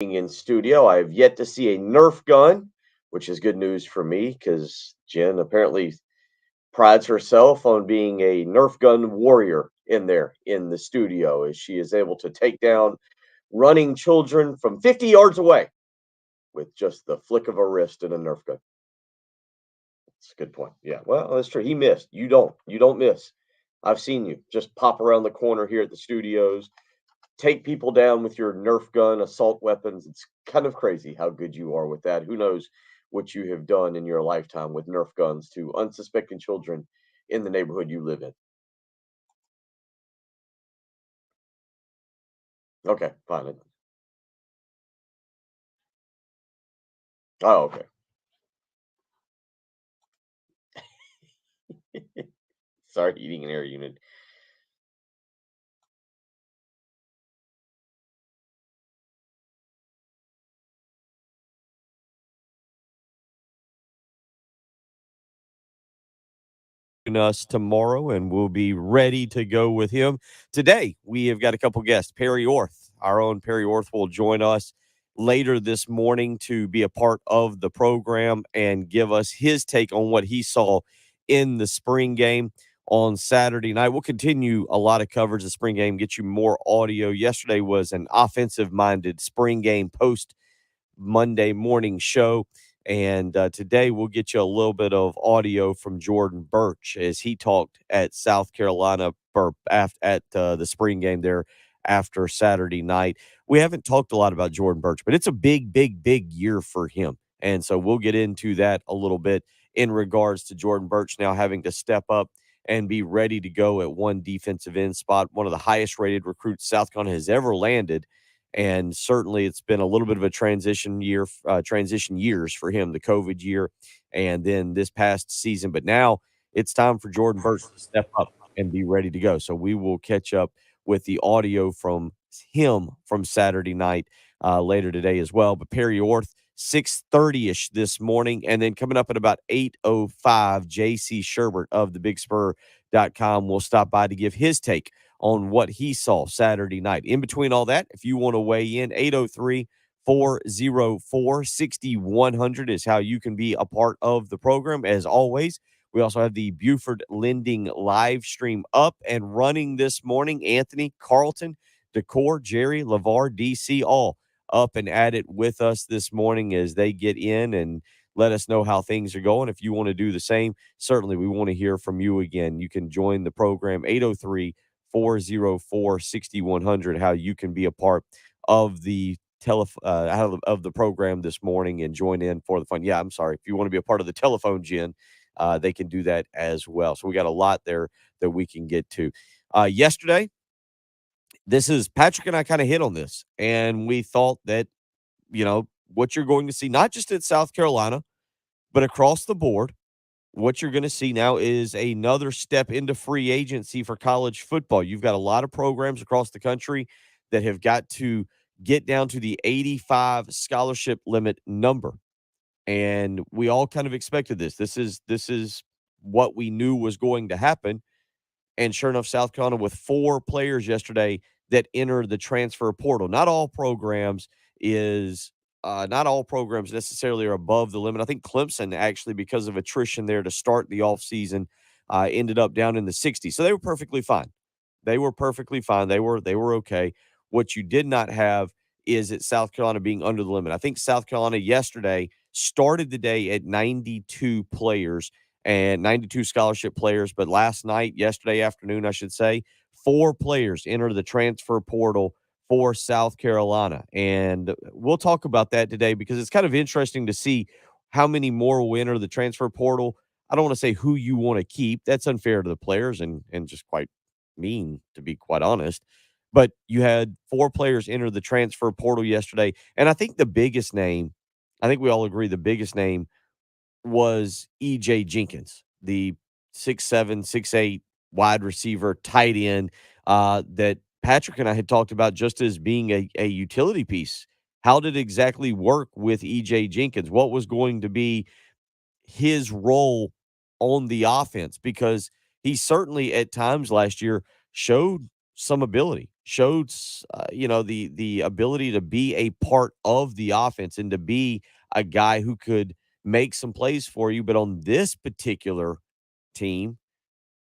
in studio. I have yet to see a Nerf gun, which is good news for me because Jen apparently prides herself on being a Nerf gun warrior in there in the studio, as she is able to take down running children from 50 yards away with just the flick of a wrist and a Nerf gun. That's a good point. Yeah, well, that's true. He missed. You don't. You don't miss. I've seen you just pop around the corner here at the studios, take people down with your Nerf gun, assault weapons. It's kind of crazy how good you are with that. Who knows what you have done in your lifetime with Nerf guns to unsuspecting children in the neighborhood you live in. Okay, fine. Oh, okay. Sorry, heating and air unit. Us tomorrow, and we'll be ready to go with him. Today, we have got a couple guests. Perry Orth, our own Perry Orth, will join us later this morning to be a part of the program and give us his take on what he saw in the spring game on Saturday night. We'll continue a lot of coverage of the spring game, get you more audio. Yesterday was an offensive minded spring game post Monday morning show. And today we'll get you a little bit of audio from Jordan Birch as he talked at South Carolina at the spring game there after Saturday night. We haven't talked a lot about Jordan Birch, but it's a big, big, big year for him. And so we'll get into that a little bit in regards to Jordan Birch now having to step up and be ready to go at one defensive end spot, one of the highest rated recruits South Carolina has ever landed, and certainly it's been a little bit of a transition years for him, the COVID year, and then this past season. But now it's time for Jordan Burch to step up and be ready to go. So we will catch up with the audio from him from Saturday night later today as well. But Perry Orth, 6:30ish this morning, and then coming up at about 8:05, JC Shurburtt of the BigSpur.com will stop by to give his take on what he saw Saturday night. In between all that, if you want to weigh in, 803-404-6100 is how you can be a part of the program. As always, we also have the Buford Lending live stream up and running this morning. Anthony, Carlton, Decor, Jerry, LeVar, DC, all up and at it with us this morning as they get in and let us know how things are going. If you want to do the same, certainly we want to hear from you again. You can join the program, 803-404-6100, how you can be a part of the of the program this morning and join in for the fun. Yeah, I'm sorry. If you want to be a part of the telephone gen, they can do that as well. So we got a lot there that we can get to. Yesterday, this is Patrick and I kind of hit on this, and we thought that, what you're going to see, not just at South Carolina, but across the board, what you're going to see now is another step into free agency for college football. You've got a lot of programs across the country that have got to get down to the 85 scholarship limit number. And we all kind of expected this. This is what we knew was going to happen. And sure enough, South Carolina with 4 players yesterday that entered the transfer portal. Not all programs necessarily are above the limit. I think Clemson actually, because of attrition there to start the offseason, ended up down in the 60s. So they were perfectly fine. They were perfectly fine. They were okay. What you did not have is at South Carolina being under the limit. I think South Carolina yesterday started the day at 92 players and 92 scholarship players. But yesterday afternoon, I should say, 4 players entered the transfer portal for South Carolina. And we'll talk about that today because it's kind of interesting to see how many more will enter the transfer portal. I don't want to say who you want to keep. That's unfair to the players and just quite mean, to be quite honest. But you had 4 players enter the transfer portal yesterday. And I think I think we all agree the biggest name was EJ Jenkins, the 6'7", 6'8" wide receiver, tight end, that Patrick and I had talked about just as being a utility piece. How did it exactly work with EJ Jenkins? What was going to be his role on the offense? Because he certainly at times last year showed some ability, showed the ability to be a part of the offense and to be a guy who could make some plays for you. But on this particular team,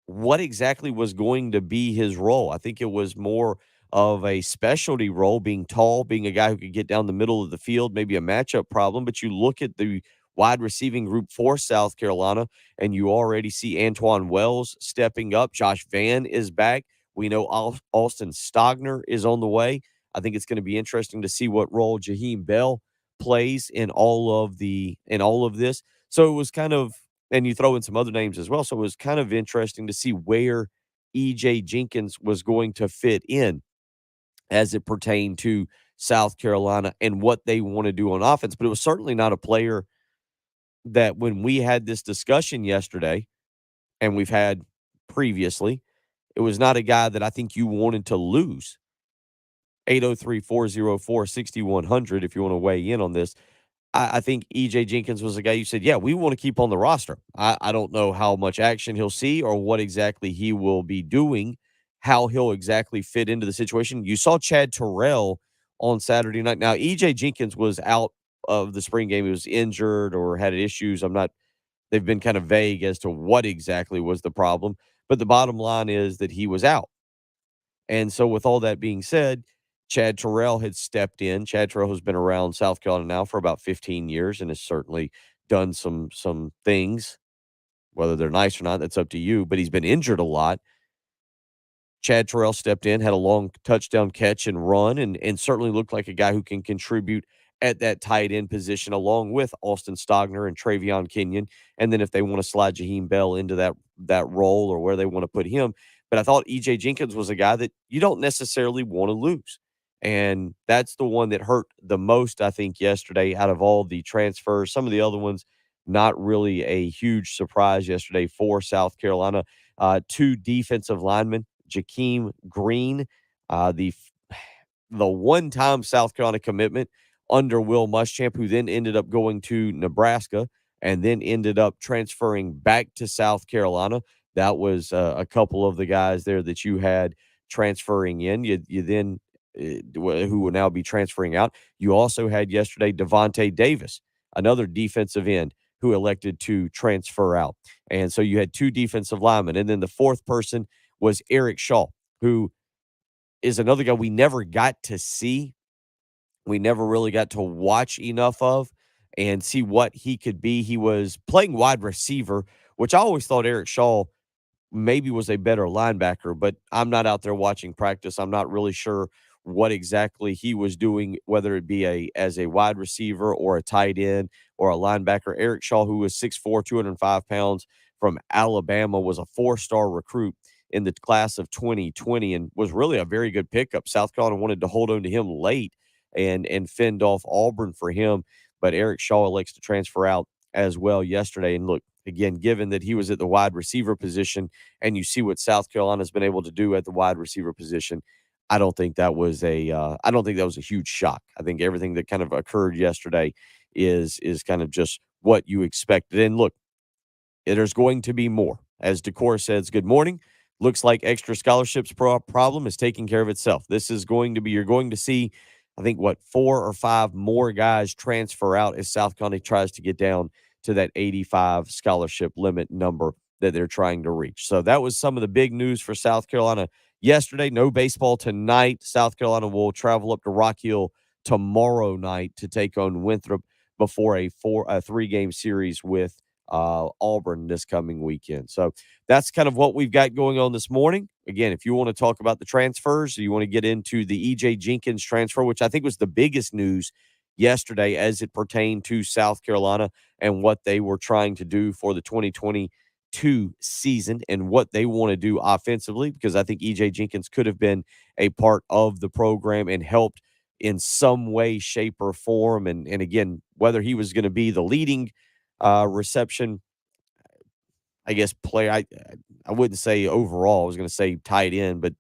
what exactly was going to be his role? I think it was more of a specialty role, being tall, being a guy who could get down the middle of the field, maybe a matchup problem. But you look at the wide receiving group for South Carolina, and you already see Antoine Wells stepping up. Josh Van is back. We know Austin Stogner is on the way. I think it's going to be interesting to see what role Jaheim Bell plays in all of this. So it was kind of, and you throw in some other names as well. So it was kind of interesting to see where EJ Jenkins was going to fit in as it pertained to South Carolina and what they want to do on offense. But it was certainly not a player that, when we had this discussion yesterday and we've had previously, it was not a guy that I think you wanted to lose. 803-404-6100 if you want to weigh in on this. I think EJ Jenkins was a guy you said, yeah, we want to keep on the roster. I don't know how much action he'll see or what exactly he will be doing, how he'll exactly fit into the situation. You saw Chad Terrell on Saturday night. Now, EJ Jenkins was out of the spring game. He was injured or had issues. They've been kind of vague as to what exactly was the problem. But the bottom line is that he was out. And so, with all that being said, Chad Terrell had stepped in. Chad Terrell has been around South Carolina now for about 15 years and has certainly done some things. Whether they're nice or not, that's up to you. But he's been injured a lot. Chad Terrell stepped in, had a long touchdown catch and run, and certainly looked like a guy who can contribute at that tight end position, along with Austin Stogner and Travion Kenyon. And then if they want to slide Jaheim Bell into that role or where they want to put him. But I thought EJ Jenkins was a guy that you don't necessarily want to lose. And that's the one that hurt the most, I think, yesterday out of all the transfers. Some of the other ones, not really a huge surprise yesterday for South Carolina. Two defensive linemen, Jakeem Green, uh, the the one-time South Carolina commitment under Will Muschamp, who then ended up going to Nebraska and then ended up transferring back to South Carolina. That was a couple of the guys there that you had transferring in. You then who will now be transferring out. You also had yesterday Devontae Davis, another defensive end who elected to transfer out. And so you had two defensive linemen. And then the fourth person was Eric Shaw, who is another guy we never got to see. We never really got to watch enough of and see what he could be. He was playing wide receiver, which I always thought Eric Shaw maybe was a better linebacker, but I'm not out there watching practice. I'm not really sure what exactly he was doing, whether it be as a wide receiver or a tight end or a linebacker. Eric Shaw, who was 6'4", 205 pounds from Alabama, was a four-star recruit in the class of 2020 and was really a very good pickup. South Carolina wanted to hold on to him late and fend off Auburn for him, but Eric Shaw elects to transfer out as well yesterday. And look, again, given that he was at the wide receiver position and you see what South Carolina's been able to do at the wide receiver position, I don't think that was a huge shock. I think everything that kind of occurred yesterday is kind of just what you expected. And look, there's going to be more. As Decor says, good morning. Looks like extra scholarships problem is taking care of itself. This is going to be, you're going to see, I think, 4 or 5 more guys transfer out as South Carolina tries to get down to that 85 scholarship limit number that they're trying to reach. So that was some of the big news for South Carolina yesterday. No baseball tonight. South Carolina will travel up to Rock Hill tomorrow night to take on Winthrop before a 3-game series with Auburn this coming weekend. So that's kind of what we've got going on this morning. Again, if you want to talk about the transfers, you want to get into the EJ Jenkins transfer, which I think was the biggest news yesterday as it pertained to South Carolina and what they were trying to do for the 2022 season and what they want to do offensively, because I think EJ Jenkins could have been a part of the program and helped in some way, shape, or form. And again, whether he was going to be the leading reception, I guess, player. I wouldn't say overall. I was going to say tight end, but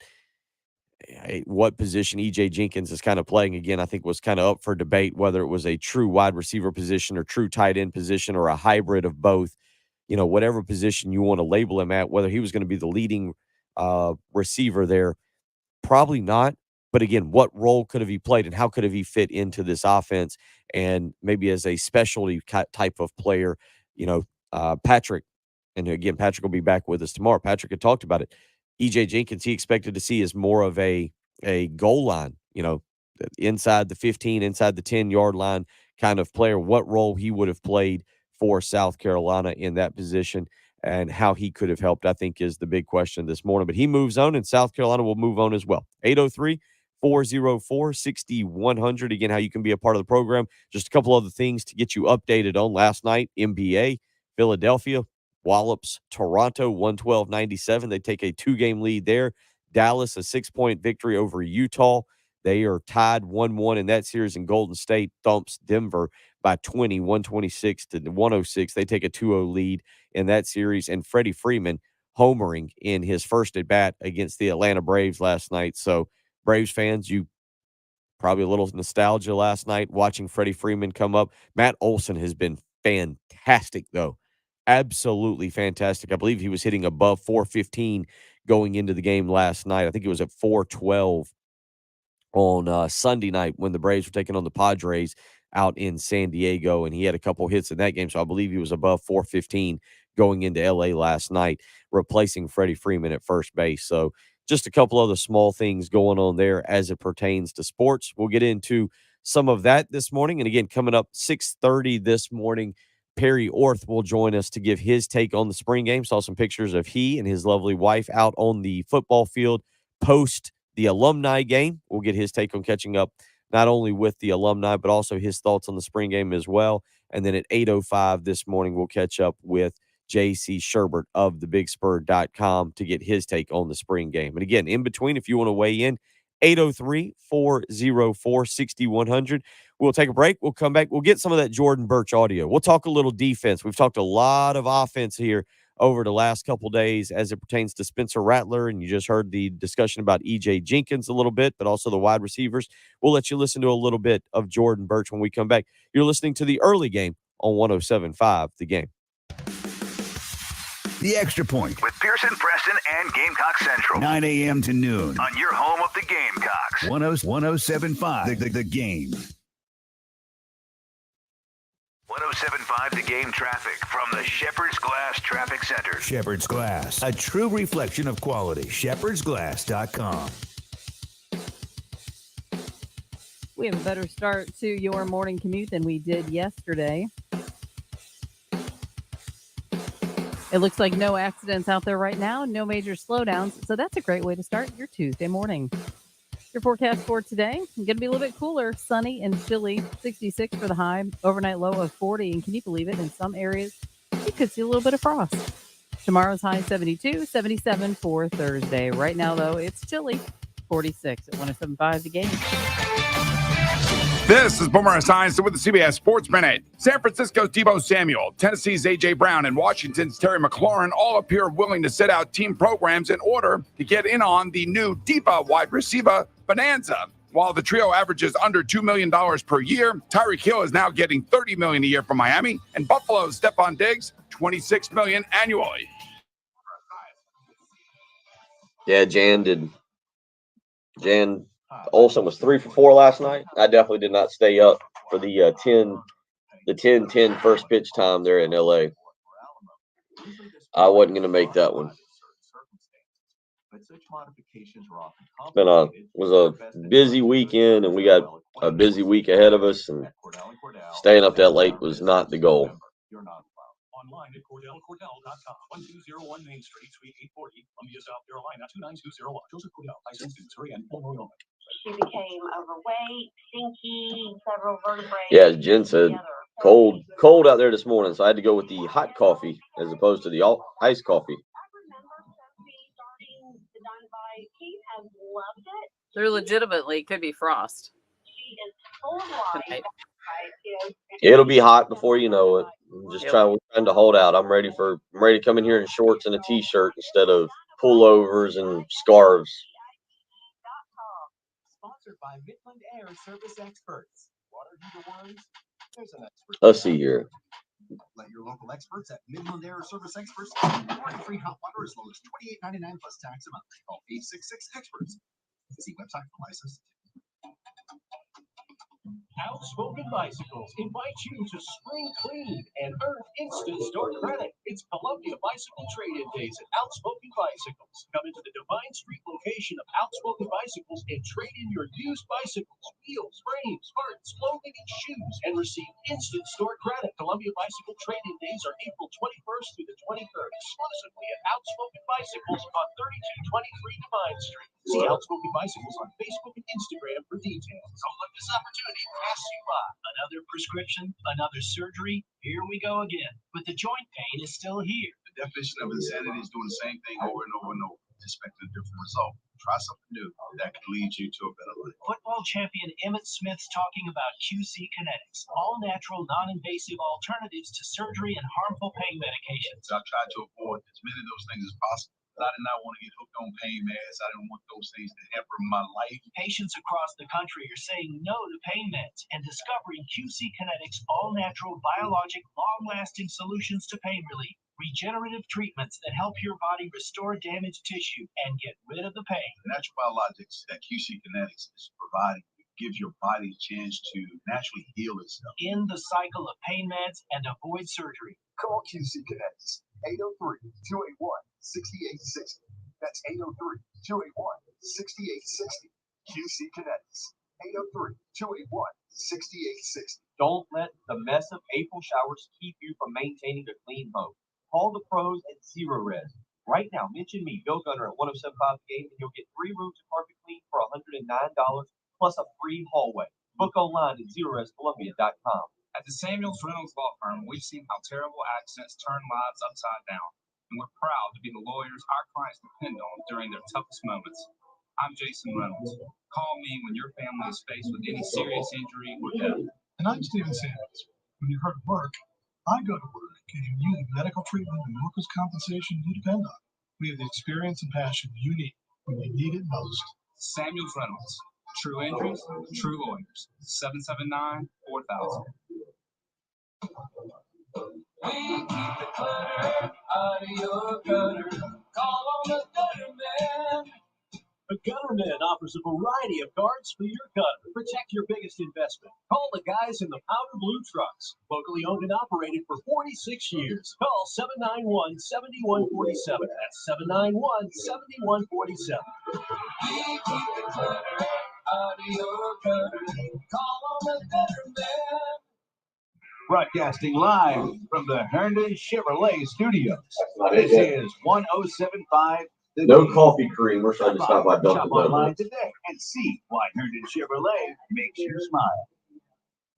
what position EJ Jenkins is kind of playing, again, I think was kind of up for debate, whether it was a true wide receiver position or true tight end position or a hybrid of both. Whatever position you want to label him at, whether he was going to be the leading receiver there, Probably not. But again, what role could have he played and how could have he fit into this offense? And maybe as a specialty type of player, Patrick, and again, Patrick will be back with us tomorrow. Patrick had talked about it. EJ Jenkins, he expected to see as more of a goal line, inside the 15, inside the 10-yard line kind of player, what role he would have played for South Carolina in that position and how he could have helped, I think, is the big question this morning. But he moves on, and South Carolina will move on as well. 803-404-6100. Again, how you can be a part of the program. Just a couple other things to get you updated on last night. NBA, Philadelphia, wallops Toronto 112-97. They take a 2-game lead there. Dallas, a 6-point victory over Utah. They are tied 1-1 in that series, and Golden State thumps Denver by 20, 126-106. They take a 2-0 lead in that series, and Freddie Freeman homering in his first at-bat against the Atlanta Braves last night. So, Braves fans, you probably a little nostalgia last night watching Freddie Freeman come up. Matt Olson has been fantastic, though. Absolutely fantastic. I believe he was hitting above 415 going into the game last night. I think it was at 412 on Sunday night when the Braves were taking on the Padres out in San Diego, and he had a couple hits in that game. So I believe he was above 415 going into LA last night, replacing Freddie Freeman at first base. So just a couple other small things going on there as it pertains to sports. We'll get into some of that this morning. And again, coming up 6:30 this morning, Perry Orth will join us to give his take on the spring game. Saw some pictures of he and his lovely wife out on the football field post the alumni game. We'll get his take on catching up not only with the alumni, but also his thoughts on the spring game as well. And then at 8:05 this morning, we'll catch up with JC Shurburtt of thebigspur.com to get his take on the spring game. And again, in between, if you want to weigh in, 803-404-6100. We'll take a break. We'll come back. We'll get some of that Jordan Burch audio. We'll talk a little defense. We've talked a lot of offense here over the last couple days as it pertains to Spencer Rattler, and you just heard the discussion about EJ Jenkins a little bit, but also the wide receivers. We'll let you listen to a little bit of Jordan Burch when we come back. You're listening to the early game on 107.5 The Game. The Extra Point with Pearson, Preston, and Gamecock Central. 9 a.m. to noon on your home of the Gamecocks. 107.5 The Game. 107.5 The Game traffic from the Shepherd's Glass Traffic Center. Shepherd's Glass, a true reflection of quality. shepherdsglass.com. We have a better start to your morning commute than we did yesterday. It looks like no accidents out there right now, no major slowdowns. So that's a great way to start your Tuesday morning. Your forecast for today, going to be a little bit cooler, sunny and chilly, 66 for the high, overnight low of 40. And can you believe it? In some areas, you could see a little bit of frost. Tomorrow's high 72, 77 for Thursday. Right now, though, it's chilly, 46 at 107.5 The Game. This is Boomer Esiason with the CBS Sports Minute. San Francisco's Deebo Samuel, Tennessee's A.J. Brown, and Washington's Terry McLaurin all appear willing to sit out team programs in order to get in on the new DEPA wide receiver bonanza. While the trio averages under $2 million per year, Tyreek Hill is now getting $30 million a year from Miami, and Buffalo's Stephon Diggs, $26 million annually. Yeah, Jan Olsen was 3 for 4 last night. I definitely did not stay up for the 10-10 first pitch time there in LA. I wasn't going to make that one. It was a busy weekend, and we got a busy week ahead of us, and staying up that late was not the goal. Online at CordellCordell.com. 1201 Main Street, Suite 840, Columbia, South Carolina, 29201. Joseph Cordell, licensed in Missouri and Illinois. She became overweight, stinky, several vertebrae. Yeah, as Jen said, cold out there this morning, so I had to go with the hot coffee as opposed to the iced coffee. There legitimately could be frost. It'll be hot before you know it. We're trying to hold out. I'm ready to come in here in shorts and a t-shirt instead of pullovers and scarves. Sponsored by Midland Air Service Experts. Water heater worms? There's an expert. Let's see here. Let your local experts at Midland Air Service Experts order free hot water as low as $28.99 plus tax a month. Call 866 experts. See website for license. Outspoken Bicycles invites you to spring clean and earn instant store credit. It's Columbia Bicycle Trade-In Days at Outspoken Bicycles. Come into the Divine Street location of Outspoken Bicycles and trade in your used bicycles, wheels, frames, parts, clothing, and shoes, and receive instant store credit. Columbia Bicycle Trade-In Days are April 21st through the 23rd, exclusively at Outspoken Bicycles on 3223 Divine Street. See Outspoken Bicycles on Facebook and Instagram for details. Don't let this opportunity pass you by. Another prescription, another surgery. Here we go again. But the joint pain is still here. The definition of insanity is doing the same thing over and over and over, expecting a different result. Try something new that could lead you to a better life. Football champion Emmett Smith's talking about QC Kinetics, all natural, non-invasive alternatives to surgery and harmful pain medications. I've tried to avoid as many of those things as possible. But I did not want to get hooked on pain meds. I didn't want those things to hamper my life. Patients across the country are saying no to pain meds and discovering QC Kinetics all-natural, biologic, long-lasting solutions to pain relief. Regenerative treatments that help your body restore damaged tissue and get rid of the pain. The natural biologics that QC Kinetics is providing gives your body a chance to naturally heal itself. End the cycle of pain meds and avoid surgery. Call QC Kinetics, 803-281-6860. That's 803-281-6860. QC Kinetics, 803-281-6860. Don't let the mess of April showers keep you from maintaining a clean home. Call the pros at Zero Res. Right now, mention me, Bill Gunner, at 1075 The Game, and you'll get 3 rooms of carpet clean for $109 plus a free hallway. Book online at ZeroResColumbia.com. At the Samuels Reynolds Law Firm, we've seen how terrible accidents turn lives upside down, and we're proud to be the lawyers our clients depend on during their toughest moments. I'm Jason Reynolds. Call me when your family is faced with any serious injury or death. And I'm Steven Sanders. When you're hurt at work, I go to work giving you the medical treatment and workers' compensation you depend on. We have the experience and passion you need when you need it most. Samuels Reynolds. True injuries, true lawyers. 779-4000. We keep the clutter out of your gutter. Call on the gutter man. The Gutterman offers a variety of guards for your gutter. Protect your biggest investment. Call the guys in the powder blue trucks. Locally owned and operated for 46 years. Call 791-7147. That's 791-7147. We keep the clutter out of your gutter. Call on the gutter man. Broadcasting live from the Herndon Chevrolet Studios. This is 1075. No coffee creamer, so I just stopped by Dunkin' Shop online today and see why Herndon Chevrolet makes you smile.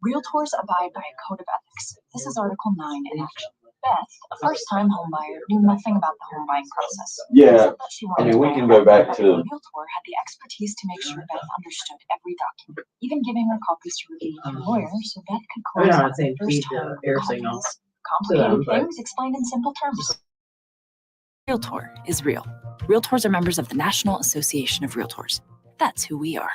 Realtors abide by a code of ethics. This is Article 9 in action. Beth, a first-time homebuyer, knew nothing about the home buying process. Yeah, I mean, we can go back to... The realtor had the expertise to make sure Beth understood every document, even giving her copies to review with her lawyer so Beth could close on the first home documents. Complicated things explained in simple terms. Realtor is real. Realtors are members of the National Association of Realtors. That's who we are.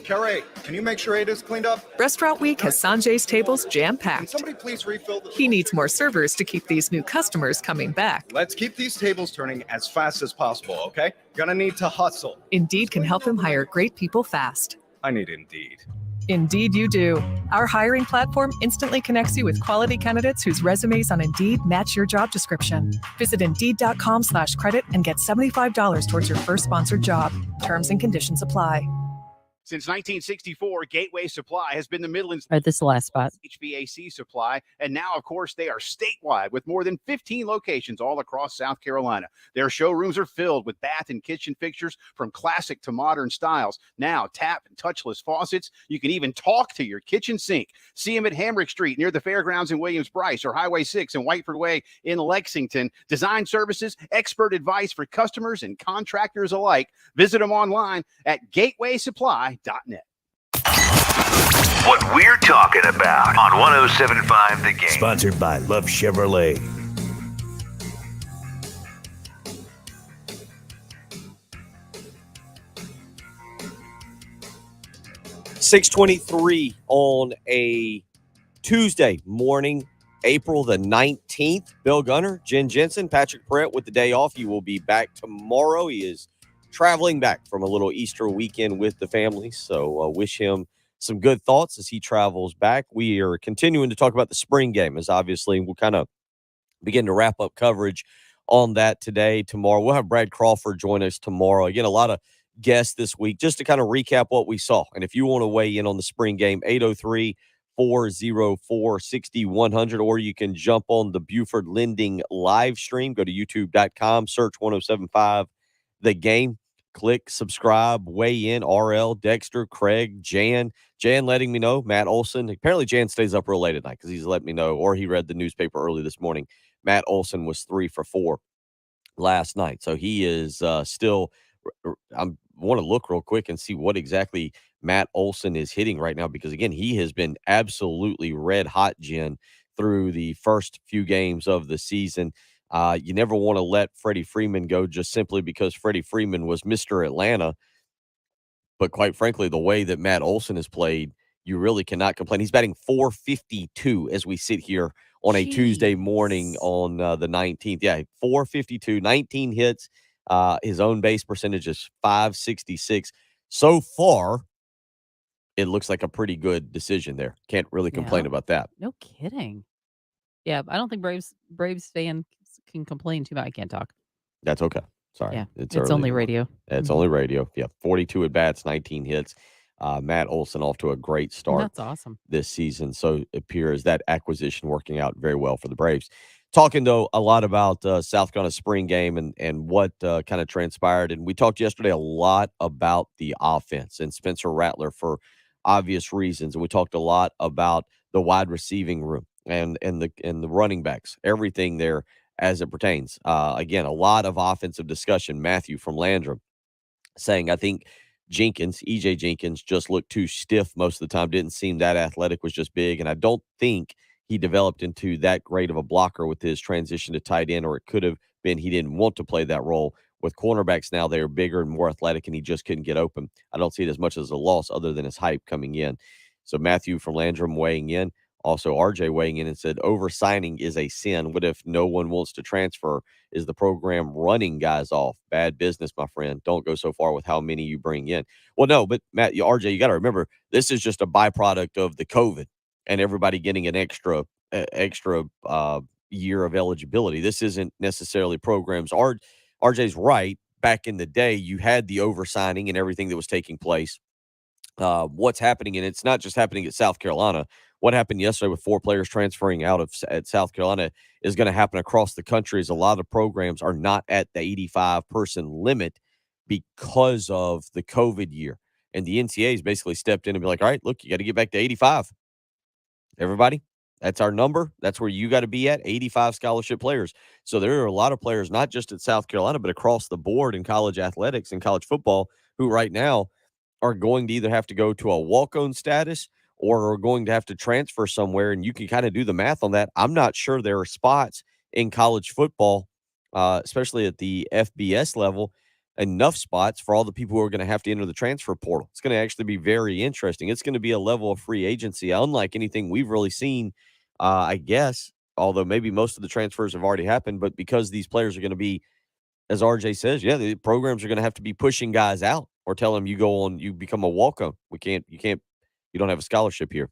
Carrie, can you make sure Ada's cleaned up? Restaurant Week has Sanjay's tables jam-packed. Can somebody please refill the... He needs more servers to keep these new customers coming back. Let's keep these tables turning as fast as possible, okay? Gonna need to hustle. Indeed can help him hire great people fast. I need Indeed. Indeed you do. Our hiring platform instantly connects you with quality candidates whose resumes on Indeed match your job description. Visit Indeed.com/credit and get $75 towards your first sponsored job. Terms and conditions apply. Since 1964, Gateway Supply has been the Midland's All right, this is the last spot. HVAC supply, and now, of course, they are statewide with more than 15 locations all across South Carolina. Their showrooms are filled with bath and kitchen fixtures from classic to modern styles. Now, tap and touchless faucets. You can even talk to your kitchen sink. See them at Hamrick Street near the Fairgrounds in Williams-Brice or Highway 6 and Whiteford Way in Lexington. Design services, expert advice for customers and contractors alike. Visit them online at gatewaysupply.net. What we're talking about on 1075 The Game. Sponsored by Love Chevrolet. .623 on a Tuesday morning. April the 19th. Bill Gunner, Jen Jensen, Patrick Perrett with the day off. He will be back tomorrow. He is traveling back from a little Easter weekend with the family. So wish him some good thoughts as he travels back. We are continuing to talk about the spring game, as obviously we'll kind of begin to wrap up coverage on that today. Tomorrow, we'll have Brad Crawford join us tomorrow. Again, a lot of guests this week just to kind of recap what we saw. And if you want to weigh in on the spring game, 803-404-6100, or you can jump on the Buford Lending live stream. Go to youtube.com, search 1075 The Game. Click subscribe, weigh in. RL, Dexter, Craig, Jan letting me know. Matt Olson. Apparently, Jan stays up real late at night because he's let me know, or he read the newspaper early this morning. Matt Olson was 3 for 4 last night. So he is still. I want to look real quick and see what exactly Matt Olson is hitting right now because, again, he has been absolutely red hot, Jen, through the first few games of the season. You never want to let Freddie Freeman go just simply because Freddie Freeman was Mr. Atlanta. But quite frankly, the way that Matt Olson has played, you really cannot complain. He's batting .452 as we sit here on a Tuesday morning on the 19th. Yeah, .452, 19 hits. His own base percentage is .566. So far, it looks like a pretty good decision there. Can't really complain about that. No kidding. Yeah, I don't think Braves fans can complain too much. I can't talk. That's okay. Sorry. Yeah, It's only radio. It's only radio. Yeah, 42 at-bats, 19 hits. Matt Olson off to a great start. That's awesome. This season. So it appears that acquisition working out very well for the Braves. Talking, though, a lot about South Carolina spring game and what kind of transpired. And we talked yesterday a lot about the offense and Spencer Rattler for obvious reasons. And we talked a lot about the wide receiving room and the running backs, everything there as it pertains. Again, a lot of offensive discussion. Matthew from Landrum saying, I think EJ Jenkins just looked too stiff most of the time. Didn't seem that athletic, was just big. And I don't think he developed into that great of a blocker with his transition to tight end, or it could have been he didn't want to play that role. With cornerbacks now, they are bigger and more athletic, and he just couldn't get open. I don't see it as much as a loss other than his hype coming in. So Matthew from Landrum weighing in. Also, RJ weighing in and said, over-signing is a sin. What if no one wants to transfer? Is the program running guys off? Bad business, my friend. Don't go so far with how many you bring in. Well, no, but Matt, RJ, you got to remember, this is just a byproduct of the COVID and everybody getting an extra year of eligibility. This isn't necessarily programs. RJ's right. Back in the day, you had the over-signing and everything that was taking place. What's happening, and it's not just happening at South Carolina. What happened yesterday with 4 players transferring out at South Carolina is going to happen across the country, as a lot of programs are not at the 85-person limit because of the COVID year. And the NCAA has basically stepped in and be like, all right, look, you got to get back to 85. Everybody, that's our number. That's where you got to be at, 85 scholarship players. So there are a lot of players, not just at South Carolina, but across the board in college athletics and college football, who right now are going to either have to go to a walk-on status or are going to have to transfer somewhere, and you can kind of do the math on that. I'm not sure there are spots in college football, especially at the FBS level, enough spots for all the people who are going to have to enter the transfer portal. It's going to actually be very interesting. It's going to be a level of free agency unlike anything we've really seen, I guess, although maybe most of the transfers have already happened, but because these players are going to be, as RJ says, yeah, the programs are going to have to be pushing guys out or tell them you become a walk-on. You don't have a scholarship here.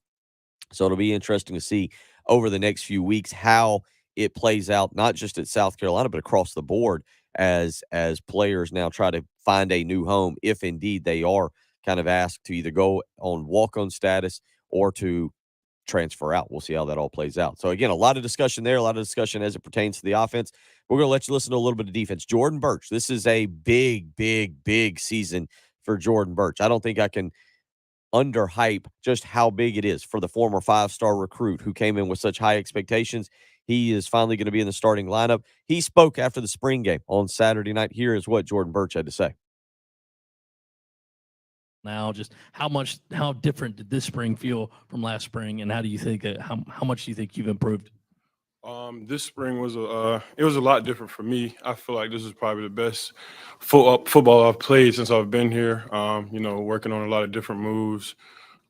So it'll be interesting to see over the next few weeks how it plays out, not just at South Carolina, but across the board as players now try to find a new home, if indeed they are kind of asked to either go on walk-on status or to transfer out. We'll see how that all plays out. So again, a lot of discussion there, a lot of discussion as it pertains to the offense. We're going to let you listen to a little bit of defense. Jordan Burch, this is a big, big, big season for Jordan Burch. I don't think I can underhype just how big it is for the former 5-star recruit who came in with such high expectations. He is finally going to be in the starting lineup. He spoke after the spring game on Saturday night. Here is what Jordan Burch had to say. Now, just how different did this spring feel from last spring, and how do you think how much do you think you've improved? This spring was it was a lot different for me. I feel like this is probably the best football I've played since I've been here. Working on a lot of different moves,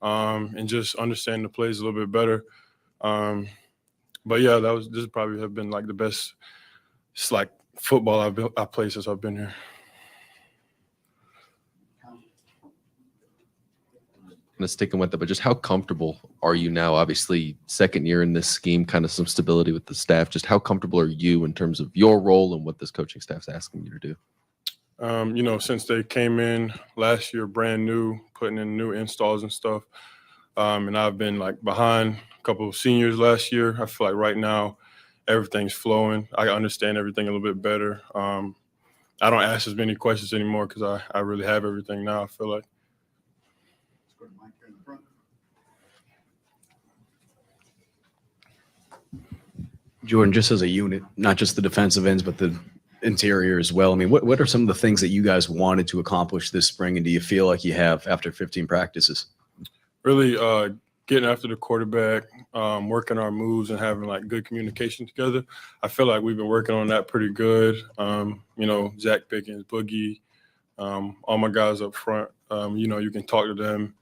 and just understanding the plays a little bit better. But yeah, this probably have been like the best like football I've played since I've been here. Kind of sticking with it, but just how comfortable are you now? Obviously, second year in this scheme, kind of some stability with the staff. Just how comfortable are you in terms of your role and what this coaching staff's asking you to do? Since they came in last year, brand new, putting in new installs and stuff, and I've been like behind a couple of seniors last year. I feel like right now everything's flowing. I understand everything a little bit better. I don't ask as many questions anymore because I really have everything now, I feel like. Jordan, just as a unit, not just the defensive ends, but the interior as well. I mean, what are some of the things that you guys wanted to accomplish this spring, and do you feel like you have after 15 practices? Really getting after the quarterback, working our moves and having like good communication together. I feel like we've been working on that pretty good. Zach Pickens, Boogie, all my guys up front, you can talk to them.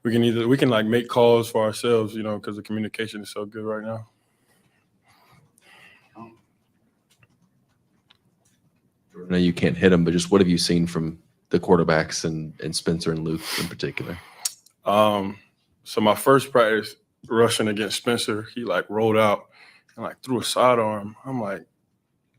We can like make calls for ourselves, because the communication is so good right now. I know you can't hit them, but just what have you seen from the quarterbacks and Spencer and Luke in particular? So my first practice rushing against Spencer, he like rolled out and like threw a sidearm. I'm like,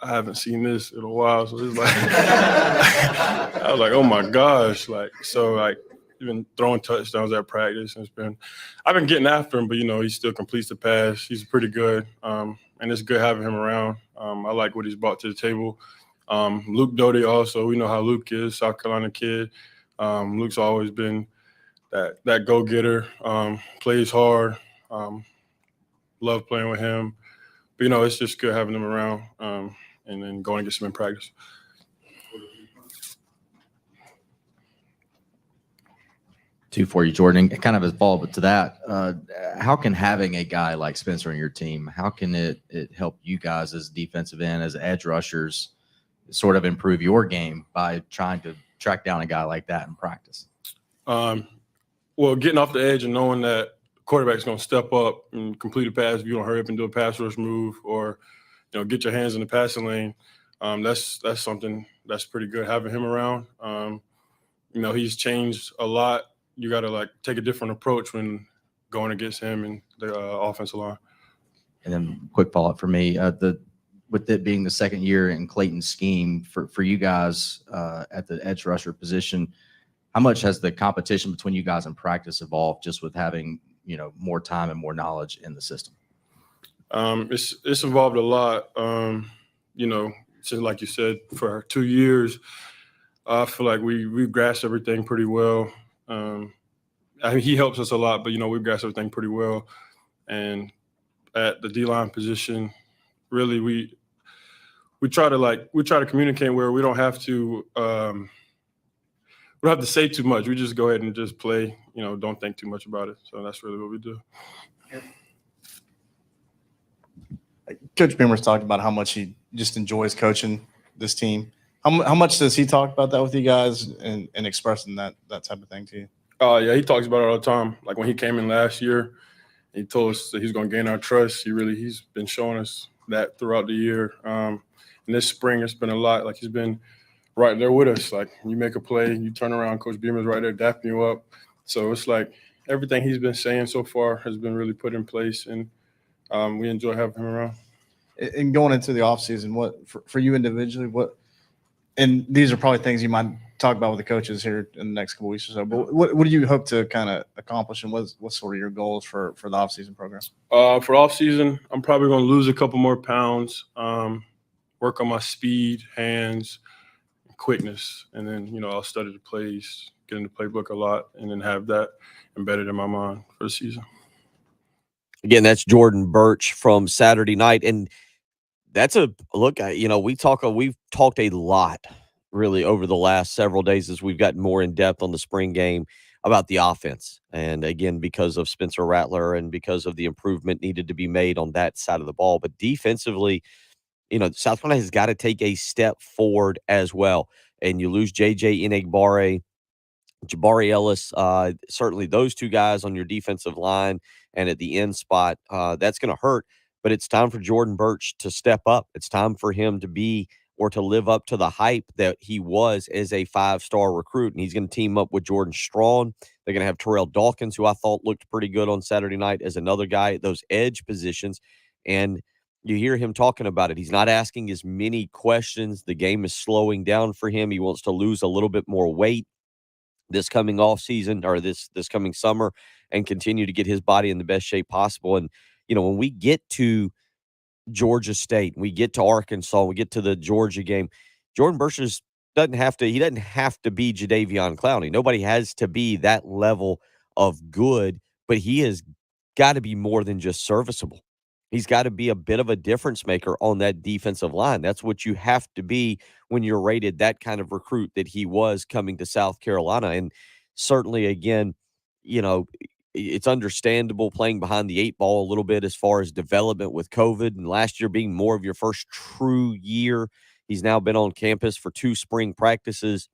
I haven't seen this in a while. So it's like, I was like, oh my gosh. He's been throwing touchdowns at practice. And I've been getting after him, but he still completes the pass. He's pretty good. And it's good having him around. I like what he's brought to the table. Luke Doty also, we know how Luke is, South Carolina kid. Luke's always been that go-getter, plays hard, love playing with him. But, it's just good having him around and then going and get some in practice. Two for you, Jordan. And kind of as a follow-up to that, how can having a guy like Spencer on your team, how can it help you guys as defensive end, as edge rushers, sort of improve your game by trying to track down a guy like that in practice? Well, getting off the edge and knowing that the quarterback's going to step up and complete a pass if you don't hurry up and do a pass rush move or, get your hands in the passing lane, that's something that's pretty good having him around. He's changed a lot. You got to, take a different approach when going against him and the offensive line. And then quick follow-up for me, with it being the second year in Clayton's scheme for you guys at the edge rusher position, how much has the competition between you guys in practice evolved just with having, more time and more knowledge in the system? It's evolved a lot. Since like you said, for 2 years, I feel like we've grasped everything pretty well. He helps us a lot, but we've grasped everything pretty well. And at the D-line position, really we try to communicate where we don't have to we don't have to say too much. We just go ahead and just play, don't think too much about it. So that's really what we do. Coach Beamer's talked about how much he just enjoys coaching this team. How much does he talk about that with you guys and expressing that type of thing to you? Yeah, he talks about it all the time. Like when he came in last year, he told us that he's going to gain our trust. He's been showing us that throughout the year. And this spring, it's been a lot. Like he's been right there with us. Like you make a play, you turn around, Coach Beamer's right there dapping you up. So it's like everything he's been saying so far has been really put in place, and we enjoy having him around. And going into the offseason, what for you individually, and these are probably things you might talk about with the coaches here in the next couple weeks or so, but what do you hope to kind of accomplish, and what's sort of your goals for the offseason program? For offseason, I'm probably going to lose a couple more pounds, work on my speed, hands, quickness, and then, I'll study the plays, get in the playbook a lot, and then have that embedded in my mind for the season. Again, that's Jordan Birch from Saturday night. And that's a look at, we've talked a lot really over the last several days as we've gotten more in depth on the spring game about the offense. And again, because of Spencer Rattler and because of the improvement needed to be made on that side of the ball. But defensively, South Carolina has got to take a step forward as well. And you lose J.J. Enagbare, Jabari Ellis, certainly those two guys on your defensive line and at the end spot, that's going to hurt. but it's time for Jordan Birch to step up. It's time for him to be or to live up to the hype that he was as a 5-star recruit. And he's going to team up with Jordan Strawn. They're going to have Terrell Dawkins, who I thought looked pretty good on Saturday night, as another guy at those edge positions. And you hear him talking about it. He's not asking as many questions. The game is slowing down for him. He wants to lose a little bit more weight this coming off season, or this coming summer, and continue to get his body in the best shape possible. And, when we get to Georgia State, we get to Arkansas, we get to the Georgia game, Jordan Birch doesn't have to be Jadeveon Clowney. Nobody has to be that level of good, but he has got to be more than just serviceable. He's got to be a bit of a difference maker on that defensive line. That's what you have to be when you're rated that kind of recruit that he was coming to South Carolina. And certainly, again, it's understandable playing behind the 8 ball a little bit as far as development with COVID, and last year being more of your first true year. He's now been on campus for 2 spring practices.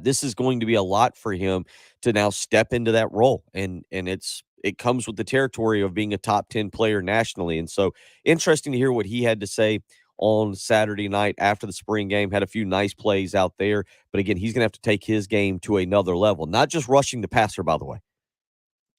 This is going to be a lot for him to now step into that role. And it comes with the territory of being a top 10 player nationally. And so interesting to hear what he had to say on Saturday night after the spring game. Had a few nice plays out there. But again, he's going to have to take his game to another level, not just rushing the passer, by the way.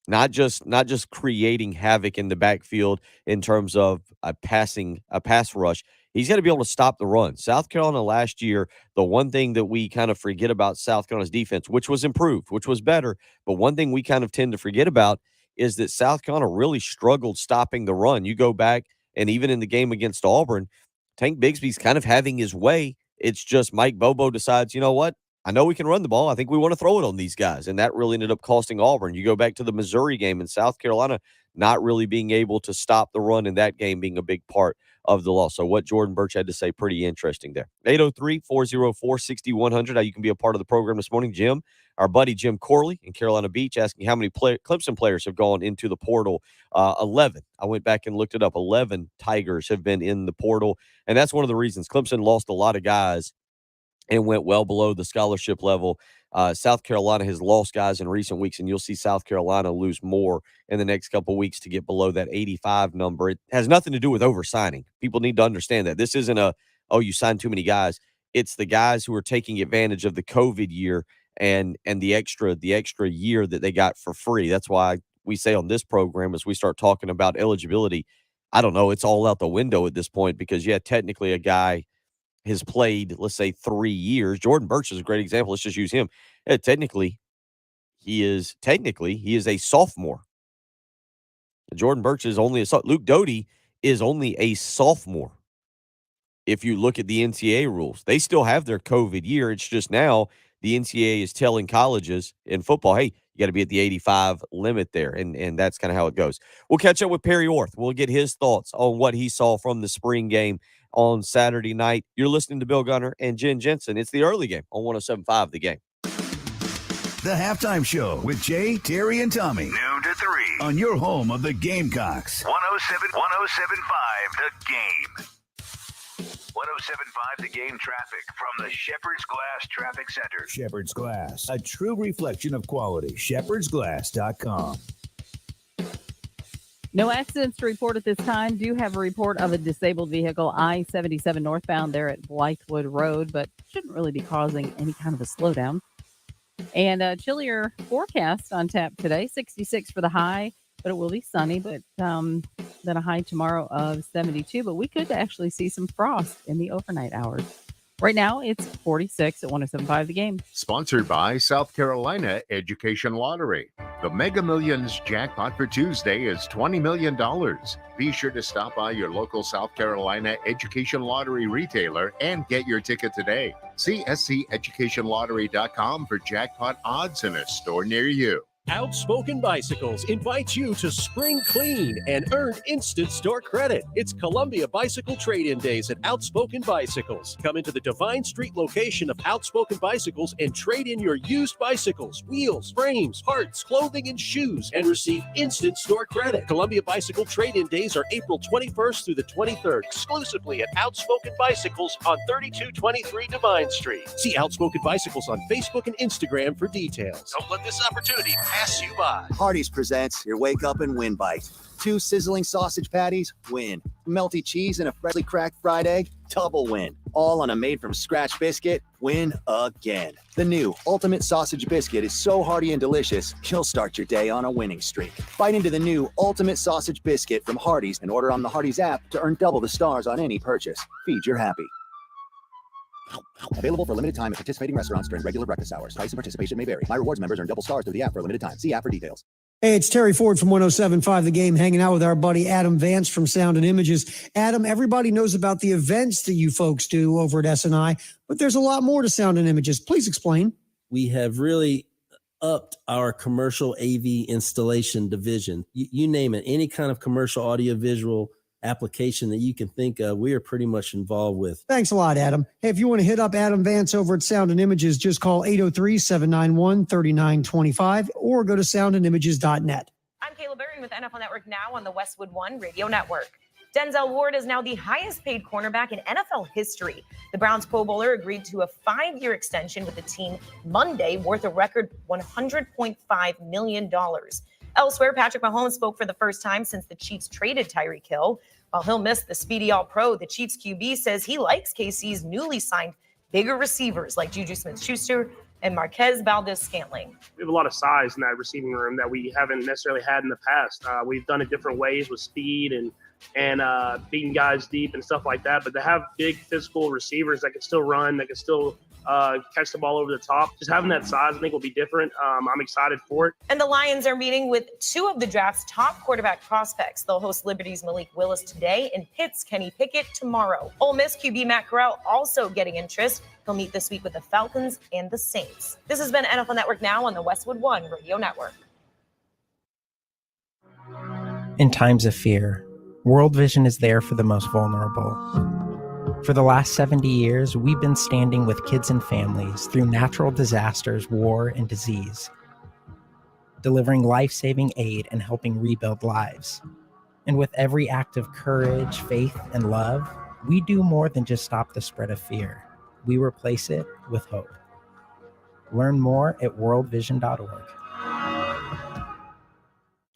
Not just creating havoc in the backfield in terms of a pass rush. He's got to be able to stop the run. South Carolina last year, the one thing that we kind of forget about South Carolina's defense, which was improved, which was better, but one thing we kind of tend to forget about is that South Carolina really struggled stopping the run. You go back, and even in the game against Auburn, Tank Bigsby's kind of having his way. It's just Mike Bobo decides, you know what? I know we can run the ball. I think we want to throw it on these guys. And that really ended up costing Auburn. You go back to the Missouri game in South Carolina, not really being able to stop the run in that game being a big part of the loss. So what Jordan Birch had to say, pretty interesting there. 803-404-6100. You can be a part of the program this morning. Jim, our buddy Jim Corley in Carolina Beach, asking how many Clemson players have gone into the portal. 11. I went back and looked it up. 11 Tigers have been in the portal. And that's one of the reasons Clemson lost a lot of guys and went well below the scholarship level. South Carolina has lost guys in recent weeks, and you'll see South Carolina lose more in the next couple of weeks to get below that 85 number. It has nothing to do with oversigning. People need to understand that. This isn't you signed too many guys. It's the guys who are taking advantage of the COVID year and the extra year that they got for free. That's why we say on this program, as we start talking about eligibility, I don't know, it's all out the window at this point, because, technically a guy has played, let's say, 3 years. Jordan Birch is a great example. Let's just use him. Technically, he is a sophomore. Jordan Birch is only Luke Doty is only a sophomore. If you look at the NCAA rules, they still have their COVID year. It's just now the NCAA is telling colleges in football, hey, you got to be at the 85 limit there. And that's kind of how it goes. We'll catch up with Perry Orth. We'll get his thoughts on what he saw from the spring game on Saturday night. You're listening to Bill Gunner and Jen Jensen. It's the early game on 107.5 The Game. The Halftime Show with Jay, Terry, and Tommy. Noon to 3. On your home of the Gamecocks. 107.5 The Game. 107.5 The Game traffic from the Shepherd's Glass Traffic Center. Shepherd's Glass, a true reflection of quality. shepherdsglass.com. No accidents to report at this time. Do have a report of a disabled vehicle, I-77 northbound there at Blythewood Road, but shouldn't really be causing any kind of a slowdown. And a chillier forecast on tap today, 66 for the high, but it will be sunny, but then a high tomorrow of 72. But we could actually see some frost in the overnight hours. Right now, it's 46 at 107.5 The Game. Sponsored by South Carolina Education Lottery. The Mega Millions jackpot for Tuesday is $20 million. Be sure to stop by your local South Carolina Education Lottery retailer and get your ticket today. See SCEducationLottery.com for jackpot odds in a store near you. Outspoken Bicycles invites you to spring clean and earn instant store credit. It's Columbia Bicycle Trade-In Days at Outspoken Bicycles. Come into the Divine Street location of Outspoken Bicycles and trade in your used bicycles, wheels, frames, parts, clothing, and shoes, and receive instant store credit. Columbia Bicycle Trade-In Days are April 21st through the 23rd, exclusively at Outspoken Bicycles on 3223 Divine Street. See Outspoken Bicycles on Facebook and Instagram for details. Don't let this opportunity pass you by. Hardee's presents your Wake Up and Win Bite. 2 sizzling sausage patties, win. Melty cheese and a freshly cracked fried egg, double win. All on a made-from-scratch biscuit, win again. The new Ultimate Sausage Biscuit is so hearty and delicious, you'll start your day on a winning streak. Bite into the new Ultimate Sausage Biscuit from Hardee's and order on the Hardee's app to earn double the stars on any purchase. Feed your happy. Available for a limited time at participating restaurants during regular breakfast hours. Price and participation may vary. My Rewards members earn double stars through the app for a limited time. See app for details. Hey, it's Terry Ford from 107.5 The Game, hanging out with our buddy Adam Vance from Sound and Images. Adam, everybody knows about the events that you folks do over at SNI, but there's a lot more to Sound and Images. Please explain. We have really upped our commercial AV installation division. You name it, any kind of commercial audiovisual application that you can think of, we are pretty much involved with. Thanks a lot, Adam. Hey, if you want to hit up Adam Vance over at Sound and Images, just call 803-791-3925 or go to soundandimages.net. I'm Kayla Barron with NFL Network Now on the Westwood One Radio Network. Denzel Ward is now the highest paid cornerback in NFL history. The Browns Pro Bowler agreed to a 5-year extension with the team Monday, worth a record $100.5 million. Elsewhere, Patrick Mahomes spoke for the first time since the Chiefs traded Tyreek Hill. While he'll miss the speedy All-Pro, the Chiefs QB says he likes KC's newly signed bigger receivers like Juju Smith-Schuster and Marquez Valdez-Scantling. We have a lot of size in that receiving room that we haven't necessarily had in the past. We've done it different ways with speed and beating guys deep and stuff like that. But to have big physical receivers that can still run, that can still catch the ball over the top, just having that size I think will be different. I'm excited for it. And the Lions are meeting with 2 of the draft's top quarterback prospects. They'll host Liberty's Malik Willis today and Pitt's Kenny Pickett tomorrow. Ole Miss QB Matt Corral also getting interest. He'll meet this week with the Falcons and the Saints. This has been NFL Network Now on the Westwood One Radio Network. In times of fear, World Vision is there for the most vulnerable. For the last 70 years, we've been standing with kids and families through natural disasters, war, and disease, delivering life-saving aid and helping rebuild lives. And with every act of courage, faith, and love, we do more than just stop the spread of fear. We replace it with hope. Learn more at worldvision.org.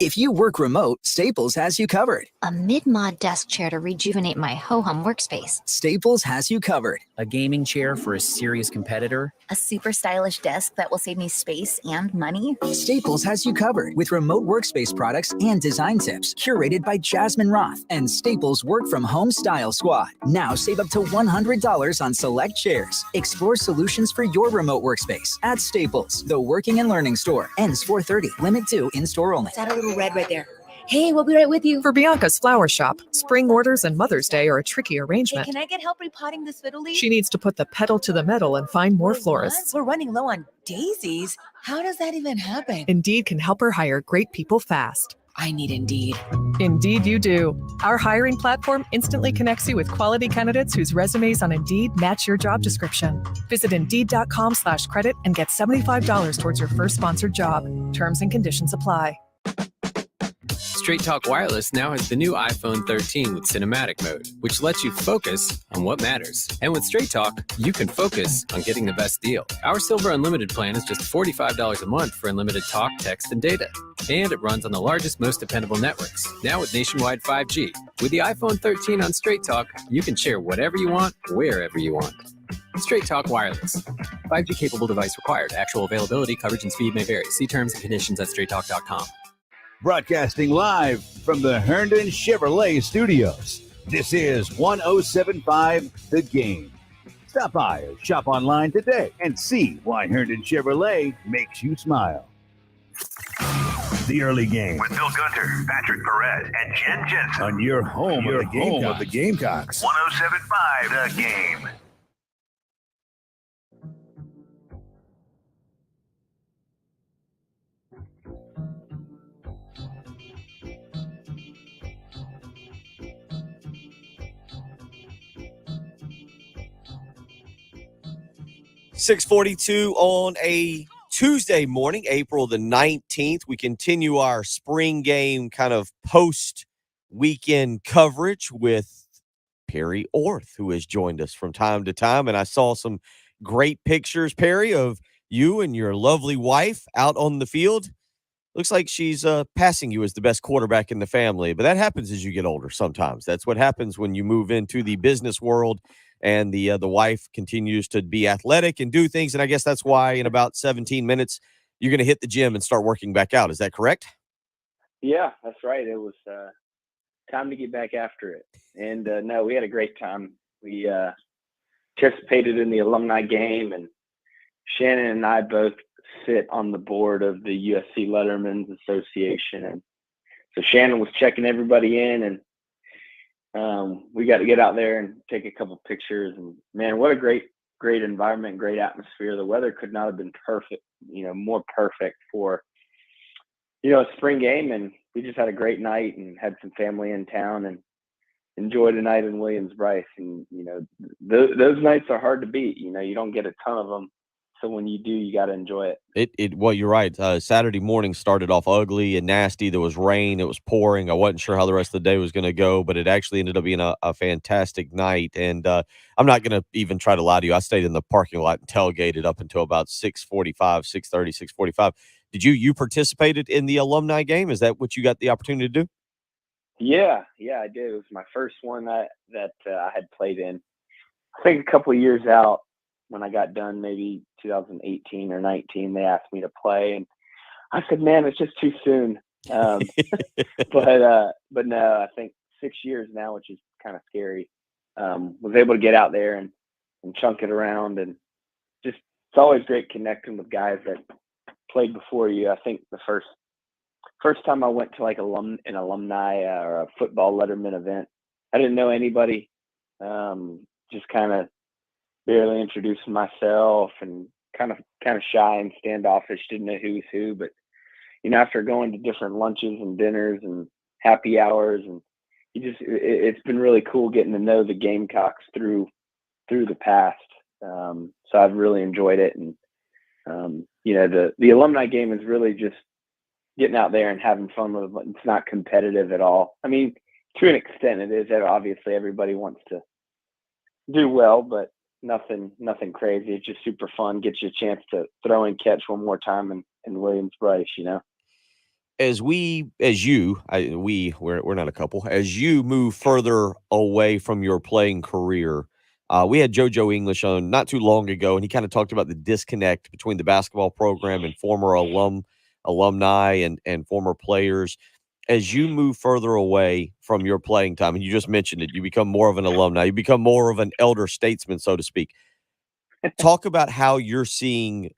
If you work remote, Staples has you covered. A mid-mod desk chair to rejuvenate my ho-hum workspace. Staples has you covered. A gaming chair for a serious competitor. A super stylish desk that will save me space and money. Staples has you covered with remote workspace products and design tips curated by Jasmine Roth and Staples Work From Home Style Squad. Now save up to $100 on select chairs. Explore solutions for your remote workspace at Staples, the working and learning store. Ends 4/30. Limit 2 in-store only. Is that a little red right there? Hey, we'll be right with you. For Bianca's flower shop, spring orders and Mother's Day are a tricky arrangement. Hey, can I get help repotting this fiddle leaf? She needs to put the pedal to the metal and find more florists. We're running low on daisies. How does that even happen? Indeed can help her hire great people fast. I need Indeed. Indeed you do. Our hiring platform instantly connects you with quality candidates whose resumes on Indeed match your job description. Visit Indeed.com/credit and get $75 towards your first sponsored job. Terms and conditions apply. Straight Talk Wireless now has the new iPhone 13 with cinematic mode, which lets you focus on what matters. And with Straight Talk, you can focus on getting the best deal. Our Silver Unlimited plan is just $45 a month for unlimited talk, text, and data. And it runs on the largest, most dependable networks, now with nationwide 5G. With the iPhone 13 on Straight Talk, you can share whatever you want, wherever you want. Straight Talk Wireless. 5G capable device required. Actual availability, coverage, and speed may vary. See terms and conditions at straighttalk.com. Broadcasting live from the Herndon Chevrolet Studios. This is 107.5 The Game. Stop by or shop online today and see why Herndon Chevrolet makes you smile. The early game with Bill Gunter, Patrick Perez, and Jen Jensen on your home of the Gamecocks. 107.5 The Game. .642 on a Tuesday morning, April the 19th. We continue our spring game kind of post-weekend coverage with Perry Orth, who has joined us from time to time. And I saw some great pictures, Perry, of you and your lovely wife out on the field. looks like she's passing you as the best quarterback in the family. But that happens as you get older sometimes. That's what happens when you move into the business world and the wife continues to be athletic and do things. And I guess that's why in about 17 minutes, you're going to hit the gym and start working back out. Is that correct? Yeah, that's right. It was time to get back after it. And no, we had a great time. We participated in the alumni game, and Shannon and I both sit on the board of the USC Letterman's Association. And so Shannon was checking everybody in, and we got to get out there and take a couple pictures. And man, what a great environment, great atmosphere. The weather could not have been perfect, more perfect for, a spring game. And we just had a great night and had some family in town and enjoyed a night in Williams-Brice. And, those nights are hard to beat. You don't get a ton of them. So when you do, you got to enjoy it. Well, you're right. Saturday morning started off ugly and nasty. There was rain. It was pouring. I wasn't sure how the rest of the day was going to go, but it actually ended up being a fantastic night. And I'm not going to even try to lie to you. I stayed in the parking lot and tailgated up until about 6:30, 6:45. Did you participated in the alumni game? Is that what you got the opportunity to do? Yeah, I did. It was my first one that I had played in. I think a couple of years out, when I got done, maybe 2018 or 19, they asked me to play, and I said, "Man, it's just too soon." But no, I think 6 years now, which is kind of scary. Was able to get out there and chunk it around, and just it's always great connecting with guys that played before you. I think the first time I went to like an alumni or a football Letterman event, I didn't know anybody. Just kind of barely introducing myself and kind of shy and standoffish, didn't know who's who. But after going to different lunches and dinners and happy hours, and it's been really cool getting to know the Gamecocks through the past. So I've really enjoyed it. And the alumni game is really just getting out there and having fun with it. It's not competitive at all. I mean, to an extent it is. Obviously everybody wants to do well, but nothing crazy. It's just super fun. Gets you a chance to throw and catch one more time in Williams-Brice, We're not a couple. As you move further away from your playing career, we had JoJo English on not too long ago, and he kind of talked about the disconnect between the basketball program and former alumni and former players. As you move further away from your playing time, and you just mentioned it, you become more of an alumni, you become more of an elder statesman, so to speak. Talk about how you're seeing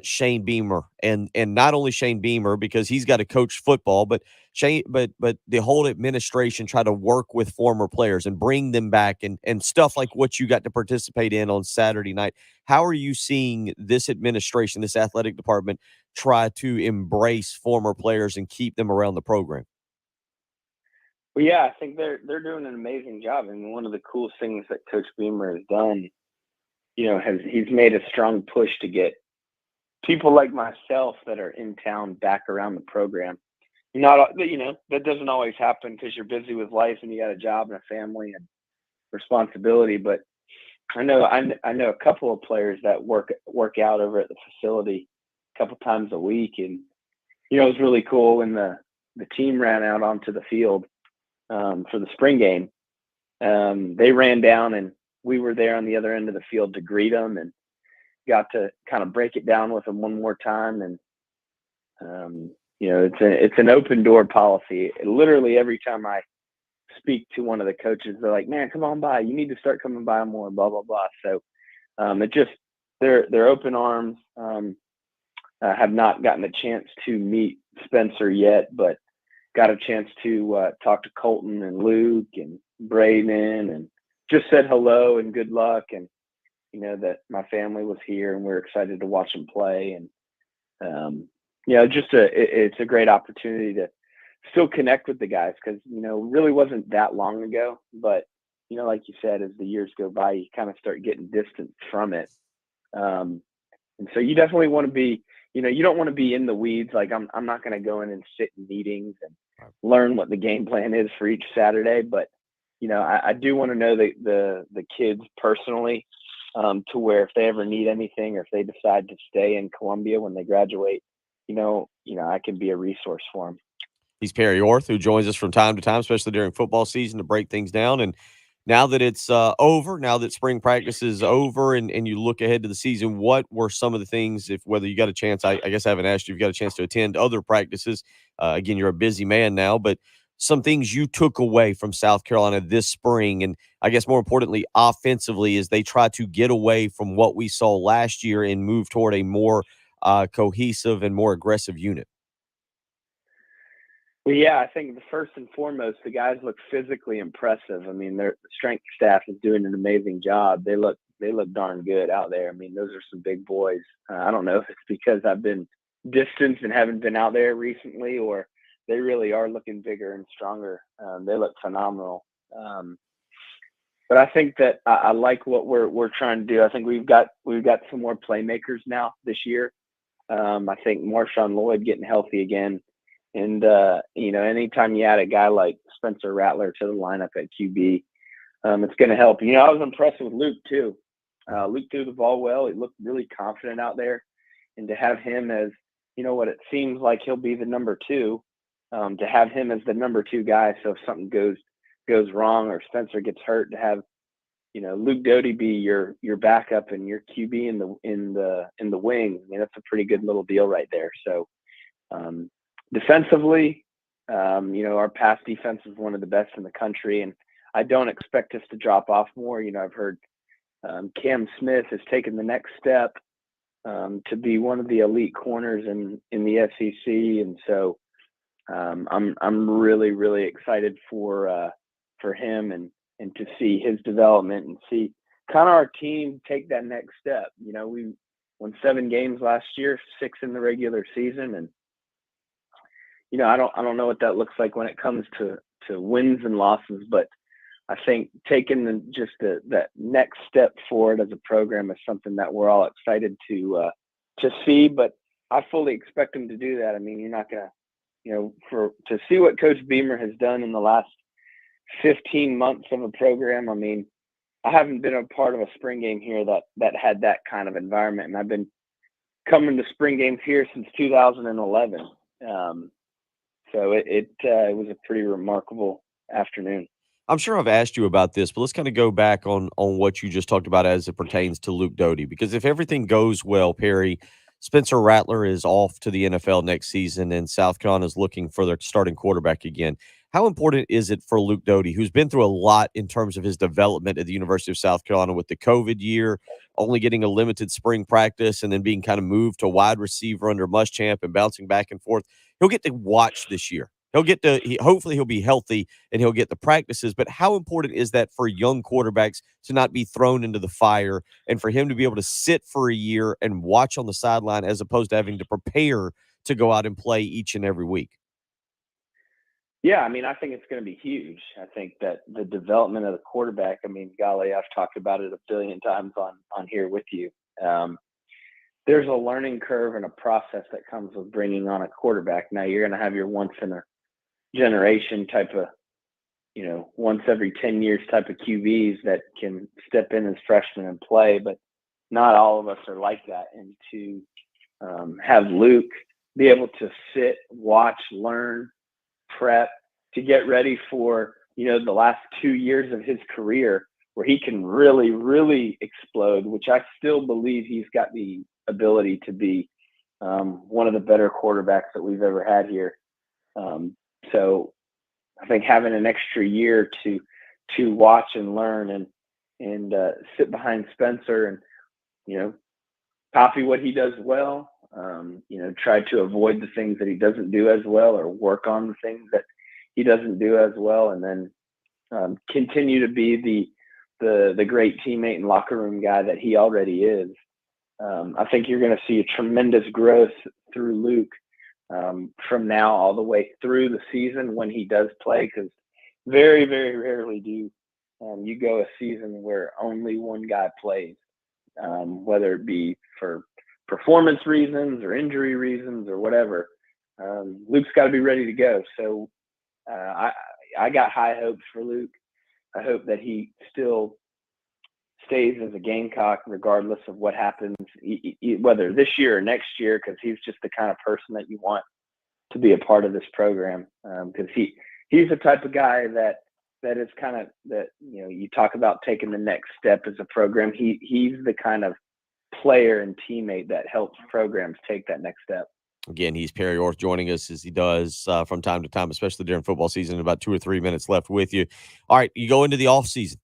Shane Beamer and not only Shane Beamer, because he's got to coach football, but the whole administration try to work with former players and bring them back and stuff like what you got to participate in on Saturday night. How are you seeing this administration, this athletic department, try to embrace former players and keep them around the program? Well, yeah, I think they're doing an amazing job. And one of the coolest things that Coach Beamer has done, he's made a strong push to get people like myself that are in town back around the program. That doesn't always happen because you're busy with life and you got a job and a family and responsibility. But I know a couple of players that work out over at the facility a couple times a week, and it was really cool when the team ran out onto the field for the spring game. They ran down, and we were there on the other end of the field to greet them and got to kind of break it down with them one more time. And it's an open door policy. Literally every time I speak to one of the coaches, they're like, "Man, come on by. You need to start coming by more." Blah blah blah. So they're open arms. I have not gotten a chance to meet Spencer yet, but got a chance to talk to Colton and Luke and Braden, and just said hello and good luck, and that my family was here and we're excited to watch them play. And it's a great opportunity to still connect with the guys, because really wasn't that long ago, but like you said, as the years go by, you kind of start getting distance from it. And so you definitely want to be, you don't want to be in the weeds. Like I'm not going to go in and sit in meetings and learn what the game plan is for each Saturday, but I do want to know the kids personally, to where if they ever need anything or if they decide to stay in Columbia when they graduate, I can be a resource for him. He's Perry Orth, who joins us from time to time, especially during football season, to break things down. And now that it's over, now that spring practice is over, and you look ahead to the season, what were some of the things, whether you got a chance, I guess I haven't asked you if you got a chance to attend other practices. Again, you're a busy man now, but some things you took away from South Carolina this spring, and I guess more importantly, offensively, as they try to get away from what we saw last year and move toward a more cohesive and more aggressive unit. Well, yeah, I think the first and foremost, the guys look physically impressive. I mean, the strength staff is doing an amazing job. They look darn good out there. I mean, those are some big boys. I don't know if it's because I've been distanced and haven't been out there recently, or they really are looking bigger and stronger. They look phenomenal. But I think that I like what we're trying to do. I think we've got some more playmakers now this year. I think Marshawn Lloyd getting healthy again. And, anytime you add a guy like Spencer Rattler to the lineup at QB, it's going to help. I was impressed with Luke, too. Luke threw the ball well. He looked really confident out there. And to have him as, what it seems like he'll be the number 2, to have him as the number 2 guy. So if something goes wrong or Spencer gets hurt, to have, Luke Doty be your backup and your QB in the wing. I mean, that's a pretty good little deal right there. So, defensively, our pass defense is one of the best in the country, and I don't expect us to drop off more. I've heard Cam Smith has taken the next step to be one of the elite corners in the SEC, and so I'm really, really excited for him and to see his development and see kind of our team take that next step. We won 7 games last year, 6 in the regular season, and I don't know what that looks like when it comes to wins and losses, but I think taking that next step forward as a program is something that we're all excited to see. But I fully expect them to do that. I mean, you're not gonna, to see what Coach Beamer has done in the last 15 months of a program. I mean, I haven't been a part of a spring game here that had that kind of environment, and I've been coming to spring games here since 2011. So it was a pretty remarkable afternoon. I'm sure I've asked you about this, but let's kind of go back on what you just talked about as it pertains to Luke Doty, because if everything goes well, Perry, Spencer Rattler is off to the NFL next season, and South Carolina is looking for their starting quarterback again. How important is it for Luke Doty, who's been through a lot in terms of his development at the University of South Carolina with the COVID year, only getting a limited spring practice and then being kind of moved to wide receiver under Muschamp and bouncing back and forth? He'll get to watch this year. Hopefully he'll be healthy and he'll get the practices. But how important is that for young quarterbacks to not be thrown into the fire and for him to be able to sit for a year and watch on the sideline as opposed to having to prepare to go out and play each and every week? Yeah, I mean, I think it's going to be huge. I think that the development of the quarterback, I mean, golly, I've talked about it a billion times on here with you. There's a learning curve and a process that comes with bringing on a quarterback. Now you're going to have your once in a generation type of, once every 10 years type of QBs that can step in as freshmen and play, but not all of us are like that. And to have Luke be able to sit, watch, learn, prep to get ready for, the last 2 years of his career where he can really, really explode, which I still believe he's got the ability to be one of the better quarterbacks that we've ever had here. So I think having an extra year to watch and learn and sit behind Spencer and, copy what he does well, try to avoid the things that he doesn't do as well or work on the things that he doesn't do as well. And then continue to be the great teammate and locker room guy that he already is. I think you're going to see a tremendous growth through Luke from now all the way through the season when he does play, because very, very rarely do you go a season where only one guy plays, whether it be for performance reasons or injury reasons or whatever. Luke's got to be ready to go. So I got high hopes for Luke. I hope that he still stays as a Gamecock regardless of what happens, whether this year or next year, because he's just the kind of person that you want to be a part of this program. Because he's the type of guy that is kind of that, you talk about taking the next step as a program. He's the kind of player and teammate that helps programs take that next step. Again, he's Perry Orth joining us as he does from time to time, especially during football season. About 2 or 3 minutes left with you. All right, you go into the offseason.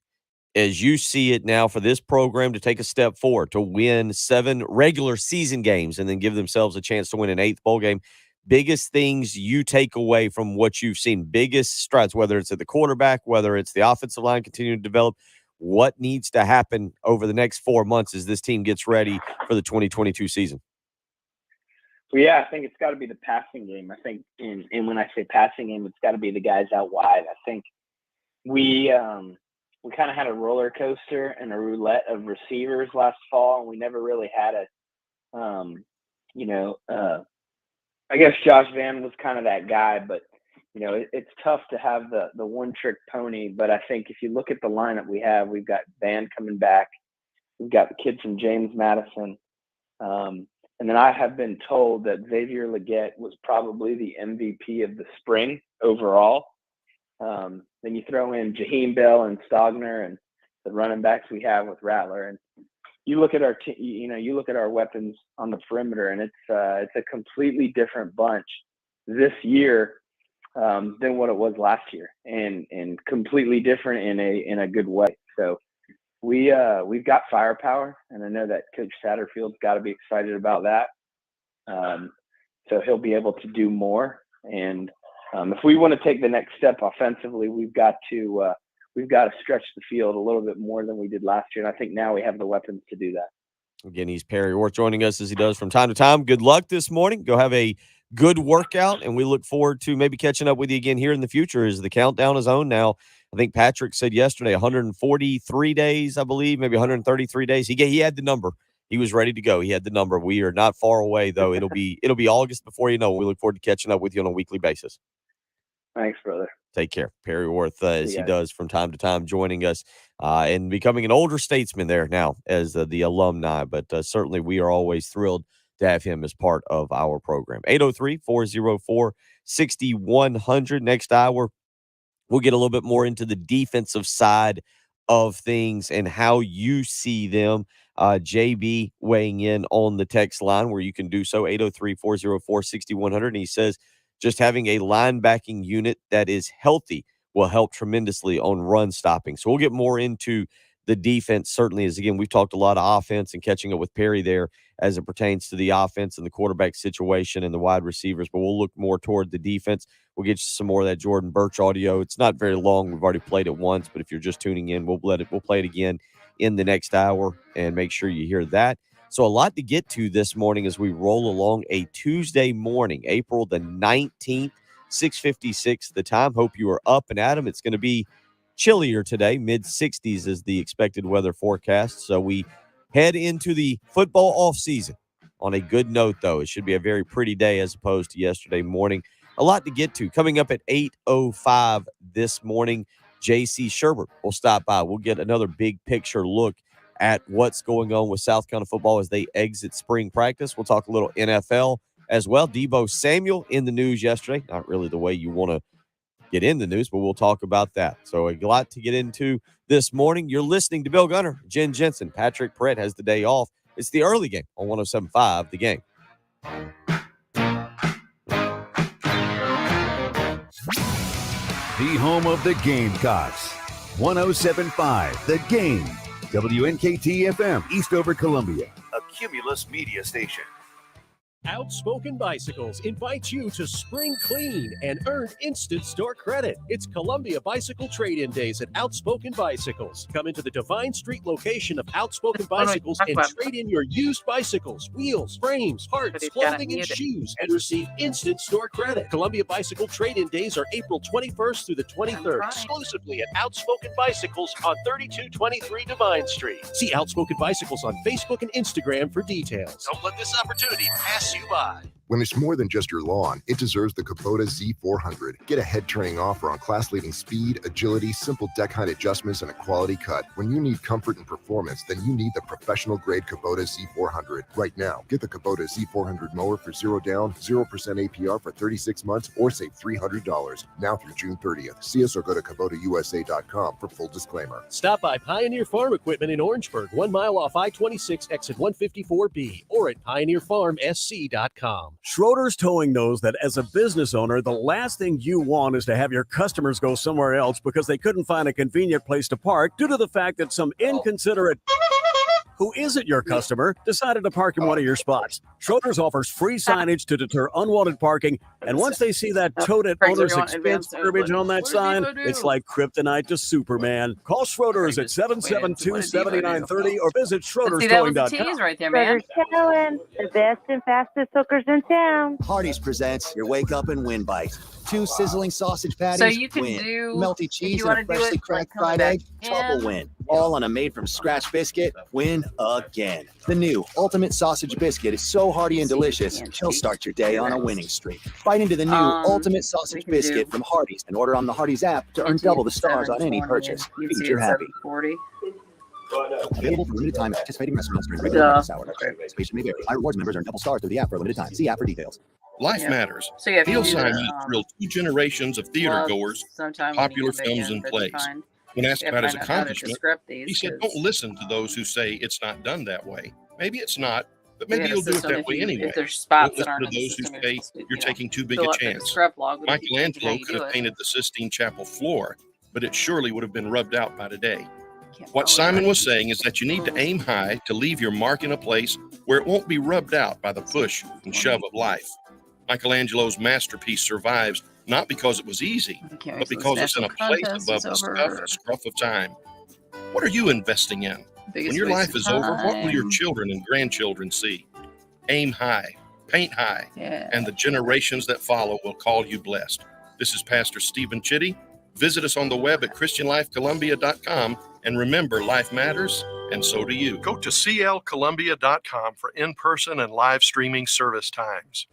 As you see it now for this program to take a step forward, to win 7 regular season games and then give themselves a chance to win an 8th bowl game, biggest things you take away from what you've seen, biggest strides, whether it's at the quarterback, whether it's the offensive line continuing to develop, what needs to happen over the next 4 months as this team gets ready for the 2022 season? Well, yeah, I think it's got to be the passing game. I think, and when I say passing game, it's got to be the guys out wide. I think we kind of had a roller coaster and a roulette of receivers last fall, and we never really had I guess Josh Vann was kind of that guy, but it's tough to have the one trick pony. But I think if you look at the lineup we have, we've got Vann coming back, we've got the kid from James Madison, and then I have been told that Xavier Legette was probably the MVP of the spring overall. Then you throw in Jaheim Bell and Stogner and the running backs we have with Rattler, and you look at our you look at our weapons on the perimeter, and it's a completely different bunch this year than what it was last year, and completely different in a good way. So we've got firepower, and I know that Coach Satterfield's got to be excited about that. So he'll be able to do more, and if we want to take the next step offensively, we've got to stretch the field a little bit more than we did last year. And I think now we have the weapons to do that. Again, he's Perry Orth joining us as he does from time to time. Good luck this morning. Go have a good workout, and we look forward to maybe catching up with you again here in the future as the countdown is on now. I think Patrick said yesterday 143 days, I believe, maybe 133 days. He had the number. He was ready to go. He had the number. We are not far away, though. It'll be August before you know. We look forward to catching up with you on a weekly basis. Thanks, brother. Take care. Perry Orth, as he does from time to time, joining us and becoming an older statesman there now as the alumni. But certainly we are always thrilled to have him as part of our program. 803-404-6100. Next hour, we'll get a little bit more into the defensive side of things and how you see them. JB weighing in on the text line where you can do so, 803-404-6100. And he says, just having a linebacking unit that is healthy will help tremendously on run stopping. So we'll get more into the defense, certainly, as, again, we've talked a lot of offense and catching up with Perry there as it pertains to the offense and the quarterback situation and the wide receivers. But we'll look more toward the defense. We'll get you some more of that Jordan Birch audio. It's not very long. We've already played it once, but if you're just tuning in, we'll play it again in the next hour and make sure you hear that. So a lot to get to this morning as we roll along a Tuesday morning, April the 19th, 6:56 the time. Hope you are up and at 'em. It's going to be chillier today. Mid-60s is the expected weather forecast. So we head into the football offseason on a good note, though. It should be a very pretty day as opposed to yesterday morning. A lot to get to. Coming up at 8:05 this morning, JC Shurburtt will stop by. We'll get another big picture look at what's going on with South Carolina football as they exit spring practice. We'll talk a little NFL as well. Deebo Samuel in the news yesterday. Not really the way you want to get in the news, but we'll talk about that. So a lot to get into this morning. You're listening to Bill Gunner, Jen Jensen. Patrick Perrett has the day off. It's the early game on 107.5 The Game. The home of the Gamecocks. 107.5 The Game. WNKT-FM, Eastover, Columbia. A Cumulus media station. Outspoken Bicycles invites you to spring clean and earn instant store credit. It's Columbia Bicycle Trade-In Days at Outspoken Bicycles. Come into the Divine Street location of Outspoken Bicycles and trade in your used bicycles, wheels, frames, parts, clothing, and shoes and receive instant store credit. Columbia Bicycle Trade-In Days are April 21st through the 23rd, exclusively at Outspoken Bicycles on 3223 Divine Street. See Outspoken Bicycles on Facebook and Instagram for details. Don't let this opportunity pass you by. When it's more than just your lawn, it deserves the Kubota Z400. Get a head-turning offer on class-leading speed, agility, simple deck height adjustments, and a quality cut. When you need comfort and performance, then you need the professional-grade Kubota Z400. Right now, get the Kubota Z400 mower for 0 down, 0% APR for 36 months, or save $300. Now through June 30th. See us or go to KubotaUSA.com for full disclaimer. Stop by Pioneer Farm Equipment in Orangeburg, 1 mile off I-26 exit 154B, or at pioneerfarmsc.com. Schroeder's Towing knows that as a business owner, the last thing you want is to have your customers go somewhere else because they couldn't find a convenient place to park due to the fact that some inconsiderate who isn't your customer decided to park in one of your spots. Schroeder's offers free signage to deter unwanted parking, and once they see that toted owner's expense verbiage on that sign, it's like kryptonite to Superman. Call Schroeder's at 772-7930 or visit schroederstowing.com. right there, man. Towing, the best and fastest hookers in town. Hardee's presents your Wake Up and Win Bite. 2 sizzling sausage patties, So you can win. do- Melty if cheese you and wanna a do freshly it, cracked coming fried back egg, double in. win. All on a made-from-scratch biscuit, win again. The new Ultimate Sausage Biscuit is so hearty and delicious, you'll start your day on a winning streak. Bite into the new Ultimate Sausage Biscuit from Hardee's and order on the Hardee's app to earn double the stars on any purchase. Feed you're happy. 40. Available for limited time at participating restaurants during regular business hours. Participation may vary. My rewards members earn double stars through the app for a limited time. See app for details. Life Yeah. matters. So yeah, if you Neil do the, Simon thrilled 2 generations of theater gloves goers, sometime when popular you come back films in, and but plays. fine. When asked You have about to his find out how to accomplishment, descript he these, said, 'cause "Don't listen to those who say it's not done that way. Maybe it's not, but we maybe have a you'll do it system that if way you- anyway. if there's spots Don't that listen aren't to in the those who system, you're say supposed to, you're taking too big fill a out the chance." descript log with a picture of how Michelangelo you could do have it. painted the Sistine Chapel floor, but it surely would have been rubbed out by today. What Simon was saying is that you need to aim high to leave your mark in a place where it won't be rubbed out by the push and shove of life. Michelangelo's masterpiece survives not because it was easy, but because it's in a place above the stuff and scruff of time. What are you investing in? When your life is over, what will your children and grandchildren see? Aim high, paint high, and the generations that follow will call you blessed. This is Pastor Stephen Chitty. Visit us on the web at ChristianLifeColumbia.com, and remember, life matters, and so do you. Go to clcolumbia.com for in-person and live streaming service times.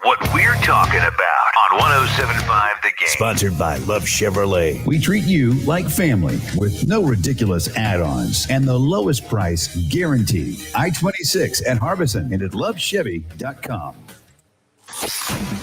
What we're talking about on 107.5 The Game. Sponsored by Love Chevrolet. We treat you like family with no ridiculous add-ons and the lowest price guaranteed. I-26 at Harbison and at lovechevy.com.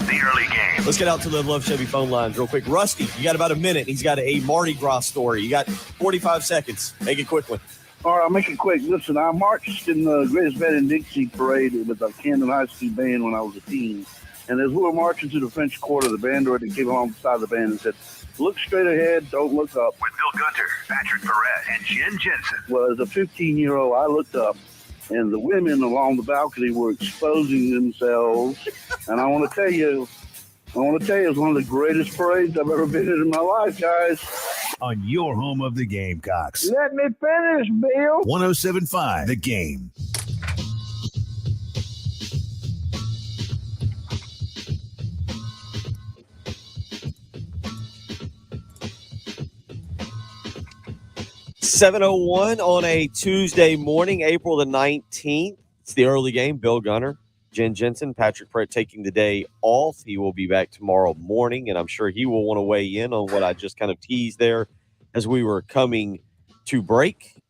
The early game. Let's get out to the Love Chevy phone lines real quick. Rusty, you got about a minute. He's got a Mardi Gras story. You got 45 seconds. Make it quick one. All right, I'll make it quick. Listen, I marched in the Greatest Band in Dixie parade with a Camden High School band when I was a teen. And as we were marching through the French Quarter, the band director came alongside the band and said, "Look straight ahead, don't look up." With Bill Gunter, Patrick Perret, and Jen Jensen. Well, as a 15-year-old, I looked up, and the women along the balcony were exposing themselves. And I want to tell you, it's one of the greatest parades I've ever been in my life, guys. On your home of the Gamecocks. Let me finish, Bill. 107.5 The Game. $7:01 on a Tuesday morning, April the 19th. It's the early game. Bill Gunner, Jen Jensen, Patrick Pratt taking the day off. He will be back tomorrow morning, and I'm sure he will want to weigh in on what I just kind of teased there as we were coming to break.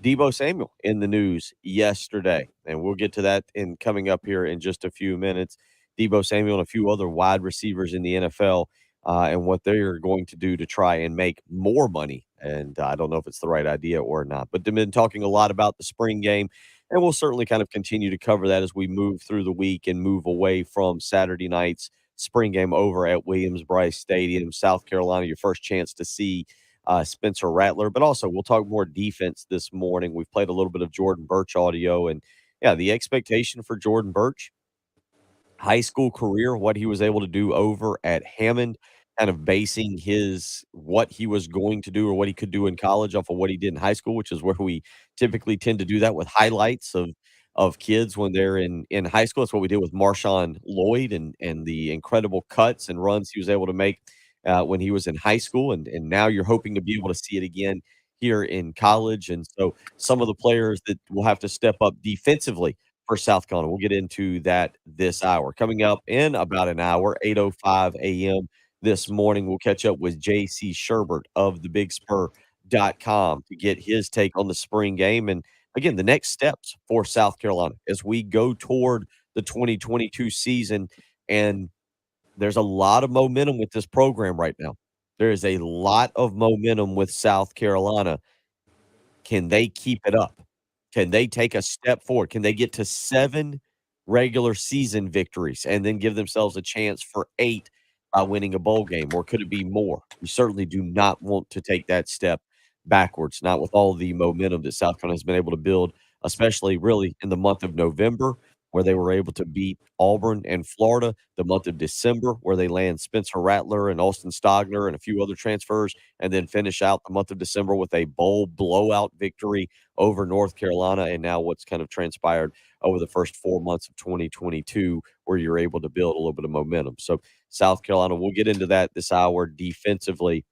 Deebo Samuel in the news yesterday, and we'll get to that in coming up here in just a few minutes. Deebo Samuel and a few other wide receivers in the NFL and what they're going to do to try and make more money. And I don't know if it's the right idea or not, but they've been talking a lot about the spring game, and we'll certainly kind of continue to cover that as we move through the week and move away from Saturday night's spring game over at Williams-Brice Stadium, South Carolina, your first chance to see Spencer Rattler. But also, we'll talk more defense this morning. We've played a little bit of Jordan Birch audio, and yeah, the expectation for Jordan Birch, high school career, what he was able to do over at Hammond, kind of basing what he was going to do or what he could do in college off of what he did in high school, which is where we typically tend to do that with highlights of kids when they're in high school. That's what we did with Marshawn Lloyd and the incredible cuts and runs he was able to make when he was in high school. And now you're hoping to be able to see it again here in college. And so some of the players that will have to step up defensively for South Carolina. We'll get into that this hour. Coming up in about an hour, 8:05 a.m. this morning, we'll catch up with JC Shurburtt of thebigspur.com to get his take on the spring game. And again, the next steps for South Carolina as we go toward the 2022 season. And there's a lot of momentum with this program right now. There is a lot of momentum with South Carolina. Can they keep it up? Can they take a step forward? Can they get to 7 regular season victories and then give themselves a chance for 8 by winning a bowl game? Or could it be more? We certainly do not want to take that step backwards, not with all the momentum that South Carolina has been able to build, especially really in the month of November, where they were able to beat Auburn and Florida, the month of December, where they land Spencer Rattler and Austin Stogner and a few other transfers, and then finish out the month of December with a bowl blowout victory over North Carolina, and now what's kind of transpired over the first 4 months of 2022, where you're able to build a little bit of momentum. So South Carolina, we'll get into that this hour defensively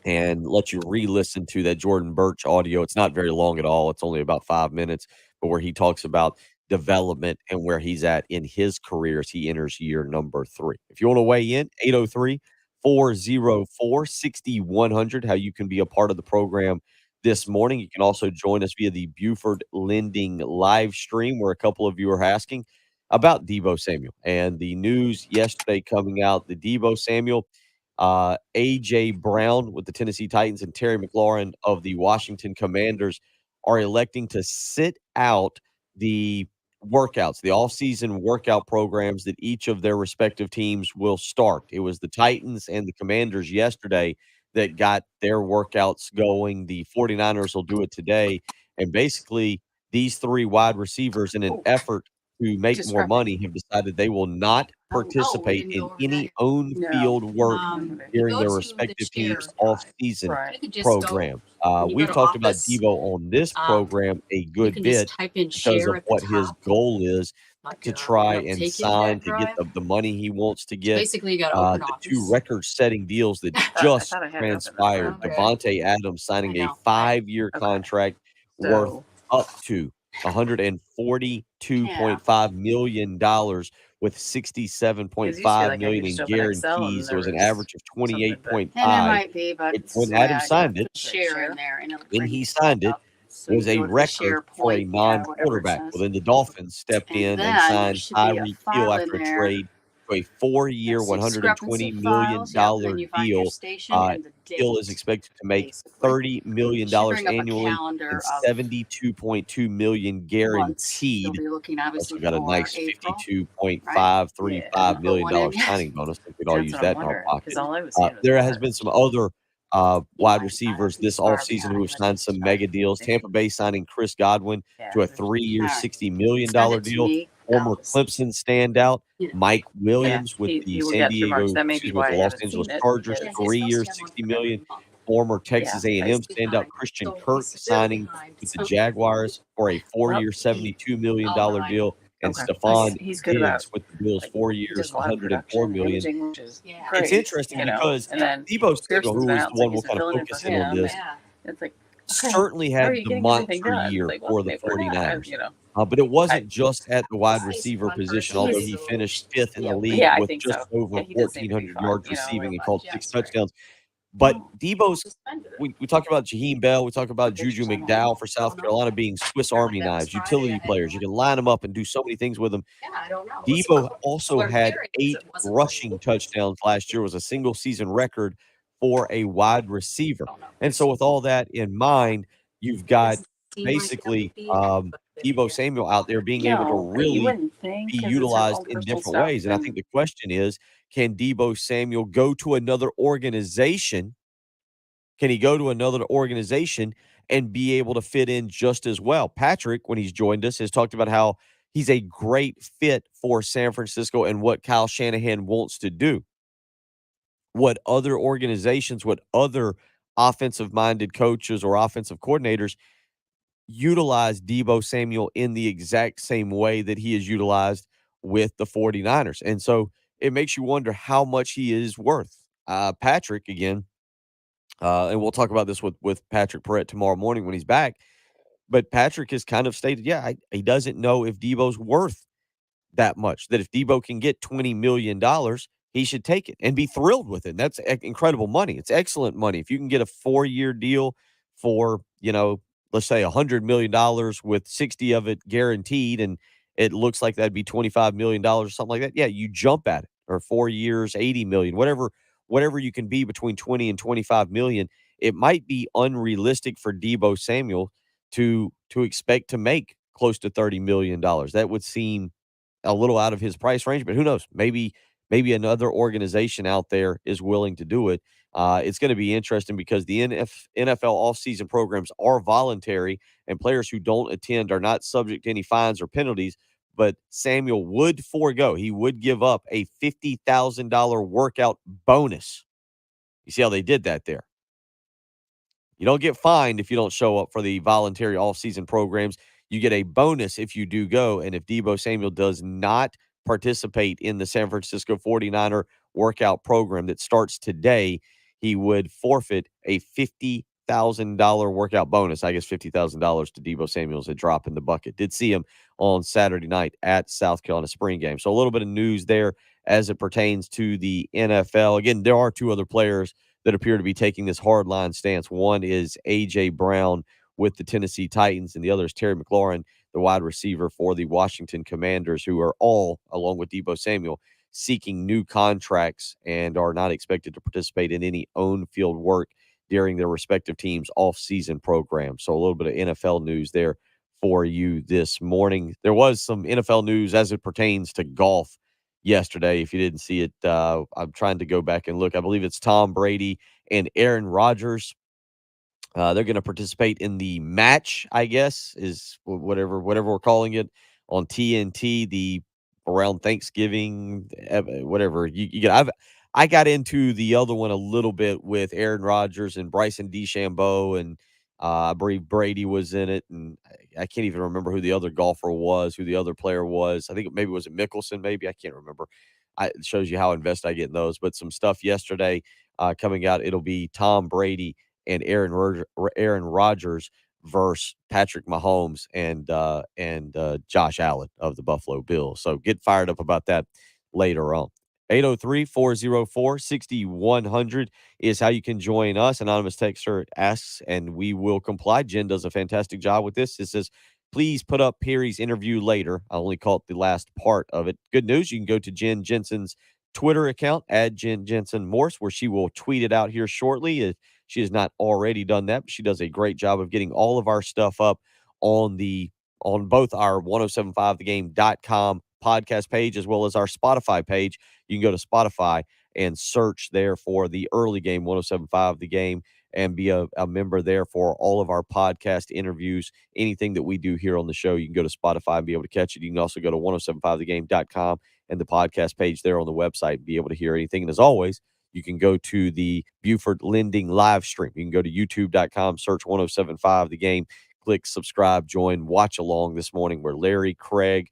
and let you re-listen to that Jordan Birch audio. It's not very long at all. It's only about 5 minutes, but where he talks about development and where he's at in his career as he enters year number 3. If you want to weigh in, 803-404-6100, how you can be a part of the program this morning. You can also join us via the Buford Lending live stream, where a couple of you are asking about Deebo Samuel and the news yesterday coming out. The Deebo Samuel, A.J. Brown with the Tennessee Titans and Terry McLaurin of the Washington Commanders are electing to sit out the workouts, the off-season workout programs that each of their respective teams will start. It was the Titans and the Commanders yesterday that got their workouts going. The 49ers will do it today. And basically, these 3 wide receivers, in an effort to make more money, have decided they will not participate in any on-field work during their respective teams' off-season program. We've talked about Deebo on this program a good bit because of what his goal is to try and sign to get the money he wants to get. The 2 record-setting deals that just transpired. Devontae Adams signing a 5-year contract worth up to $142.5 million with $67.5 million in guarantees. It was an average of 28.5. When Adams signed it, when he signed it, it was a record for a non-quarterback. Well, then the Dolphins stepped in and signed Tyreek Hill after a trade to a 4-year, $120 million deal. Hill is expected to make $30 million annually and $72.2 million guaranteed. Also got a nice $52.535 million signing bonus. I think we'd all use that in our pocket. There has been some other wide receivers this offseason who have signed some mega deals. Tampa Bay signing Chris Godwin to a 3-year, $60 million deal. Former Clemson standout Mike Williams with the the Los Angeles Chargers, 3 years, $60 million. Former Texas A&M standout Christian Kirk signing with the Jaguars for a 4-year, $72 million deal. And Stephon Diggs with the Bills, 4 years, $104 million. It's interesting because Deebo Samuel, who is the one we'll kind of focus in on this, certainly had the monster year for the 49ers. But it wasn't just at the wide receiver position, although he finished 5th in the league with just over 1,400 yards receiving and called 6 touchdowns. But Deebo's, we talked about Jaheim Bell. We talked about Juju McDowell for South Carolina being Swiss Army knives, utility players. You can line them up and do so many things with them. Deebo also had 8 rushing touchdowns last year. It was a single season record for a wide receiver. And so with all that in mind, you've got basically Deebo Samuel out there being able to really be utilized in different ways. And I think the question is, can Deebo Samuel go to another organization? Can he go to another organization and be able to fit in just as well? Patrick, when he's joined us, has talked about how he's a great fit for San Francisco and what Kyle Shanahan wants to do. What other organizations, what other offensive-minded coaches or offensive coordinators utilize Deebo Samuel in the exact same way that he is utilized with the 49ers. And so it makes you wonder how much he is worth. Patrick, again, and we'll talk about this with Patrick Perrett tomorrow morning when he's back, But Patrick has kind of stated, he doesn't know if Debo's worth that much, that if Debo can get $20 million, he should take it and be thrilled with it. And that's incredible money. It's excellent money. If you can get a 4-year deal for, let's say $100 million with 60 of it guaranteed, and it looks like that'd be $25 million or something like that. Yeah, you jump at it. Or 4 years, 80 million, whatever you can be between 20 and 25 million. It might be unrealistic for Debo Samuel to expect to make close to $30 million. That would seem a little out of his price range, but who knows? Maybe another organization out there is willing to do it. It's going to be interesting because the NFL offseason programs are voluntary, and players who don't attend are not subject to any fines or penalties. But Samuel would forego. He would give up a $50,000 workout bonus. You see how they did that there? You don't get fined if you don't show up for the voluntary offseason programs. You get a bonus if you do go. And if Debo Samuel does not participate in the San Francisco 49er workout program that starts today, he would forfeit a $50,000 workout bonus. I guess $50,000 to Debo Samuel's a drop in the bucket. Did see him on Saturday night at South Carolina spring game. So a little bit of news there as it pertains to the NFL. Again, there are two other players that appear to be taking this hardline stance. One is A.J. Brown with the Tennessee Titans, and the other is Terry McLaurin, the wide receiver for the Washington Commanders, who are all, along with Debo Samuel, seeking new contracts and are not expected to participate in any on-field work during their respective teams' off-season programs. So a little bit of NFL news there for you this morning. There was some NFL news as it pertains to golf yesterday. If you didn't see it, I'm trying to go back and look. I believe it's Tom Brady and Aaron Rodgers. They're going to participate in the match, I guess, is whatever we're calling it on TNT. The around Thanksgiving, whatever you get. I got into the other one a little bit with Aaron Rodgers and Bryson DeChambeau, and I believe Brady was in it, and I can't even remember who the other golfer was, who the other player was. I think maybe was it Mickelson, maybe I can't remember. It shows you how invested I get in those. But some stuff yesterday coming out. It'll be Tom Brady and Aaron Rodgers versus Patrick Mahomes and Josh Allen of the Buffalo Bills. So get fired up about that later on. 803-404-6100 is how you can join us. Anonymous texter asks, and we will comply. Jen does a fantastic job with this. It says, please put up Perry's interview later. I only caught the last part of it. Good news, you can go to Jen Jensen's Twitter account, @Jen Jensen Morse, where she will tweet it out here shortly. If she has not already done that, but she does a great job of getting all of our stuff up on both our 1075thegame.com podcast page as well as our Spotify page. You can go to Spotify and search there for the early game, 1075 The Game, and be a member there for all of our podcast interviews. Anything that we do here on the show, you can go to Spotify and be able to catch it. You can also go to 1075thegame.com and the podcast page there on the website and be able to hear anything. And as always, you can go to the Buford Lending live stream. You can go to youtube.com, search 1075 The Game, click subscribe, join, watch along this morning where Larry, Craig,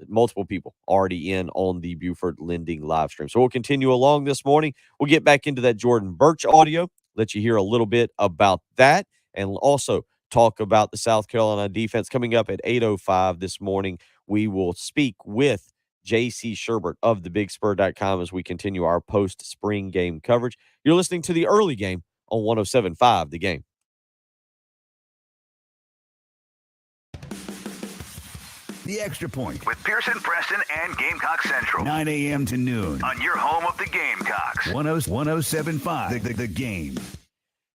multiple people already in on the Buford Lending live stream. So we'll continue along this morning. We'll get back into that Jordan Birch audio, let you hear a little bit about that, and also talk about the South Carolina defense. Coming up at 8:05 this morning, we will speak with JC Shurburtt of thebigspur.com as we continue our post-spring game coverage. You're listening to the early game on 1075 The Game. The Extra Point with Pearson, Preston, and Gamecock Central. 9 a.m. to noon On your home of the Gamecocks. 1075 the Game.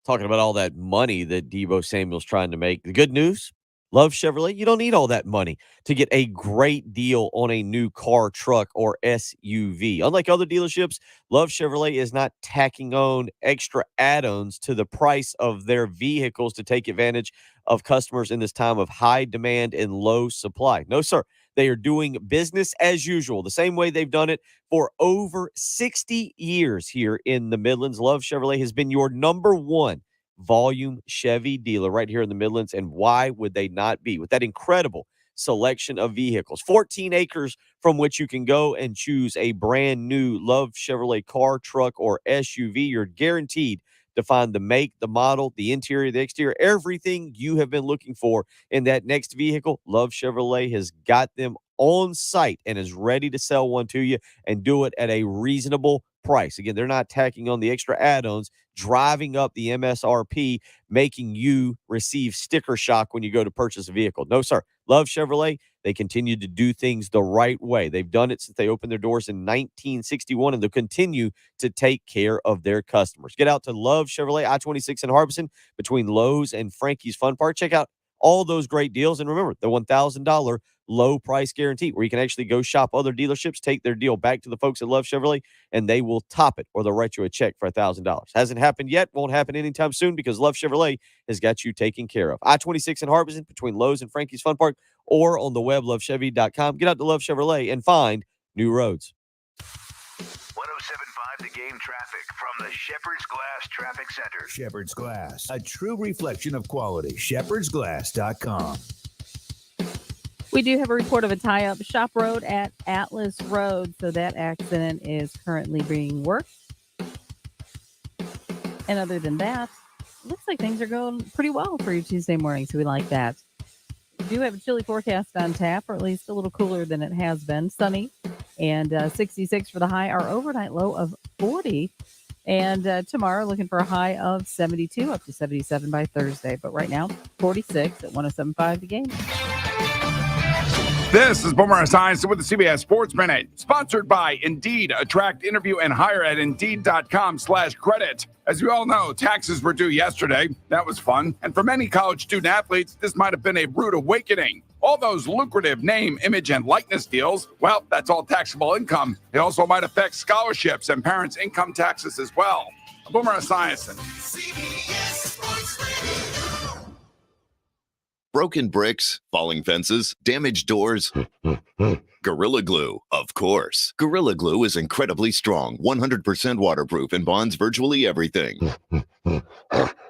Talking about all that money that Debo Samuel's trying to make. The good news, Love Chevrolet, you don't need all that money to get a great deal on a new car, truck, or SUV. Unlike other dealerships, Love Chevrolet is not tacking on extra add-ons to the price of their vehicles to take advantage of customers in this time of high demand and low supply. No, sir. They are doing business as usual, the same way they've done it for over 60 years here in the Midlands. Love Chevrolet has been your number one volume Chevy dealer right here in the Midlands. And why would they not be? With that incredible selection of vehicles, 14 acres from which you can go and choose a brand new Love Chevrolet car, truck, or SUV. You're guaranteed to find the make, the model, the interior, the exterior, everything you have been looking for in that next vehicle. Love Chevrolet has got them on site and is ready to sell one to you and do it at a reasonable price. Again, they're not tacking on the extra add-ons, driving up the MSRP, making you receive sticker shock when you go to purchase a vehicle. No, sir. Love Chevrolet. They continue to do things the right way. They've done it since they opened their doors in 1961, and they'll continue to take care of their customers. Get out to Love Chevrolet, I-26 in Harbison, between Lowe's and Frankie's Fun Park. Check out all those great deals. And remember, the $1,000 low price guarantee, where you can actually go shop other dealerships, take their deal back to the folks at Love Chevrolet, and they will top it, or they'll write you a check for $1,000. Hasn't happened yet, won't happen anytime soon, because Love Chevrolet has got you taken care of. I-26 in Harbison, between Lowe's and Frankie's Fun Park, or on the web, lovechevy.com. Get out to Love Chevrolet and find new roads. 107.5 The Game traffic from the Shepherd's Glass Traffic Center. Shepherd's Glass, a true reflection of quality. shepherdsglass.com. We do have a report of a tie-up Shop Road at Atlas Road, so that accident is currently being worked. And other than that, looks like things are going pretty well for your Tuesday morning, so we like that. We do have a chilly forecast on tap, or at least a little cooler than it has been. Sunny and 66 for the high. Our overnight low of 40. And tomorrow, looking for a high of 72, up to 77 by Thursday. But right now, 46 at 107.5 The Game. This is Boomer Esiason with the CBS Sports Minute, sponsored by Indeed. Attract, interview, and hire at Indeed.com/credit. As you all know, taxes were due yesterday. That was fun. And for many college student athletes, this might have been a rude awakening. All those lucrative name, image, and likeness deals, well, that's all taxable income. It also might affect scholarships and parents' income taxes as well. Boomer Esiason. CBS Sports Radio. Broken bricks, falling fences, damaged doors. Gorilla Glue, of course. Gorilla Glue is incredibly strong, 100% waterproof, and bonds virtually everything.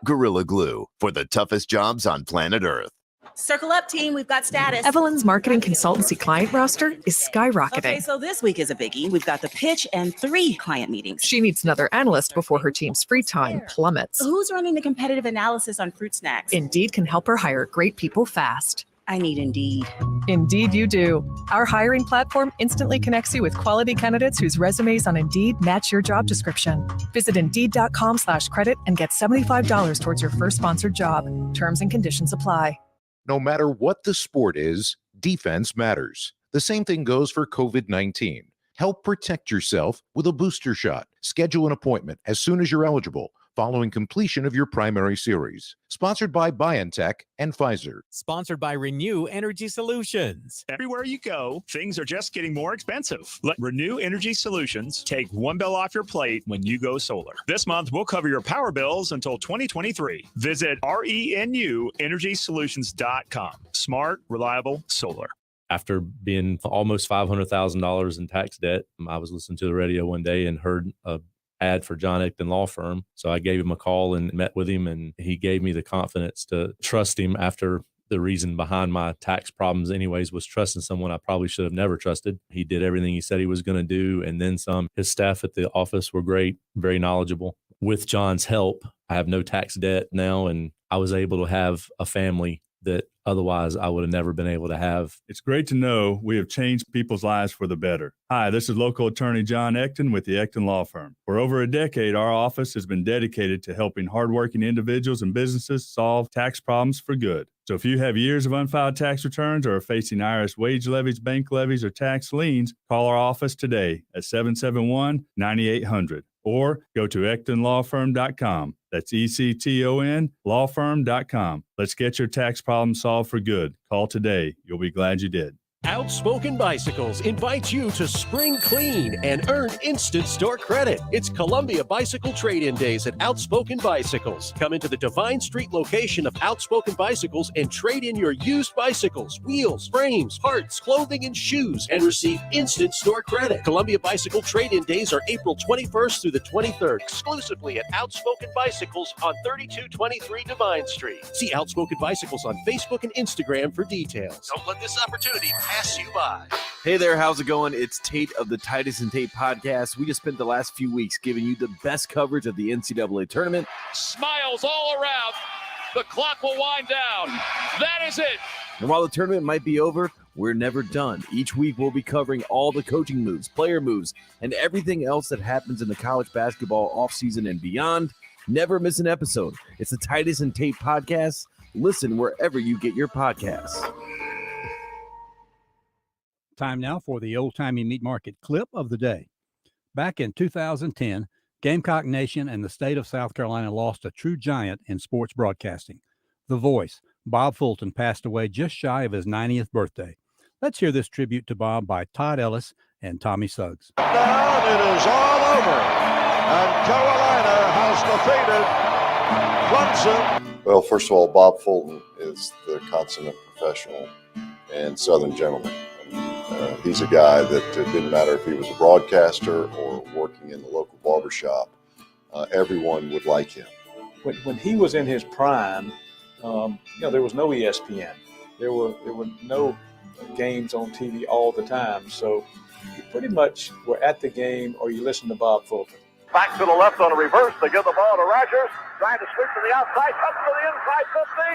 Gorilla Glue, for the toughest jobs on planet Earth. Circle up, team. We've got status. Evelyn's marketing consultancy client roster is skyrocketing. Okay, so this week is a biggie. We've got the pitch and 3 client meetings. She needs another analyst before her team's free time plummets. Who's running the competitive analysis on fruit snacks? Indeed can help her hire great people fast. I need Indeed. Indeed you do. Our hiring platform instantly connects you with quality candidates whose resumes on Indeed match your job description. Visit Indeed.com/credit and get $75 towards your first sponsored job. Terms and conditions apply. No matter what the sport is, defense matters. The same thing goes for COVID-19. Help protect yourself with a booster shot. Schedule an appointment as soon as you're eligible, following completion of your primary series. Sponsored by BioNTech and Pfizer. Sponsored by Renew Energy Solutions. Everywhere you go, things are just getting more expensive. Let Renew Energy Solutions take one bill off your plate when you go solar. This month, we'll cover your power bills until 2023. Visit RENUEnergysolutions.com. Smart, reliable solar. After being almost $500,000 in tax debt, I was listening to the radio one day and heard a ad for John Ecton Law Firm. So I gave him a call and met with him, and he gave me the confidence to trust him after the reason behind my tax problems anyways was trusting someone I probably should have never trusted. He did everything he said he was going to do, and then some. His staff at the office were great, very knowledgeable. With John's help, I have no tax debt now, and I was able to have a family that otherwise I would have never been able to have. It's great to know we have changed people's lives for the better. Hi, this is local attorney John Ecton with the Ecton Law Firm. For over a decade, our office has been dedicated to helping hardworking individuals and businesses solve tax problems for good. So if you have years of unfiled tax returns or are facing IRS wage levies, bank levies, or tax liens, call our office today at 771-9800 or go to EctonLawFirm.com. That's ECTON lawfirm.com. Let's get your tax problem solved for good. Call today. You'll be glad you did. Outspoken Bicycles invites you to spring clean and earn instant store credit. It's Columbia Bicycle Trade-In Days at Outspoken Bicycles. Come into the Divine Street location of Outspoken Bicycles and trade in your used bicycles, wheels, frames, parts, clothing, and shoes, and receive instant store credit. Columbia Bicycle Trade-In Days are April 21st through the 23rd, exclusively at Outspoken Bicycles on 3223 Divine Street. See Outspoken Bicycles on Facebook and Instagram for details. Don't let this opportunity pass pass you by. Hey there, how's it going? It's Tate of the Titus and Tate podcast. We just spent the last few weeks giving you the best coverage of the NCAA tournament. Smiles all around. The clock will wind down. That is it. And while the tournament might be over, we're never done. Each week we'll be covering all the coaching moves, player moves, and everything else that happens in the college basketball offseason and beyond. Never miss an episode. It's the Titus and Tate podcast. Listen wherever you get your podcasts. Time now for the old-timey meat market clip of the day. Back in 2010, Gamecock Nation and the state of South Carolina lost a true giant in sports broadcasting. The voice, Bob Fulton, passed away just shy of his 90th birthday. Let's hear this tribute to Bob by Todd Ellis and Tommy Suggs. Down, it is all over, and Carolina has defeated Clemson. Well, first of all, Bob Fulton is the consummate professional and Southern gentleman. He's a guy that it didn't matter if he was a broadcaster or working in the local barbershop. Everyone would like him. When he was in his prime, there was no ESPN. There were no games on TV all the time. So you pretty much were at the game or you listened to Bob Fulton. Back to the left on a reverse. They give the ball to Rogers. Trying to sweep to the outside. Up to the inside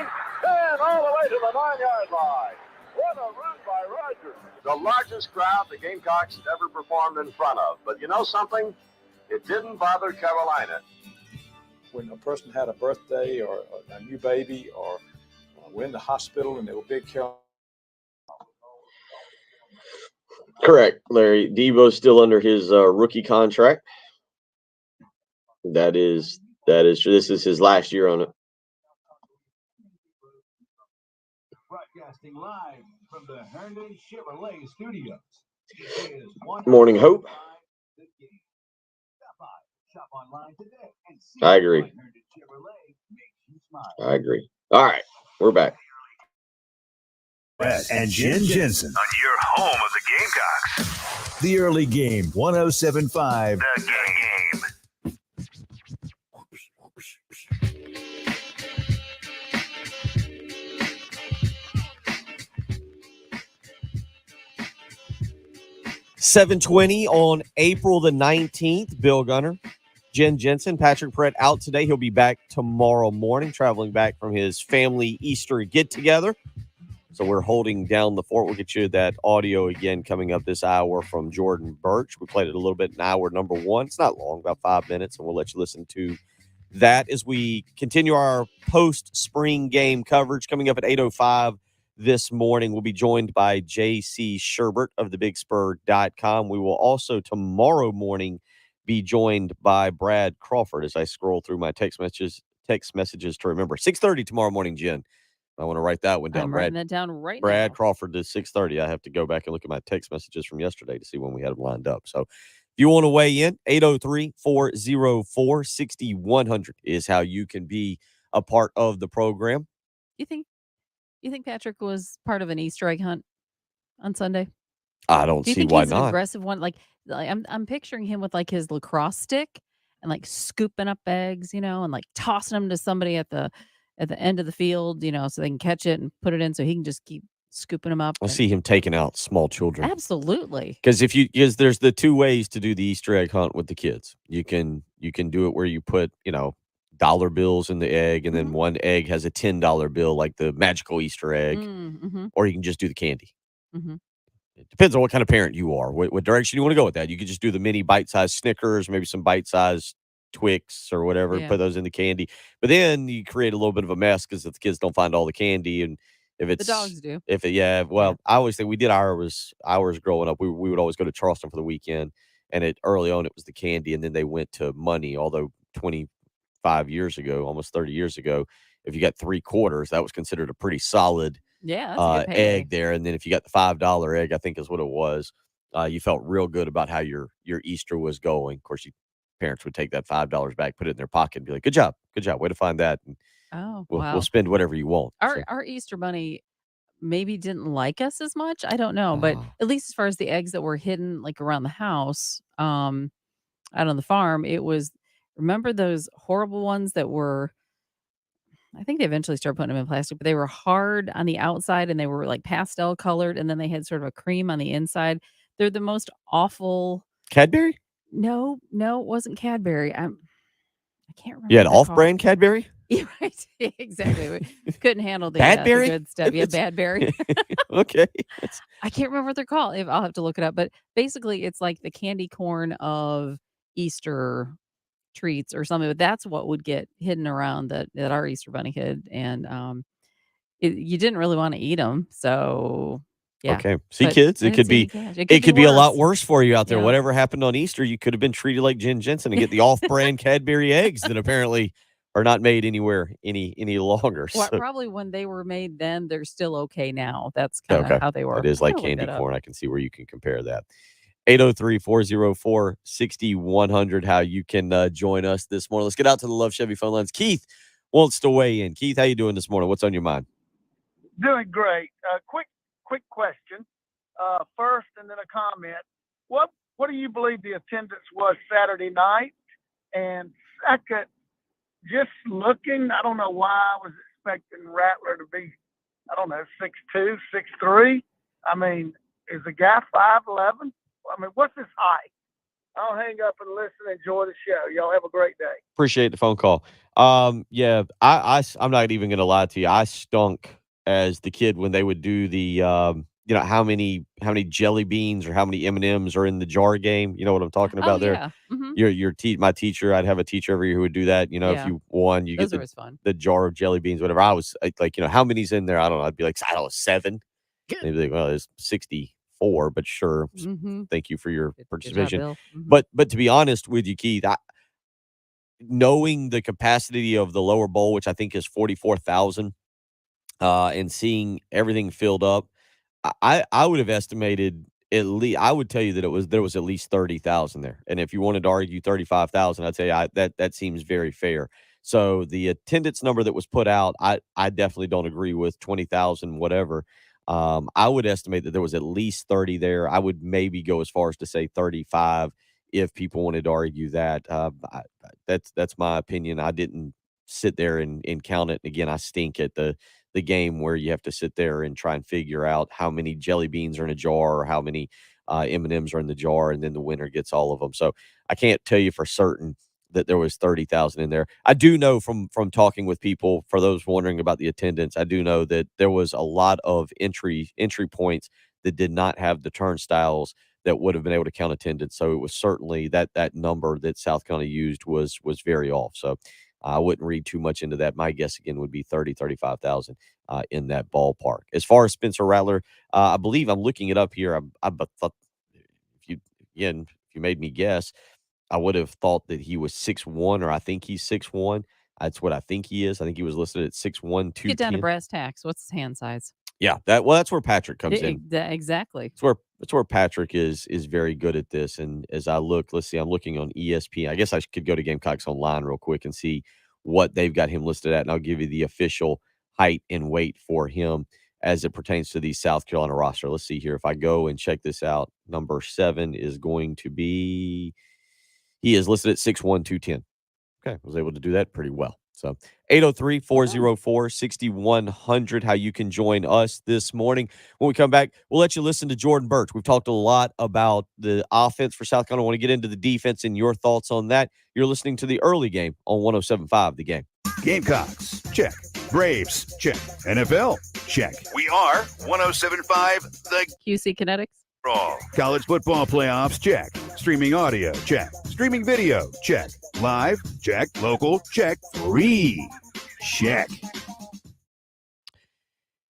15. 10 all the way to the 9-yard line. What a run by Rogers. The largest crowd the Gamecocks had ever performed in front of. But you know something? It didn't bother Carolina. When a person had a birthday or a new baby or were in the hospital and they were big Carolina. Correct, Larry. Debo's still under his rookie contract. That is true. This is his last year on it. Broadcasting live from the Herndon Chevrolet Studios. Morning Hope. Shop online today and see I agree. why Herndon Chevrolet makes you smile. I agree. All right, we're back. Brett and Jen Jensen on your home of the Gamecocks. The early game, 107.5. The game. 7:20 on April the 19th. Bill Gunner, Jen Jensen, Patrick Perrett out today. He'll be back tomorrow morning, traveling back from his family Easter get-together. So we're holding down the fort. We'll get you that audio again coming up this hour from Jordan Birch. We played it a little bit in hour number 1. It's not long, about 5 minutes, and we'll let you listen to that as we continue our post-spring game coverage. Coming up at 8:05 this morning, we'll be joined by JC Shurburtt of thebigspur.com. We will also tomorrow morning be joined by Brad Crawford as I scroll through my text messages to remember. 6:30 tomorrow morning, Jen. I want to write that one down. I'm writing that down right now. Brad Crawford is 6:30. I have to go back and look at my text messages from yesterday to see when we had them lined up. So if you want to weigh in, 803-404-6100 is how you can be a part of the program. You think Patrick was part of an Easter egg hunt on Sunday? I don't Do you see think why he's an not. aggressive one? Like I'm picturing him with like his lacrosse stick and like scooping up eggs, and like tossing them to somebody at the end of the field, so they can catch it and put it in so he can just keep scooping them up. I see him taking out small children. Absolutely. Because there's the two ways to do the Easter egg hunt with the kids. You can do it where you put, dollar bills in the egg, and then one egg has a $10 bill, like the magical Easter egg, or you can just do the candy. It depends on what kind of parent you are, what direction you want to go with that. You could just do the mini bite-sized Snickers, maybe some bite-sized Twix or whatever, Yeah. put those in the candy. But then you create a little bit of a mess because if the kids don't find all the candy, and if it's The dogs do. I always think we did ours growing up. We would always go to Charleston for the weekend, and early on it was the candy, and then they went to money. Although 25 years ago, almost 30 years ago, if you got 3/4, that was considered a pretty solid Yeah, that's a good payday. egg there. And then if you got the $5 egg, I think is what it was, you felt real good about how your Easter was going. Of course, parents would take that $5 back, put it in their pocket, and be like, good job, way to find that. And Oh, we'll wow. spend whatever you want. So, Our Easter bunny maybe didn't like us as much. I don't know, but at least as far as the eggs that were hidden like around the house, out on the farm, it was. Remember those horrible ones that were I think they eventually started putting them in plastic, but they were hard on the outside and they were like pastel colored, and then they had sort of a cream on the inside. They're the most awful. Cadbury? No, no, it wasn't Cadbury. I can't remember You had what they're called. off-brand Cadbury? Yeah, right. Exactly. We couldn't handle the Badberry? good stuff. Yeah, Badberry. Okay. I can't remember what they're called. I'll have to look it up. But basically, it's like the candy corn of Easter treats or something. But that's what would get hidden around that our Easter bunny hid, and you didn't really want to eat them. So yeah. Okay. See, But kids, I it didn't could see any be cash. it could be a lot worse. worse for you out there. Yeah. Whatever happened on Easter, you could have been treated like Jen Jensen and get the off-brand Cadbury eggs that apparently are not made anywhere any longer. Well, So, probably when they were made then, they're still okay now. That's kind of okay. how they were. It is I'm like gonna look candy that up. corn. I can see where you can compare that. 803-404-6100, how you can join us this morning. Let's get out to the Love Chevy phone lines. Keith wants to weigh in. Keith, how you doing this morning? What's on your mind? Doing great. Quick question. First, and then a comment. What do you believe the attendance was Saturday night? And second, just looking, I don't know why I was expecting Rattler to be, I don't know, 6'2", 6'3". I mean, is the guy 5'11"? I mean, what's his height? I'll hang up and listen and enjoy the show. Y'all have a great day. Appreciate the phone call. Yeah, I'm not even gonna lie to you. I stunk as the kid when they would do the how many jelly beans or how many M&Ms are in the jar game. You know what I'm talking Oh about there? yeah. Mhm. My teacher, I'd have a teacher every year who would do that. If Yeah. you won, you Those get are always fun. the jar of jelly beans, whatever. I was like, how many's in there? I don't know. I'd be like, I don't know, 7. And they'd be like, well, there's 64, but sure. Mhm. Thank you for your Good job, participation. Bill. Mhm. But to be honest with you, Keith, knowing the capacity of the lower bowl, which I think is 44,000, and seeing everything filled up, I would have estimated at least. I would tell you that there was at least 30,000 there, and if you wanted to argue 35,000, I'd say that seems very fair. So the attendance number that was put out, I definitely don't agree with 20,000 whatever. I would estimate that there was at least 30 there. I would maybe go as far as to say 35 if people wanted to argue that. That's my opinion. I didn't sit there and count it. And again, I stink at the game where you have to sit there and try and figure out how many jelly beans are in a jar or how many M&Ms are in the jar, and then the winner gets all of them. So I can't tell you for certain that there was 30,000 in there. I do know from talking with people, for those wondering about the attendance, I do know that there was a lot of entry points that did not have the turnstiles that would have been able to count attendance. So it was certainly that number that South Carolina used was very off. So I wouldn't read too much into that. My guess again would be 35,000 in that ballpark. As far as Spencer Rattler, I believe I'm looking it up here. I thought if you made me guess, I would have thought that he was 6'1", or I think he's 6'1". That's what I think he is. I think he was listed at 6'1", Get down to 210. brass tacks. What's his hand size? Yeah, that's where Patrick comes in. Exactly. It's where Patrick is very good at this. And as I look, let's see, I'm looking on ESPN. I guess I could go to Gamecocks Online real quick and see what they've got him listed at, and I'll give you the official height and weight for him as it pertains to the South Carolina roster. Let's see here. If I go and check this out, number 7 is going to be. He is listed at 6'1", 210. Okay, was able to do that pretty well. So 803-404-6100, how you can join us this morning. When we come back, we'll let you listen to Jordan Birch. We've talked a lot about the offense for South Carolina. I want to get into the defense and your thoughts on that. You're listening to the early game on 107.5 The Game. Gamecocks, check. Braves, check. NFL, check. We are 107.5 The QC Kinetics. Raw. College football playoffs, check. Streaming audio, check. Streaming video, check. Live, check. Local, check. Free, check.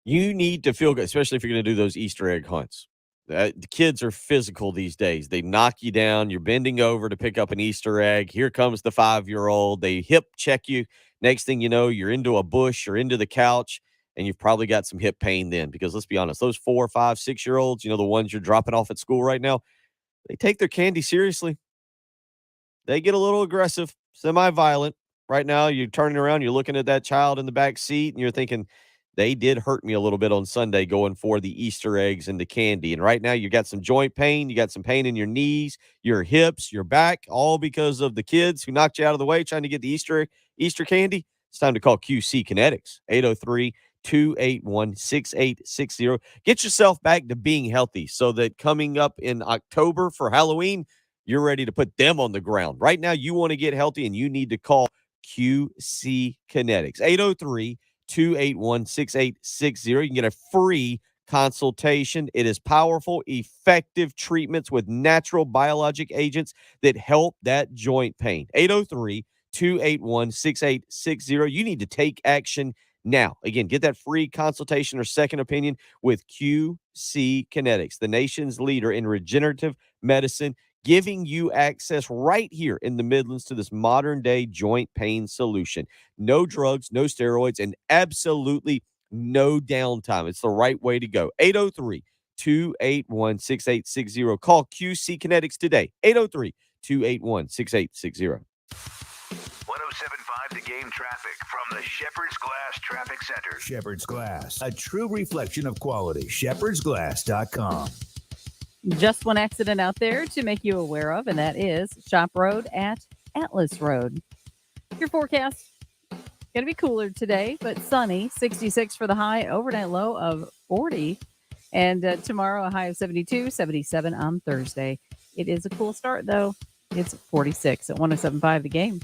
You need to feel good, especially if you're going to do those Easter egg hunts. The kids are physical these days. They knock you down. You're bending over to pick up an Easter egg. Here comes the 5-year-old. They hip check you. Next thing you know, you're into a bush or into the couch, and you've probably got some hip pain then. Because let's be honest, those 4, 5, 6-year-olds, the ones you're dropping off at school right now, they take their candy seriously. They get a little aggressive, semi-violent. Right now, you're turning around, you're looking at that child in the back seat, and you're thinking, they did hurt me a little bit on Sunday going for the Easter eggs and the candy. And right now, you got some joint pain. You got some pain in your knees, your hips, your back, all because of the kids who knocked you out of the way trying to get the Easter candy. It's time to call QC Kinetics, 803-281-6860. Get yourself back to being healthy so that coming up in October for Halloween, you're ready to put them on the ground. Right now, you want to get healthy, and you need to call QC Kinetics, 803-281-6860. You can get a free consultation. It is powerful, effective treatments with natural biologic agents that help that joint pain. 803-281-6860. You need to take action now. Again, get that free consultation or second opinion with QC Kinetics, the nation's leader in regenerative medicine, giving you access right here in the Midlands to this modern day joint pain solution. No drugs, no steroids, and absolutely no downtime. It's the right way to go. 803-281-6860. Call QC Kinetics today. 803-281-6860. 107.5 The Game traffic from the Shepherd's Glass Traffic Center. Shepherd's Glass, a true reflection of quality. shepherdsglass.com. Just one accident out there to make you aware of, and that is Shop Road at Atlas Road. Your forecast, going to be cooler today, but sunny, 66 for the high, overnight low of 40. And tomorrow, a high of 72, 77 on Thursday. It is a cool start, though. It's 46 at 107.5 The Game.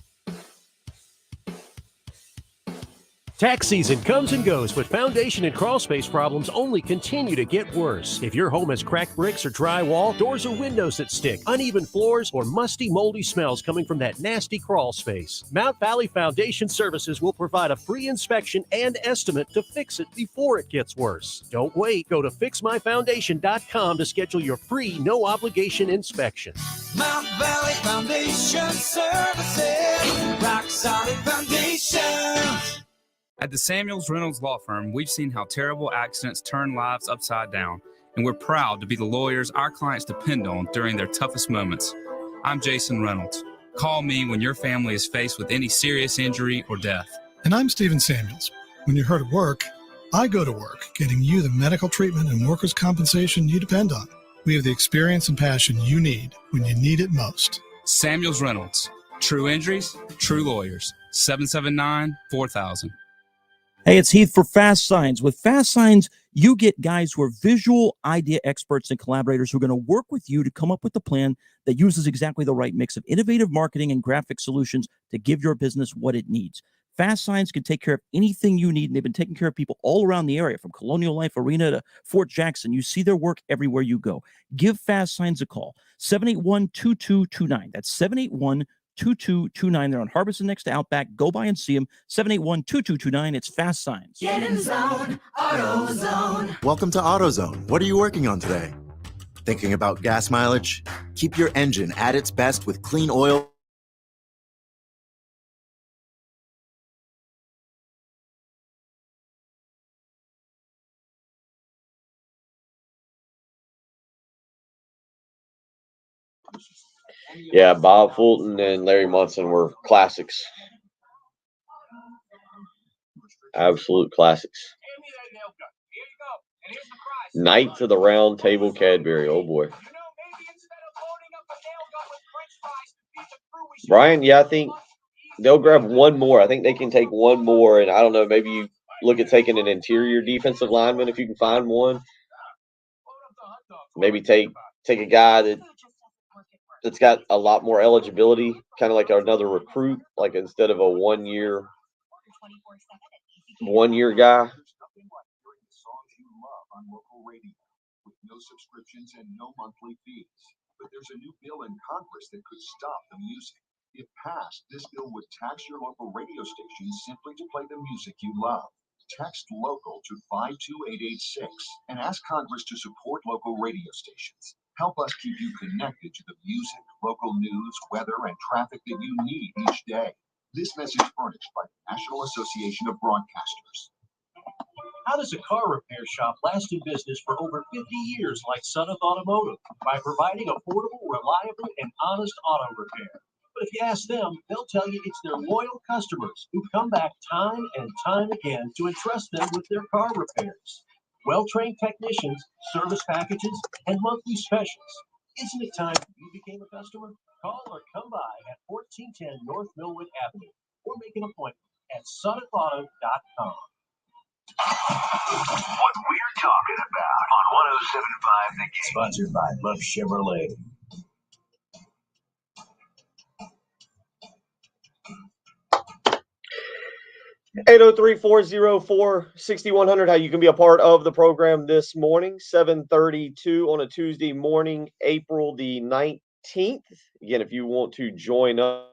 Tax season comes and goes, but foundation and crawl space problems only continue to get worse. If your home has cracked bricks or drywall, doors or windows that stick, uneven floors, or musty, moldy smells coming from that nasty crawl space, Mount Valley Foundation Services will provide a free inspection and estimate to fix it before it gets worse. Don't wait. Go to fixmyfoundation.com to schedule your free, no-obligation inspection. Mount Valley Foundation Services, rock solid foundation. At the Samuels Reynolds Law Firm, we've seen how terrible accidents turn lives upside down, and we're proud to be the lawyers our clients depend on during their toughest moments. I'm Jason Reynolds. Call me when your family is faced with any serious injury or death. And I'm Stephen Samuels. When you're hurt at work, I go to work, getting you the medical treatment and workers' compensation you depend on. We have the experience and passion you need when you need it most. Samuels Reynolds. True injuries, true lawyers. 779-4000. Hey, it's Heath for Fast Signs. With Fast Signs, you get guys who are visual idea experts and collaborators who are going to work with you to come up with a plan that uses exactly the right mix of innovative marketing and graphic solutions to give your business what it needs. Fast Signs can take care of anything you need, and they've been taking care of people all around the area, from Colonial Life Arena to Fort Jackson. You see their work everywhere you go. Give Fast Signs a call, 781-2229. That's 781-2229. They're on Harbison next to Outback. Go by and see them. 781-2229. It's Fast Signs. Get in zone, AutoZone. Welcome to AutoZone. What are you working on today? Thinking about gas mileage? Keep your engine at its best with clean oil. Yeah, Bob Fulton and Larry Munson were classics. Absolute classics. Knights of the Round Table Cadbury. Oh, boy. Brian, yeah, I think they'll grab one more. I think they can take one more, and I don't know, maybe you look at taking an interior defensive lineman if you can find one. Maybe take a guy that's got a lot more eligibility, kind of like another recruit, like instead of a one-year guy. No subscriptions and no monthly fees. But there's a new bill in Congress that could stop the music. If passed, this bill would tax your local radio stations simply to play the music you love. Text local to 52886 and ask Congress to support local radio stations. Help us keep you connected to the music, local news, weather, and traffic that you need each day. This message furnished by the National Association of Broadcasters. How does a car repair shop last in business for over 50 years like Sunoff Automotive? By providing affordable, reliable, and honest auto repair. But if you ask them, they'll tell you it's their loyal customers who come back time and time again to entrust them with their car repairs. Well-trained technicians, service packages, and monthly specials. Isn't it time you became a customer? Call or come by at 1410 North Millwood Avenue or make an appointment at at SonicAuto.com. What we're talking about on 107.5 The Game. Sponsored by Love Chevrolet. Eight zero 6100 how you can be a part of the program this morning, 7:32 on a Tuesday morning, April the 19th. Again, if you want to join us,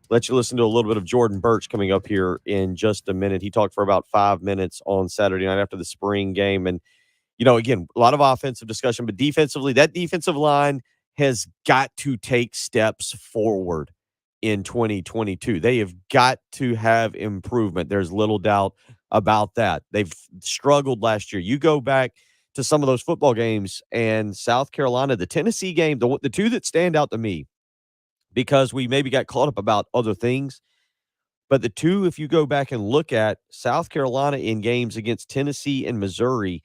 let you listen to a little bit of Jordan Birch coming up here in just a minute. He talked for about 5 minutes on Saturday night after the spring game. And, again, a lot of offensive discussion, but defensively, that defensive line has got to take steps forward in 2022. They have got to have improvement. There's little doubt about that. They've struggled last year. You go back to some of those football games and South Carolina, the Tennessee game, the two that stand out to me, because we maybe got caught up about other things. But the two, if you go back and look at South Carolina in games against Tennessee and Missouri,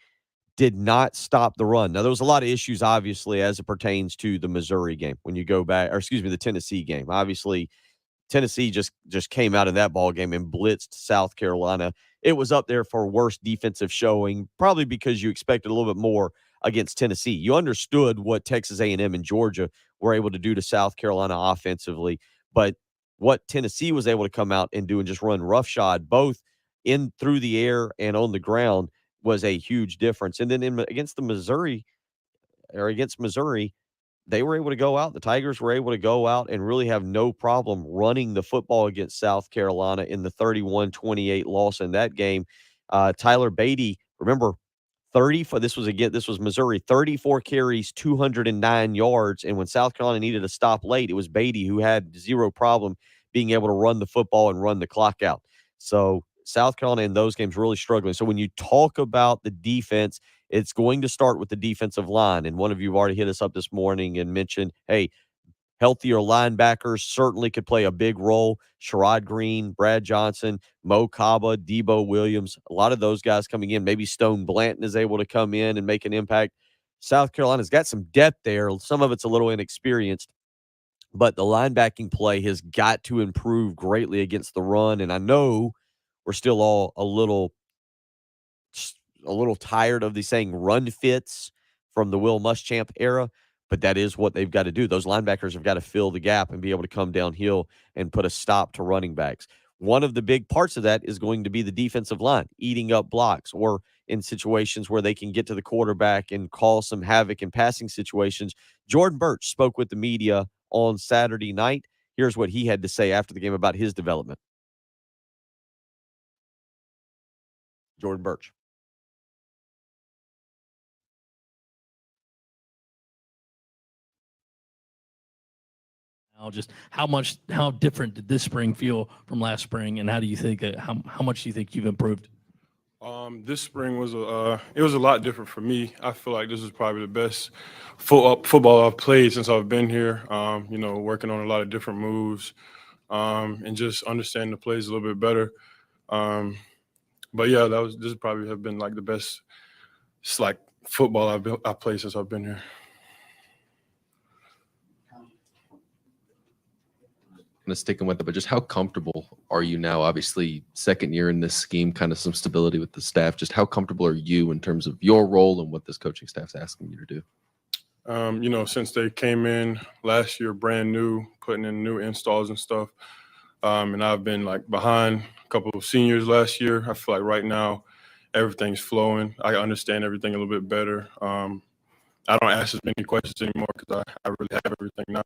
did not stop the run. Now, there was a lot of issues, obviously, as it pertains to the Missouri game when you go back, or excuse me, the Tennessee game. Obviously, Tennessee just came out of that ball game and blitzed South Carolina. It was up there for worst defensive showing, probably because you expected a little bit more against Tennessee. You understood what Texas A&M and Georgia were able to do to South Carolina offensively, but what Tennessee was able to come out and do and just run roughshod, both in through the air and on the ground, was a huge difference. And then against Missouri, they were able to go out. The Tigers were able to go out and really have no problem running the football against South Carolina in the 31-28 loss in that game. Tyler Beatty, remember, this was Missouri, 34 carries, 209 yards. And when South Carolina needed a stop late, it was Beatty who had zero problem being able to run the football and run the clock out. So South Carolina in those games really struggling. So when you talk about the defense, it's going to start with the defensive line. And one of you have already hit us up this morning and mentioned, hey, healthier linebackers certainly could play a big role. Sherrod Green, Brad Johnson, Mo Kaba, Debo Williams, a lot of those guys coming in. Maybe Stone Blanton is able to come in and make an impact. South Carolina's got some depth there. Some of it's a little inexperienced, but the linebacking play has got to improve greatly against the run. And I know we're still all a little tired of the saying run fits from the Will Muschamp era, but that is what they've got to do. Those linebackers have got to fill the gap and be able to come downhill and put a stop to running backs. One of the big parts of that is going to be the defensive line eating up blocks, or in situations where they can get to the quarterback and cause some havoc in passing situations. Jordan Birch spoke with the media on Saturday night. Here's what he had to say after the game about his development. Jordan Birch. Just how different did this spring feel from last spring, and how do you think how much do you think you've improved? This spring was it was a lot different for me. I feel like this is probably the best football I've played since I've been here. Working on a lot of different moves, and just understanding the plays a little bit better. But yeah, this probably have been like the best football I've played since I've been here. Kind of sticking with it, but just how comfortable are you now? Obviously, second year in this scheme, kind of some stability with the staff. Just how comfortable are you in terms of your role and what this coaching staff's asking you to do? Since they came in last year, brand new, putting in new installs and stuff, and I've been behind a couple of seniors last year. I feel like right now everything's flowing. I understand everything a little bit better. I don't ask as many questions anymore because I really have everything now.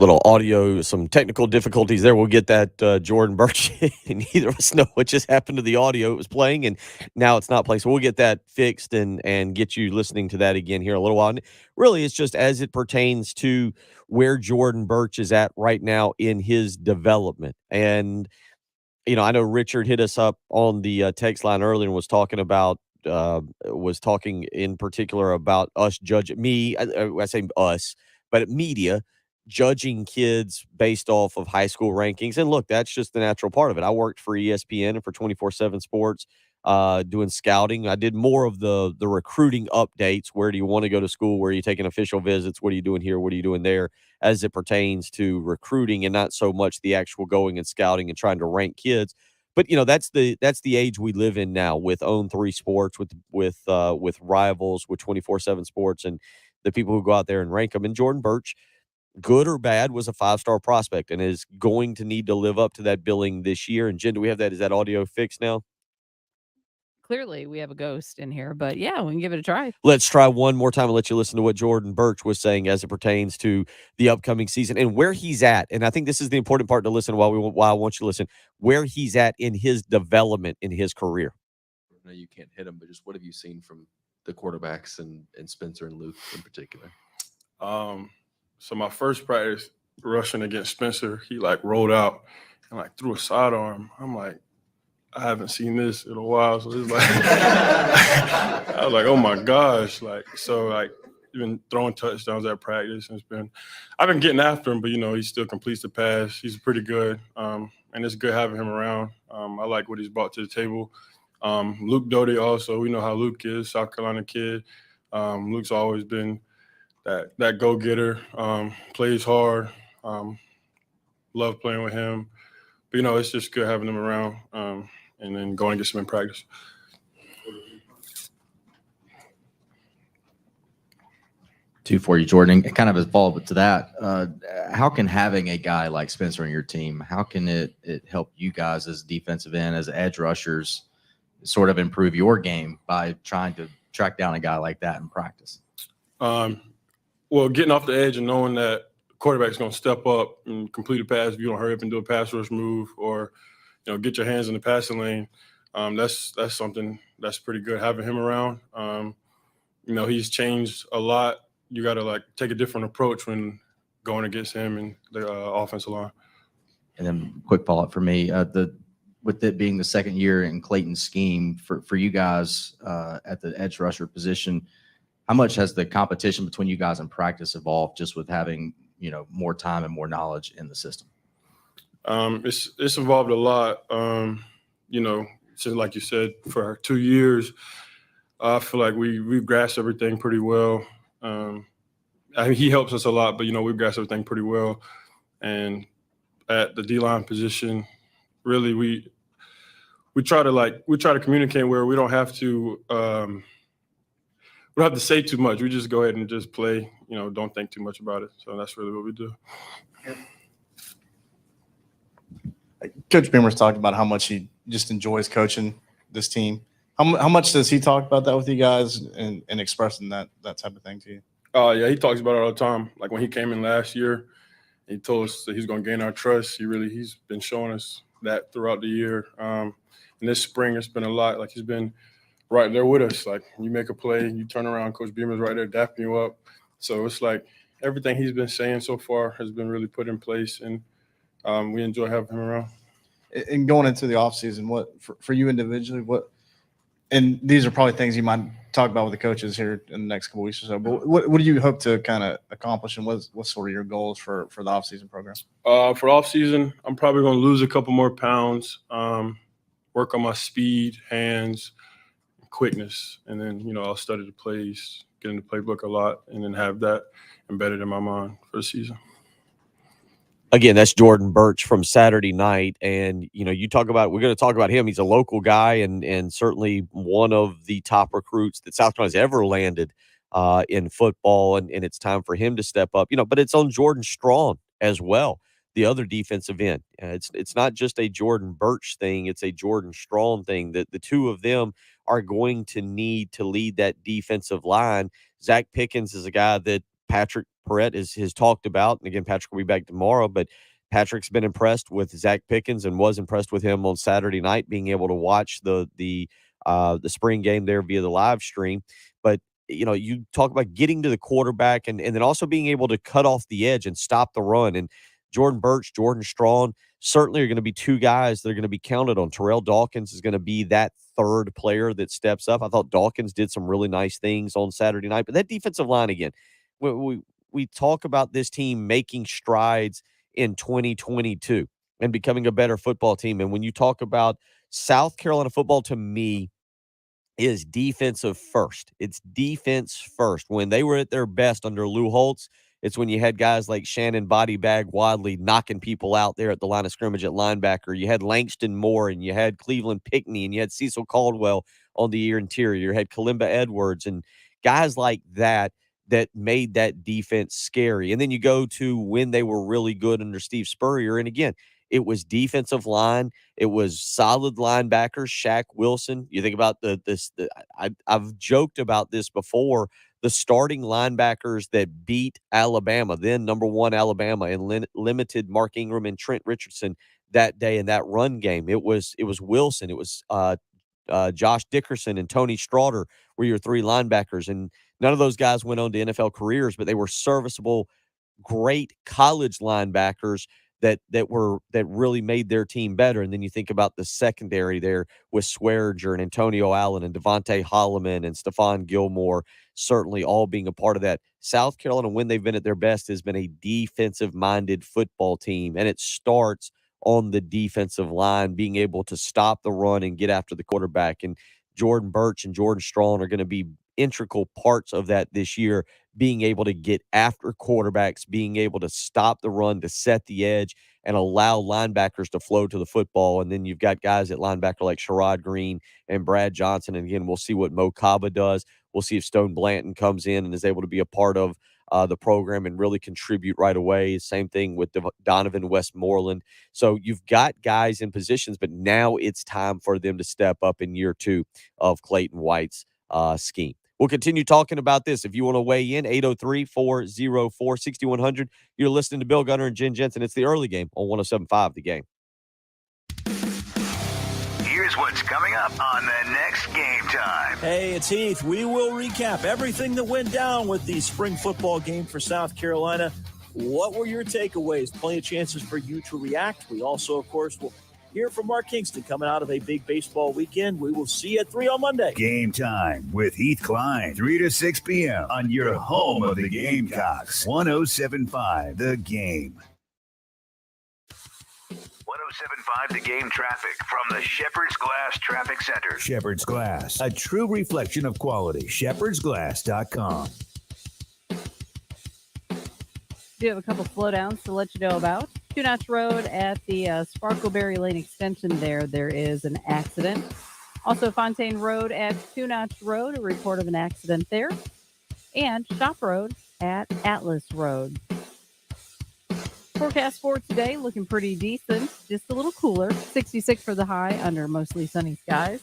little audio, some technical difficulties there. We'll get that Jordan Birch, and neither of us know what just happened to the audio. It was playing, and now it's not playing. So we'll get that fixed and get you listening to that again here in a little while. And really, it's just as it pertains to where Jordan Birch is at right now in his development. And, I know Richard hit us up on the text line earlier and was talking in particular about us judging me. I say us, but media judging kids based off of high school rankings. And look, that's just the natural part of it. I worked for ESPN and for 24/7 Sports, doing scouting. I did more of the recruiting updates. Where do you want to go to school? Where are you taking official visits? What are you doing here? What are you doing there? As it pertains to recruiting, and not so much the actual going and scouting and trying to rank kids. But that's the age we live in now, with Own 3 Sports, with Rivals, with 24/7 Sports, and the people who go out there and rank them. And Jordan Birch, good or bad, was a 5-star prospect and is going to need to live up to that billing this year. And Jen, do we have that? Is that audio fixed now? Clearly, we have a ghost in here, but yeah, we can give it a try. Let's try one more time and let you listen to what Jordan Birch was saying as it pertains to the upcoming season and where he's at. And I think this is the important part to listen while I want you to listen, where he's at in his development in his career. I know you can't hit him, but just what have you seen from the quarterbacks and Spencer and Luke in particular? So my first practice rushing against Spencer, he rolled out and threw a sidearm. I'm like, I haven't seen this in a while. So it's I was like, oh my gosh. Been throwing touchdowns at practice. And I've been getting after him, but he still completes the pass. He's pretty good. And it's good having him around. I like what he's brought to the table. Luke Doty also, we know how Luke is, South Carolina kid. Luke's always been that go-getter, plays hard. Love playing with him. But, it's just good having him around. And then going and get some in practice. Two for you, Jordan. Kind of as follow-up to that, how can having a guy like Spencer on your team, how can it help you guys as defensive end, as edge rushers, sort of improve your game by trying to track down a guy like that in practice? Well, getting off the edge and knowing that the quarterback's going to step up and complete a pass if you don't hurry up and do a pass rush move, or get your hands in the passing lane. That's something that's pretty good having him around. He's changed a lot. You got to take a different approach when going against him and the offensive line. And then quick follow-up for me, with it being the second year in Clayton's scheme for you guys at the edge rusher position, how much has the competition between you guys in practice evolved just with having more time and more knowledge in the system? It's evolved a lot. Since, like you said, for 2 years, I feel like we've grasped everything pretty well. He helps us a lot, but we've grasped everything pretty well. And at the D-line position, really we try to communicate where we don't have to say too much. We just go ahead and just play. Don't think too much about it. So that's really what we do. Coach Beamer's talked about how much he just enjoys coaching this team. How much does he talk about that with you guys and expressing that type of thing to you? Yeah, he talks about it all the time. Like when he came in last year, he told us that he's going to gain our trust. He's been showing us that throughout the year. And this spring, it's been a lot. He's been right there with us. You make a play, you turn around, Coach Beamer's right there dapping you up. So it's everything he's been saying so far has been really put in place, and we enjoy having him around. And going into the offseason, what for you individually, and these are probably things you might talk about with the coaches here in the next couple of weeks or so, but what do you hope to kind of accomplish, and what's sort of your goals for the offseason program? For offseason, I'm probably going to lose a couple more pounds, work on my speed, hands, quickness, and then, I'll study the plays, get in the playbook a lot, and then have that embedded in my mind for the season. Again, that's Jordan Birch from Saturday night. And, we're going to talk about him. He's a local guy and certainly one of the top recruits that South Carolina's ever landed in football. And it's time for him to step up, but it's on Jordan Strong as well, the other defensive end. It's not just a Jordan Birch thing. It's a Jordan Strong thing that the two of them are going to need to lead that defensive line. Zach Pickens is a guy that Patrick Perrette has talked about, and again, Patrick will be back tomorrow, but Patrick's been impressed with Zach Pickens and was impressed with him on Saturday night, being able to watch the spring game there via the live stream. But you talk about getting to the quarterback and then also being able to cut off the edge and stop the run. And Jordan Burch, Jordan Strawn certainly are going to be two guys that are going to be counted on. Terrell Dawkins is going to be that third player that steps up. I thought Dawkins did some really nice things on Saturday night, but that defensive line again, we talk about this team making strides in 2022 and becoming a better football team. And when you talk about South Carolina football, to me, is defensive first. It's defense first. When they were at their best under Lou Holtz, it's when you had guys like Shannon Body Bag Wadley knocking people out there at the line of scrimmage at linebacker. You had Langston Moore, and you had Cleveland Pickney, and you had Cecil Caldwell on the interior. You had Kalimba Edwards and guys like that made that defense scary. And then you go to when they were really good under Steve Spurrier. And again, it was defensive line. It was solid linebackers, Shaq Wilson. You think about I've joked about this before, the starting linebackers that beat Alabama, then number one Alabama, and limited Mark Ingram and Trent Richardson that day in that run game. It was Wilson. It was Josh Dickerson and Tony Straughter were your three linebackers. And none of those guys went on to NFL careers, but they were serviceable, great college linebackers that really made their team better. And then you think about the secondary there with Swearinger and Antonio Allen and Devontae Holloman and Stephon Gilmore, certainly all being a part of that. South Carolina, when they've been at their best, has been a defensive-minded football team, and it starts on the defensive line, being able to stop the run and get after the quarterback. And Jordan Burch and Jordan Strawn are going to be integral parts of that this year, being able to get after quarterbacks, being able to stop the run, to set the edge, and allow linebackers to flow to the football. And then you've got guys at linebacker like Sherrod Green and Brad Johnson. And again, we'll see what Mo Kaba does. We'll see if Stone Blanton comes in and is able to be a part of the program and really contribute right away. Same thing with Donovan Westmoreland. So you've got guys in positions, but now it's time for them to step up in year two of Clayton White's scheme. We'll continue talking about this. If you want to weigh in, 803-404-6100. You're listening to Bill Gunner and Jen Jensen. It's the early game on 107.5 The Game. Here's what's coming up on the next Game Time. Hey, it's Heath. We will recap everything that went down with the spring football game for South Carolina. What were your takeaways? Plenty of chances for you to react. We also, of course, will hear from Mark Kingston coming out of a big baseball weekend. We will see you at 3 on Monday. Game Time with Heath Klein, 3 to 6 p.m. on your home of the Gamecocks, 107.5 The Game. 107.5 The Game traffic from the Shepherd's Glass Traffic Center. Shepherd's Glass, a true reflection of quality. shepherdsglass.com. Do have a couple slowdowns to let you know about. Two Notch Road at the Sparkleberry Lane extension there is an accident. Also Fontaine Road at Two Notch Road, a report of an accident there. And Shop Road at Atlas Road. Forecast for today looking pretty decent, just a little cooler. 66 for the high under mostly sunny skies.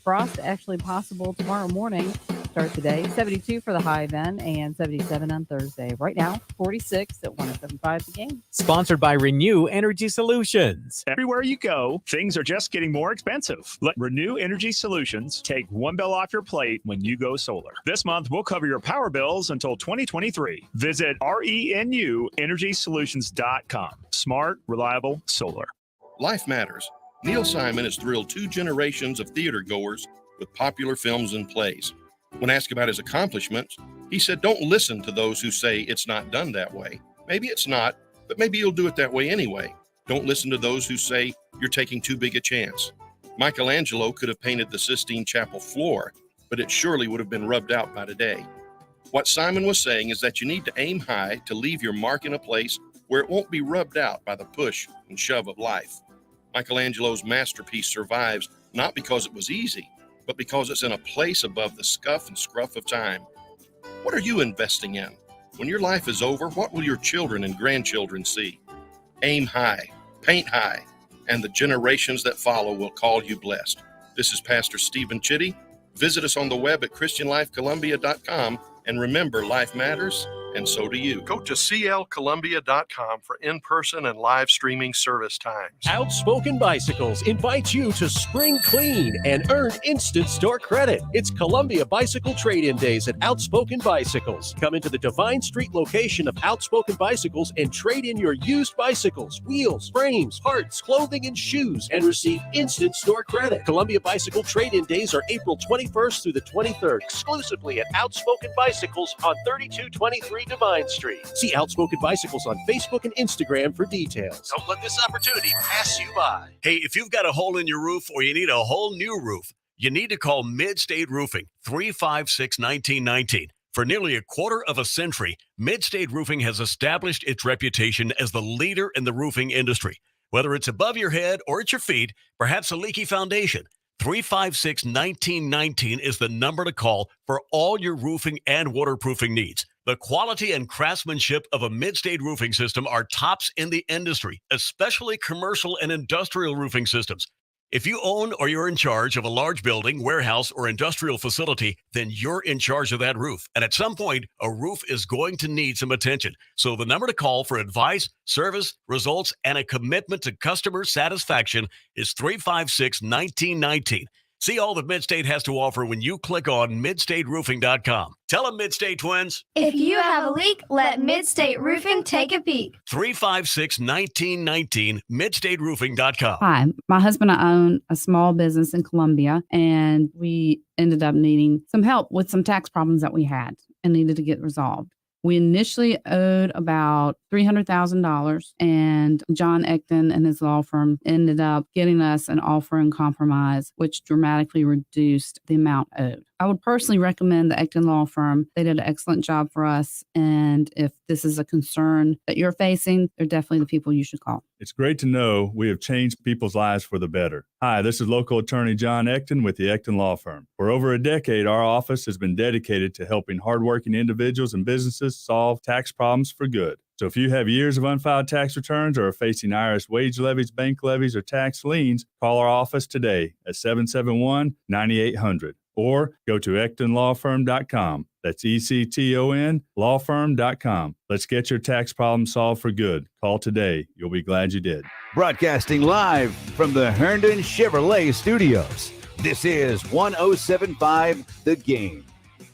Frost actually possible tomorrow morning. Start today. 72 for the high then, and 77 on Thursday. Right now, 46 at 107.5 The Game. Sponsored by Renew Energy Solutions. Everywhere you go, things are just getting more expensive. Let Renew Energy Solutions take one bill off your plate when you go solar. This month, we'll cover your power bills until 2023. Visit RENUEnergysolutions.com. Smart, reliable solar. Life matters. Neil Simon has thrilled two generations of theater goers with popular films and plays. When asked about his accomplishments, he said, "Don't listen to those who say it's not done that way. Maybe it's not, but maybe you'll do it that way anyway. Don't listen to those who say you're taking too big a chance. Michelangelo could have painted the Sistine Chapel floor, but it surely would have been rubbed out by today." What Simon was saying is that you need to aim high to leave your mark in a place where it won't be rubbed out by the push and shove of life. Michelangelo's masterpiece survives not because it was easy, but because it's in a place above the scuff and scruff of time. What are you investing in? When your life is over, what will your children and grandchildren see? Aim high, paint high, and the generations that follow will call you blessed. This is Pastor Stephen Chitty. Visit us on the web at ChristianLifeColumbia.com, and remember, life matters, and so do you. Go to clcolumbia.com for in-person and live streaming service times. Outspoken Bicycles invites you to spring clean and earn instant store credit. It's Columbia Bicycle Trade-In Days at Outspoken Bicycles. Come into the Divine Street location of Outspoken Bicycles and trade in your used bicycles, wheels, frames, parts, clothing, and shoes, and receive instant store credit. Columbia Bicycle Trade-In Days are April 21st through the 23rd, exclusively at Outspoken Bicycles on 3223 Divine Street. See Outspoken Bicycles on Facebook and Instagram for details. Don't let this opportunity pass you by. Hey, if you've got a hole in your roof or you need a whole new roof, you need to call Mid-State Roofing, 356-1919. For nearly a quarter of a century, Mid-State Roofing has established its reputation as the leader in the roofing industry. Whether it's above your head or at your feet, perhaps a leaky foundation, 356-1919 is the number to call for all your roofing and waterproofing needs. The quality and craftsmanship of a Mid-State roofing system are tops in the industry, especially commercial and industrial roofing systems. If you own or you're in charge of a large building, warehouse, or industrial facility, then you're in charge of that roof. And at some point, a roof is going to need some attention. So the number to call for advice, service, results, and a commitment to customer satisfaction is 356-1919. See all that Mid-State has to offer when you click on midstateroofing.com. Tell them, Mid-State twins. If you have a leak, let Mid-State Roofing take a peek. 356-1919, midstateroofing.com. Hi, my husband and I own a small business in Columbia, and we ended up needing some help with some tax problems that we had and needed to get resolved. We initially owed about $300,000, and John Ecton and his law firm ended up getting us an offer in compromise, which dramatically reduced the amount owed. I would personally recommend the Ecton Law Firm. They did an excellent job for us, and if this is a concern that you're facing, they're definitely the people you should call. It's great to know we have changed people's lives for the better. Hi, this is local attorney John Ecton with the Ecton Law Firm. For over a decade, our office has been dedicated to helping hardworking individuals and businesses solve tax problems for good. So if you have years of unfiled tax returns or are facing IRS wage levies, bank levies, or tax liens, call our office today at 771-9800 or go to ectonlawfirm.com. That's ECTON lawfirm.com. Let's get your tax problem solved for good. Call today. You'll be glad you did. Broadcasting live from the Herndon Chevrolet Studios. This is 1075 The Game.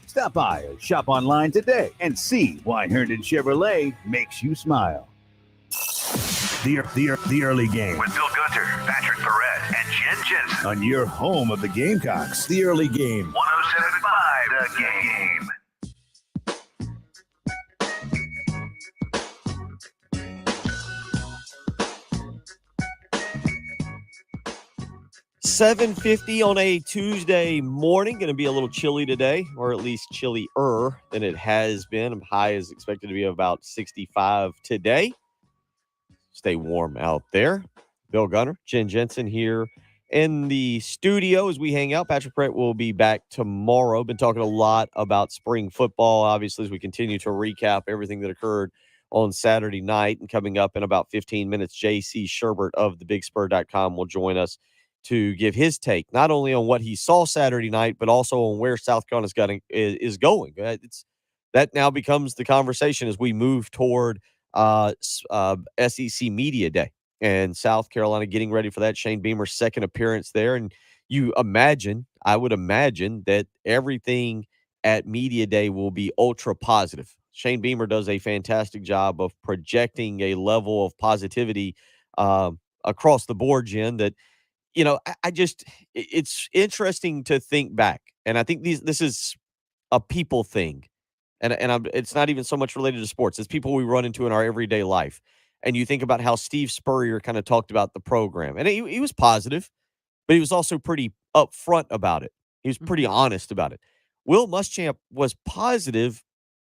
Stop by or shop online today and see why Herndon Chevrolet makes you smile. The early game. With Bill Gunter, Patrick Perez, and Jen Jensen. On your home of the Gamecocks. The early game. 1075 The Game. 7:50 on a Tuesday morning. Going to be a little chilly today, or at least chillier than it has been. High is expected to be about 65 today. Stay warm out there. Bill Gunner, Jen Jensen here in the studio as we hang out. Patrick Brett will be back tomorrow. Been talking a lot about spring football, obviously, as we continue to recap everything that occurred on Saturday night. And coming up in about 15 minutes, JC Shurburtt of thebigspur.com will join us to give his take, not only on what he saw Saturday night, but also on where South Carolina is going. That now becomes the conversation as we move toward SEC Media Day and South Carolina getting ready for that. Shane Beamer's second appearance there. And I would imagine that everything at Media Day will be ultra positive. Shane Beamer does a fantastic job of projecting a level of positivity across the board, Jen, that, it's interesting to think back. And I think this is a people thing. It's not even so much related to sports. It's people we run into in our everyday life. And you think about how Steve Spurrier kind of talked about the program. And he was positive, but he was also pretty upfront about it. He was pretty honest about it. Will Muschamp was positive,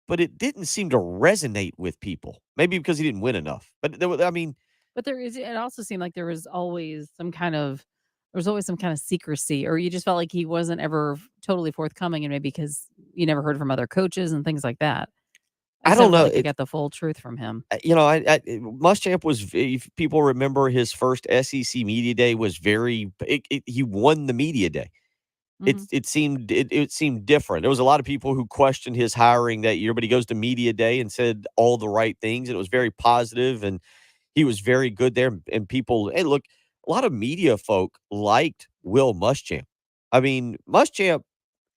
but it didn't seem to resonate with people. Maybe because he didn't win enough. But it also seemed like there was always some kind of secrecy, or you just felt like he wasn't ever totally forthcoming, and maybe because you never heard from other coaches and things like that. I don't know. You get the full truth from him. Muschamp was, if people remember his first SEC Media Day, was he won the Media Day. it seemed different. There was a lot of people who questioned his hiring that year, but he goes to media day and said all the right things, and it was very positive, and he was very good there. And people, hey, look, a lot of media folk liked Will Muschamp. I mean, Muschamp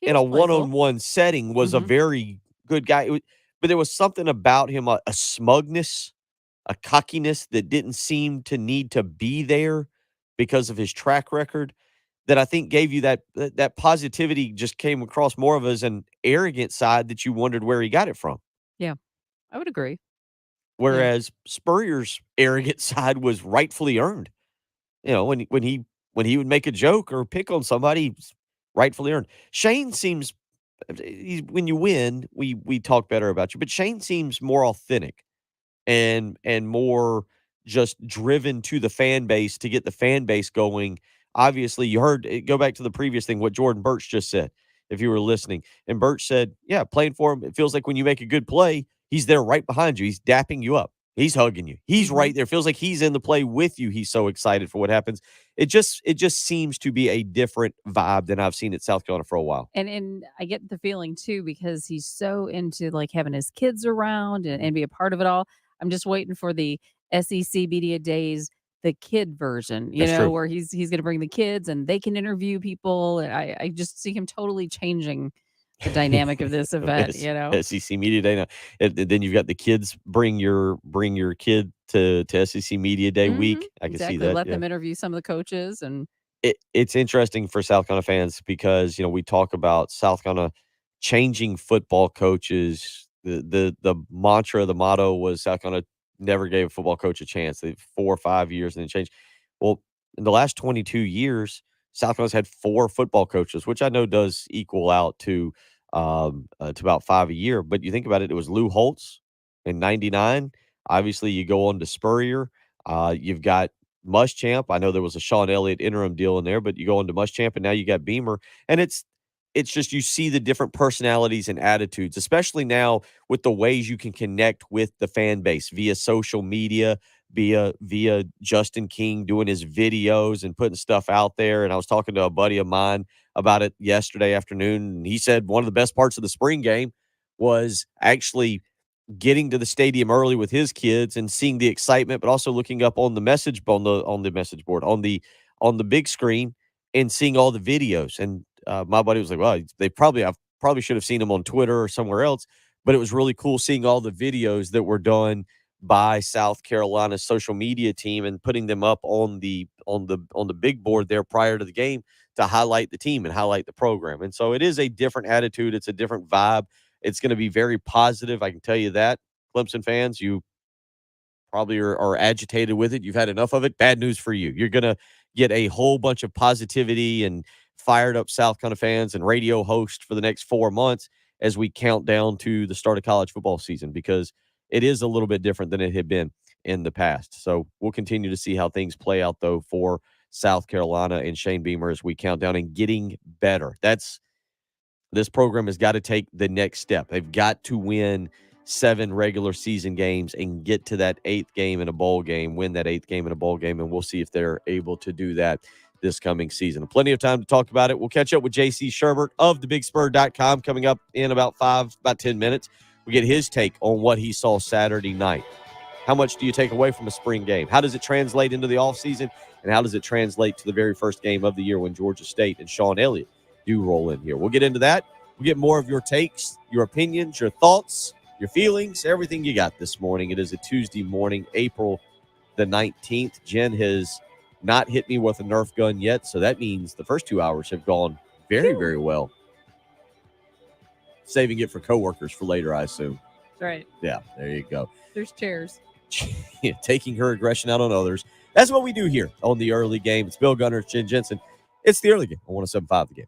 in a one-on-one setting was a very good guy. But there was something about him, a smugness, a cockiness that didn't seem to need to be there because of his track record, that I think gave you that positivity. Just came across more of as an arrogant side that you wondered where he got it from. Yeah, I would agree. Whereas Spurrier's arrogant side was rightfully earned. You know, when he would make a joke or pick on somebody, it's rightfully earned. Shane seems, when you win, we talk better about you, but Shane seems more authentic and more just driven to the fan base to get the fan base going. Obviously, you heard, go back to the previous thing, what Jordan Birch just said, if you were listening. And Birch said, yeah, playing for him, it feels like when you make a good play, he's there right behind you. He's dapping you up. He's hugging you. He's right there. Feels like he's in the play with you. He's so excited for what happens. It just seems to be a different vibe than I've seen at South Carolina for a while. And I get the feeling too, because he's so into like having his kids around and be a part of it all. I'm just waiting for the SEC Media Days, the kid version, where he's going to bring the kids and they can interview people. And I just see him totally changing the dynamic of this event, SEC Media Day. Now, then you've got the kids bring your kid to SEC Media Day week. I can see that. Let them interview some of the coaches. And it's interesting for South Carolina fans because, we talk about South Carolina changing football coaches. The mantra, the motto was South Carolina never gave a football coach a chance. 4 or 5 years and then changed. Well, in the last 22 years, South Carolina's had 4 football coaches, which I know does equal out to about 5 a year. But you think about it, it was Lou Holtz in 99. Obviously, you go on to Spurrier. You've got Muschamp. I know there was a Sean Elliott interim deal in there, but you go on to Muschamp, and now you got Beamer. And it's just you see the different personalities and attitudes, especially now with the ways you can connect with the fan base via social media, via Justin King doing his videos and putting stuff out there. And I was talking to a buddy of mine about it yesterday afternoon, and he said one of the best parts of the spring game was actually getting to the stadium early with his kids and seeing the excitement, but also looking up on the message on the message board on the big screen and seeing all the videos. And my buddy was like, well, I probably should have seen them on Twitter or somewhere else, but it was really cool seeing all the videos that were done by South Carolina's social media team and putting them up on the big board there prior to the game to highlight the team and highlight the program. And so it is a different attitude. It's a different vibe. It's going to be very positive. I can tell you that. Clemson fans, you probably are agitated with it. You've had enough of it. Bad news for you. You're going to get a whole bunch of positivity and fired up South Carolina fans and radio hosts for the next 4 months as we count down to the start of college football season, because it is a little bit different than it had been in the past. So we'll continue to see how things play out, though, for South Carolina and Shane Beamer as we count down and getting better. This program has got to take the next step. They've got to win 7 regular season games and get to that 8th game in a bowl game, win that 8th game in a bowl game, and we'll see if they're able to do that this coming season. Plenty of time to talk about it. We'll catch up with JC Shurburtt of thebigspur.com coming up in about 10 minutes. We get his take on what he saw Saturday night. How much do you take away from a spring game? How does it translate into the offseason? And how does it translate to the very first game of the year when Georgia State and Sean Elliott do roll in here? We'll get into that. We'll get more of your takes, your opinions, your thoughts, your feelings, everything you got this morning. It is a Tuesday morning, April the 19th. Jen has not hit me with a Nerf gun yet, so that means the first 2 hours have gone very, very well. Saving it for coworkers for later, I assume. That's right. Yeah, there you go. There's chairs. Taking her aggression out on others. That's what we do here on the early game. It's Bill Gunner, Jen Jensen. It's the early game on 107.5 The Game.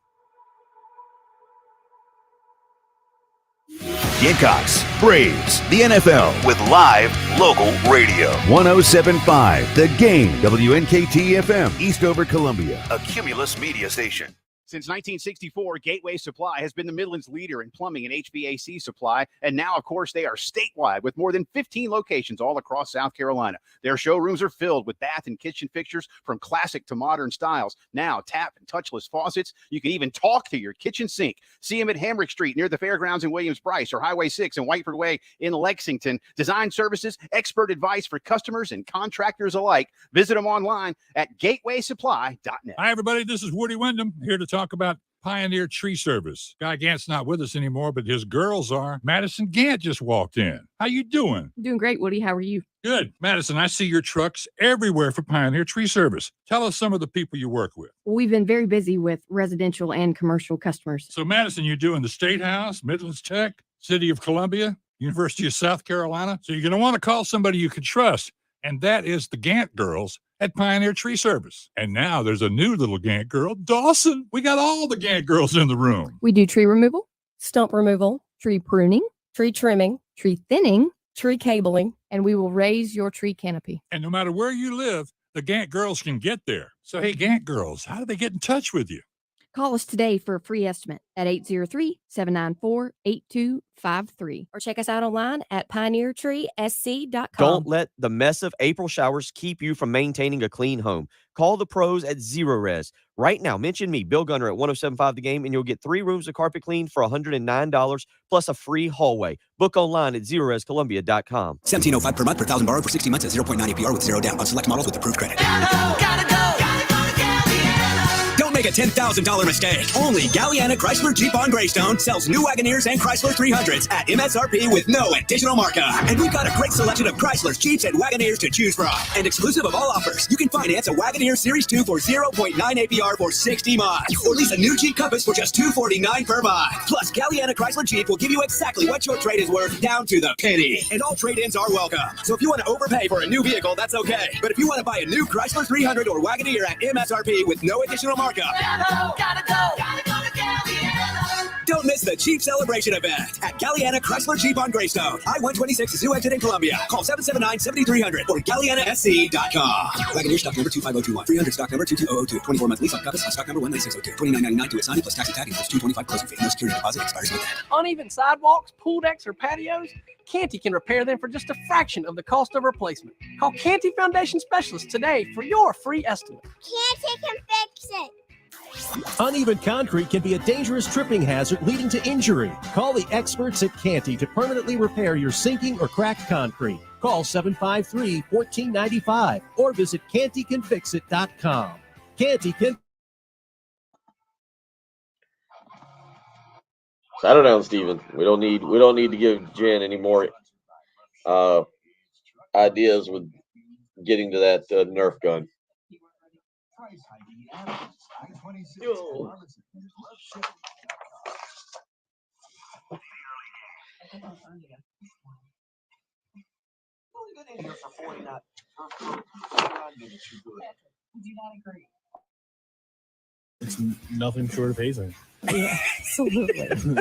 Gamecocks, Braves, the NFL with live local radio. 107.5 The Game, WNKT FM, Eastover, Columbia. A Cumulus media station. Since 1964, Gateway Supply has been the Midland's leader in plumbing and HVAC supply, and now, of course, they are statewide with more than 15 locations all across South Carolina. Their showrooms are filled with bath and kitchen fixtures from classic to modern styles. Now, tap and touchless faucets. You can even talk to your kitchen sink. See them at Hamrick Street near the Fairgrounds in Williams-Brice or Highway 6 and Whiteford Way in Lexington. Design services, expert advice for customers and contractors alike. Visit them online at gatewaysupply.net. Hi, everybody. This is Woody Wyndham here to talk about Pioneer Tree Service. Guy Gant's not with us anymore, but his girls are. Madison Gant just walked in. How you doing? Doing great, Woody. How are you? Good. Madison, I see your trucks everywhere for Pioneer Tree Service. Tell us some of the people you work with. We've been very busy with residential and commercial customers. So, Madison, you're doing the State House, Midlands Tech, City of Columbia, University of South Carolina. So you're going to want to call somebody you can trust, and that is the Gant girls at Pioneer Tree Service. And now there's a new little Gant girl, Dawson. We got all the Gant girls in the room. We do tree removal, stump removal, tree pruning, tree trimming, tree thinning, tree cabling, and we will raise your tree canopy. And no matter where you live, the Gant girls can get there. So, hey, Gant girls, how do they get in touch with you? Call us today for a free estimate at 803-794-8253 or check us out online at pioneertreesc.com. Don't let the mess of April showers keep you from maintaining a clean home. Call the pros at Zero Res. Right now, mention me, Bill Gunner, at 1075 The Game, and you'll get 3 rooms of carpet cleaned for $109 plus a free hallway. Book online at ZeroResColumbia.com. $17.05 per month per thousand borrowed for 60 months at 0.9 APR with 0 down on select models with approved credit. Don't make a $10,000 mistake. Only Galliana Chrysler Jeep on Greystone sells new Wagoneers and Chrysler 300s at MSRP with no additional markup. And we've got a great selection of Chryslers, Jeeps, and Wagoneers to choose from. And exclusive of all offers, you can finance a Wagoneer Series 2 for 0.9 APR for 60 months. Or lease a new Jeep Compass for just $249 per month. Plus, Galliana Chrysler Jeep will give you exactly what your trade is worth down to the penny. And all trade-ins are welcome. So if you want to overpay for a new vehicle, that's okay. But if you want to buy a new Chrysler 300 or Wagoneer at MSRP with no additional markup, gotta go to Galliana. Don't miss the Jeep celebration event at Galliana Chrysler Jeep on Greystone. I-126 is new exit in Columbia. Call 779-7300 or GallianaSC.com. Wagoneer stock number 25021. 300 stock number 22002. 24-month lease on Compass on stock number 19602. $29.99 to assign plus tax and tagging plus $225 closing fee. No security deposit expires with that. Uneven sidewalks, pool decks, or patios? Canty can repair them for just a fraction of the cost of replacement. Call Canty Foundation Specialists today for your free estimate. Canty can fix it. Uneven concrete can be a dangerous tripping hazard leading to injury. Call the experts at Canty to permanently repair your sinking or cracked concrete. Call 753-1495 or visit cantycanfixit.com. Canty can. Settle down, Steven. We don't need to give Jen any more ideas with getting to that Nerf gun. It's nothing short of hazing. Yeah, absolutely. With Bill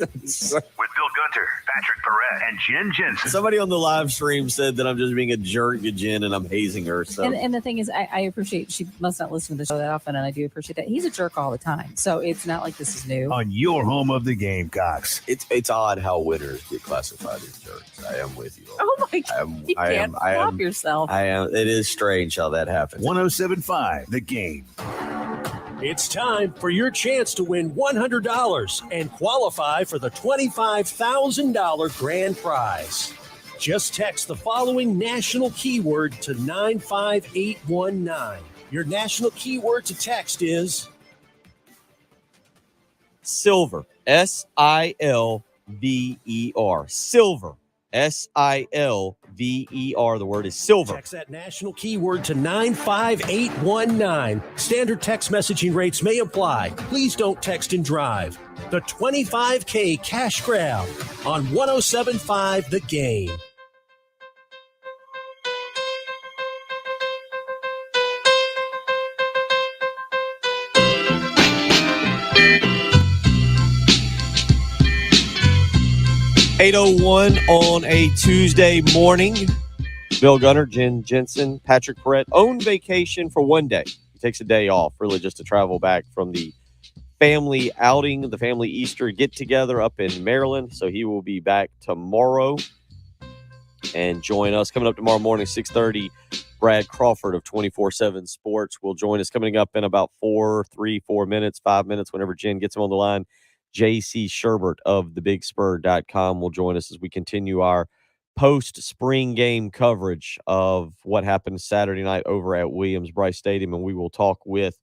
Gunter, Patrick Perret, and Jen Jensen. Somebody on the live stream said that I'm just being a jerk to Jen and I'm hazing her. So. And the thing is, I appreciate, she must not listen to the show that often, and I do appreciate that. He's a jerk all the time. So it's not like this is new. On your home of the Gamecocks. It's odd how winners get classified as jerks. I am with you. Oh my God. You can't stop yourself. I am. It is strange how that happens. 107.5 The Game. It's time for your chance to win $100 and qualify for the $25,000 grand prize. Just text the following national keyword to 95819. Your national keyword to text is Silver. SILVER. Silver. SILVER. The word is silver. Text that national keyword to 95819. Standard text messaging rates may apply. Please don't text and drive. The $25K cash grab on 107.5 The Game. .801 on a Tuesday morning. Bill Gunner, Jen Jensen, Patrick Perret on vacation for one day. He takes a day off, really just to travel back from the family outing, the family Easter get-together up in Maryland. So he will be back tomorrow and join us. Coming up tomorrow morning, 6:30, Brad Crawford of 24/7 Sports will join us. Coming up in about 4 minutes, 5 minutes, whenever Jen gets him on the line. JC Shurburtt of thebigspur.com will join us as we continue our post-spring game coverage of what happened Saturday night over at Williams-Brice Stadium, and we will talk with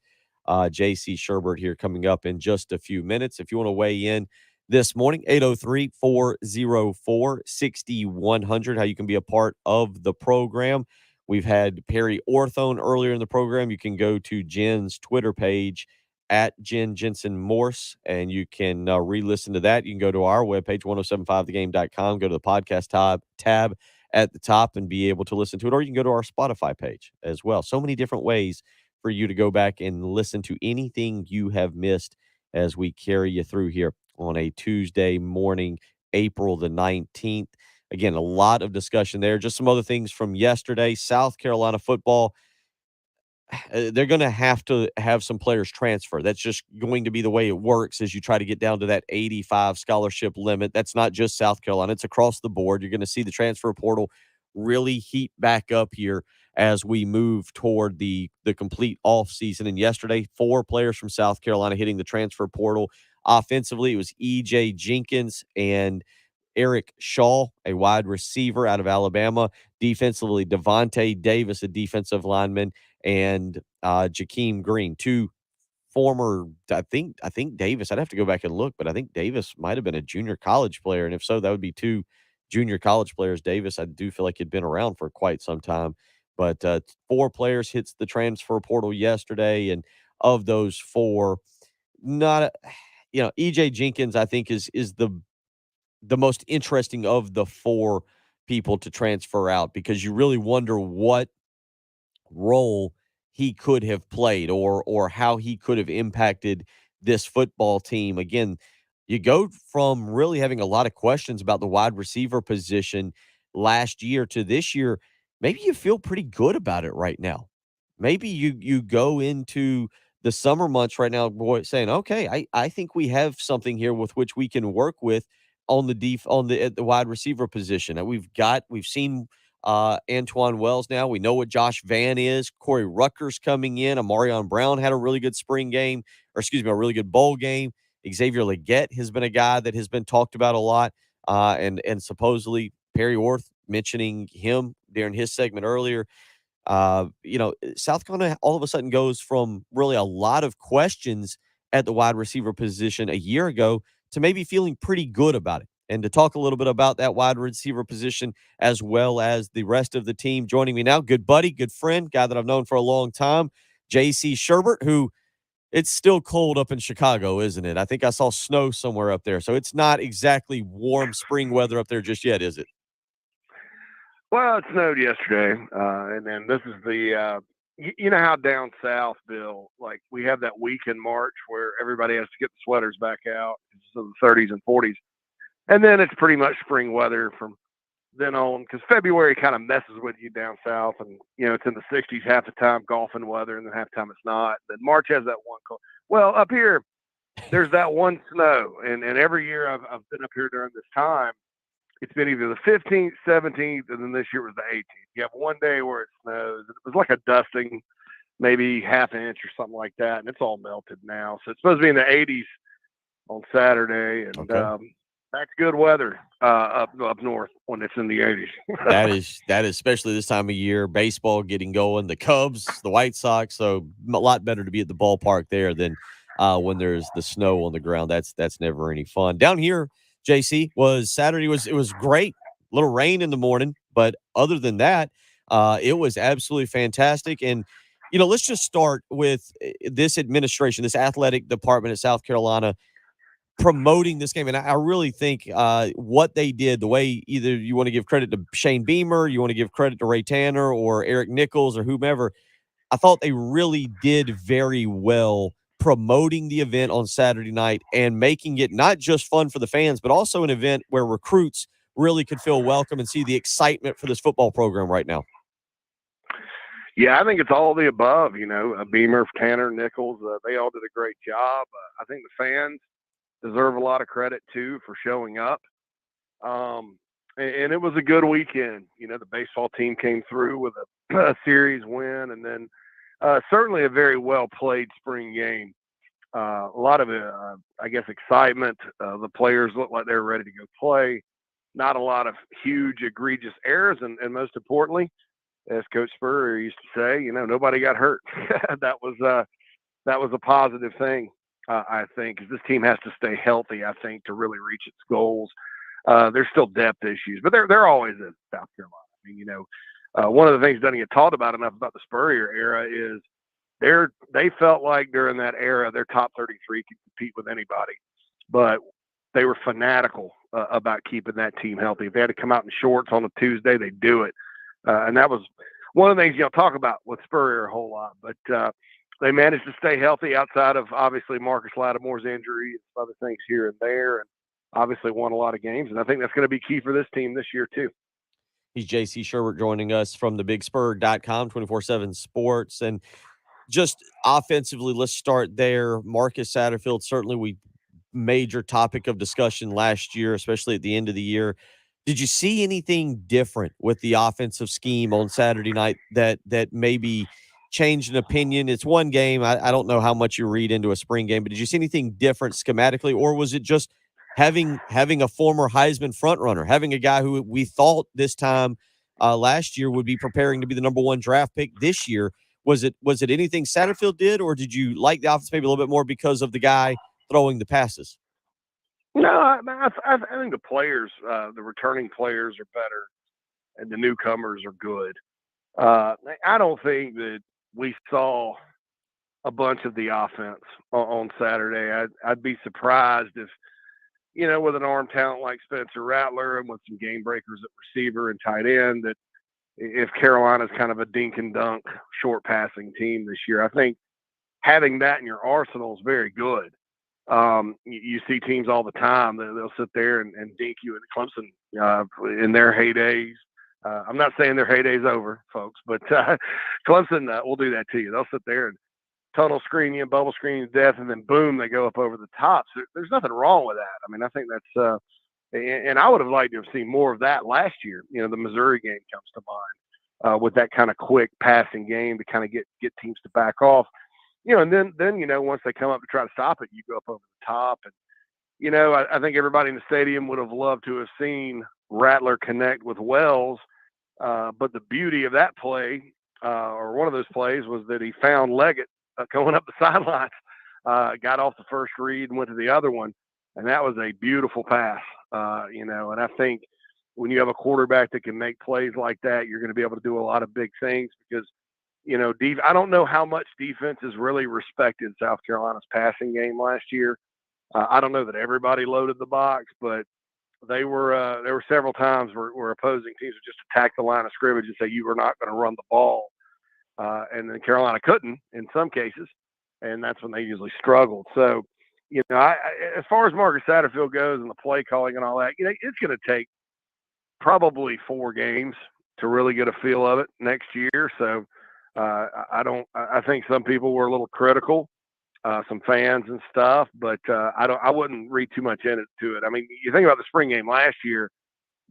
JC Shurburtt here coming up in just a few minutes. If you want to weigh in this morning, 803-404-6100, how you can be a part of the program. We've had Perry Orth on earlier in the program. You can go to Jen's Twitter page at Jen Jensen Morse, and you can re-listen to that. You can go to our webpage, 1075thegame.com, go to the podcast tab at the top and be able to listen to it, or you can go to our Spotify page as well. So many different ways for you to go back and listen to anything you have missed as we carry you through here on a Tuesday morning, April the 19th. Again, a lot of discussion there. Just some other things from yesterday. South Carolina football, they're going to have some players transfer. That's just going to be the way it works as you try to get down to that 85 scholarship limit. That's not just South Carolina. It's across the board. You're going to see the transfer portal really heat back up here as we move toward the complete offseason. And yesterday, 4 players from South Carolina hitting the transfer portal. Offensively, it was E.J. Jenkins and Eric Shaw, a wide receiver out of Alabama. Defensively, Devontae Davis, a defensive lineman, and Jakeem Green, 2 former, I think Davis, I'd have to go back and look, but I think Davis might have been a junior college player. And if so, that would be 2 junior college players. Davis, I do feel like he'd been around for quite some time. But 4 players hits the transfer portal yesterday. And of those 4, E.J. Jenkins, I think, is the most interesting of the 4 people to transfer out, because you really wonder what role he could have played or how he could have impacted this football team. Again, you go from really having a lot of questions about the wide receiver position last year to this year. Maybe you feel pretty good about it right now. Maybe you go into the summer months right now, boy, saying, okay, I think we have something here with which we can work with on the wide receiver position. And we've seen Antoine Wells now. We know what Josh Vann is. Corey Rucker's coming in. Amarion Brown had a really good a really good bowl game. Xavier Legette has been a guy that has been talked about a lot. And supposedly Perry Orth mentioning him during his segment earlier. South Carolina all of a sudden goes from really a lot of questions at the wide receiver position a year ago to maybe feeling pretty good about it. And to talk a little bit about that wide receiver position as well as the rest of the team, joining me now, good buddy, good friend, guy that I've known for a long time, JC Shurburtt, who it's still cold up in Chicago, isn't it? I think I saw snow somewhere up there. So it's not exactly warm spring weather up there just yet, is it? Well, it snowed yesterday. And then this is you know how down south, Bill, like we have that week in March where everybody has to get the sweaters back out. It's the 30s and 40s. And then it's pretty much spring weather from then on, because February kind of messes with you down south. And, it's in the 60s half the time, golfing weather, and then half the time it's not. Then March has that one cold. Well, up here, there's that one snow. And every year I've been up here during this time, it's been either the 15th, 17th, and then this year was the 18th. You have one day where it snows. It was like a dusting, maybe half an inch or something like that, and it's all melted now. So it's supposed to be in the 80s on Saturday, and that's good weather up north when it's in the 80s. that is especially this time of year. Baseball getting going, the Cubs, the White Sox. So a lot better to be at the ballpark there than when there's the snow on the ground. That's never any fun. Down here, JC, Saturday was great. A little rain in the morning, but other than that, it was absolutely fantastic. And let's just start with this administration, this athletic department at South Carolina promoting this game. And I really think what they did, the way either you want to give credit to Shane Beamer, you want to give credit to Ray Tanner or Eric Nichols or whomever, I thought they really did very well promoting the event on Saturday night and making it not just fun for the fans, but also an event where recruits really could feel welcome and see the excitement for this football program right now. Yeah, I think it's all the above. Beamer, Tanner, Nichols, they all did a great job. I think the fans deserve a lot of credit too for showing up. And it was a good weekend. The baseball team came through with a series win, and then certainly a very well played spring game. A lot of, I guess, excitement. The players looked like they were ready to go play. Not a lot of huge, egregious errors, and most importantly, as Coach Spurrier used to say, nobody got hurt. That was a positive thing, I think, because this team has to stay healthy, I think, to really reach its goals. There's still depth issues, but they're always in South Carolina. One of the things that doesn't get talked about enough about the Spurrier era is they felt like during that era, their top 33 could compete with anybody, but they were fanatical about keeping that team healthy. If they had to come out in shorts on a Tuesday, they'd do it. And that was one of the things you don't talk about with Spurrier a whole lot, but they managed to stay healthy outside of obviously Marcus Lattimore's injury and some other things here and there, and obviously won a lot of games. And I think that's going to be key for this team this year too. He's JC Shurburtt joining us from the BigSpur.com, 24/7 Sports. And just offensively, let's start there. Marcus Satterfield, certainly major topic of discussion last year, especially at the end of the year. Did you see anything different with the offensive scheme on Saturday night that maybe changed an opinion? It's one game. I don't know how much you read into a spring game, but did you see anything different schematically, or was it just having a former Heisman frontrunner, having a guy who we thought this time last year would be preparing to be the number one draft pick this year? Was it anything Satterfield did, or did you like the offense maybe a little bit more because of the guy throwing the passes? No, I think the players, the returning players are better, and the newcomers are good. I don't think that we saw a bunch of the offense on Saturday. I'd be surprised if, with an arm talent like Spencer Rattler and with some game breakers at receiver and tight end, that if Carolina's kind of a dink and dunk short passing team this year, I think having that in your arsenal is very good. You see teams all the time that they'll sit there and dink you. And Clemson in their heydays. I'm not saying their heyday's over, folks, but Clemson will do that to you. They'll sit there and tunnel screen you and bubble screen you to death, and then boom, they go up over the top. So there's nothing wrong with that. I mean, I think that's and I would have liked to have seen more of that last year. The Missouri game comes to mind with that kind of quick passing game to kind of get teams to back off. And then once they come up to try to stop it, you go up over the top. And, I think everybody in the stadium would have loved to have seen Rattler connect with Wells. But the beauty of that play, or one of those plays, was that he found Leggett going up the sidelines, got off the first read and went to the other one. And that was a beautiful pass, and I think when you have a quarterback that can make plays like that, you're going to be able to do a lot of big things because, I don't know how much defense is really respected South Carolina's passing game last year. I don't know that everybody loaded the box, but there were several times where opposing teams would just attack the line of scrimmage and say, you are not going to run the ball. And then Carolina couldn't in some cases, and that's when they usually struggled. So, as far as Marcus Satterfield goes and the play calling and all that, it's going to take probably 4 games to really get a feel of it next year. So, I think some people were a little critical, some fans and stuff, but I wouldn't read too much into it. I mean, you think about the spring game last year,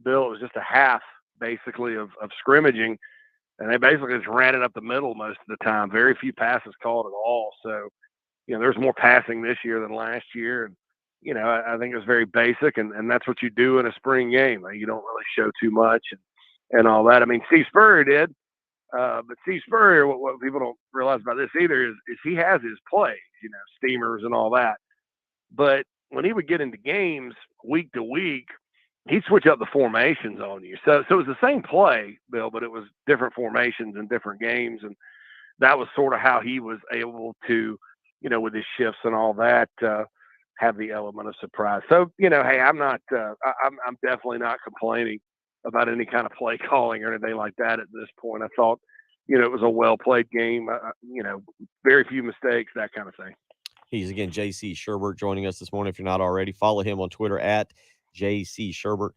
Bill, it was just a half basically of scrimmaging, and they basically just ran it up the middle most of the time. Very few passes called at all. So, there's more passing this year than last year. And, I think it was very basic, and that's what you do in a spring game. You don't really show too much and all that. I mean, Steve Spurrier did. But Steve Spurrier, what people don't realize about this either is he has his plays, steamers and all that. But when he would get into games week to week, he'd switch up the formations on you. So it was the same play, Bill, but it was different formations in different games. And that was sort of how he was able to, with his shifts and all that, have the element of surprise. So, hey, I'm definitely not complaining about any kind of play calling or anything like that at this point. I thought, it was a well-played game, very few mistakes, that kind of thing. He's, again, JC Shurburtt joining us this morning. If you're not already, follow him on Twitter at JC Shurburtt.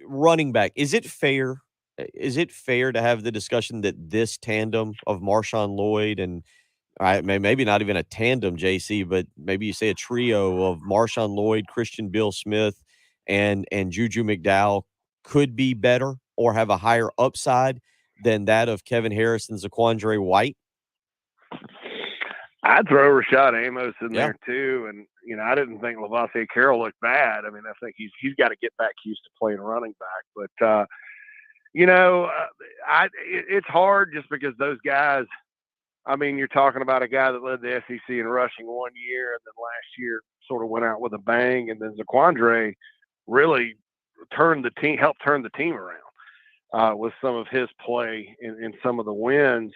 Running back, is it fair is it fair to have the discussion that this tandem of Marshawn Lloyd and maybe not even a tandem, JC, but maybe you say a trio of Marshawn Lloyd, Christian Bill Smith, and Juju McDowell could be better or have a higher upside than that of Kevin Harris and Zaquandre White? I'd throw Rashad Amos in there too, and I didn't think Lavasse Carroll looked bad. I mean, I think he's got to get back used to playing running back, but it's hard just because those guys. I mean, you're talking about a guy that led the SEC in rushing one year, and then last year sort of went out with a bang, and then Zaquandre really helped turn the team around with some of his play in some of the wins.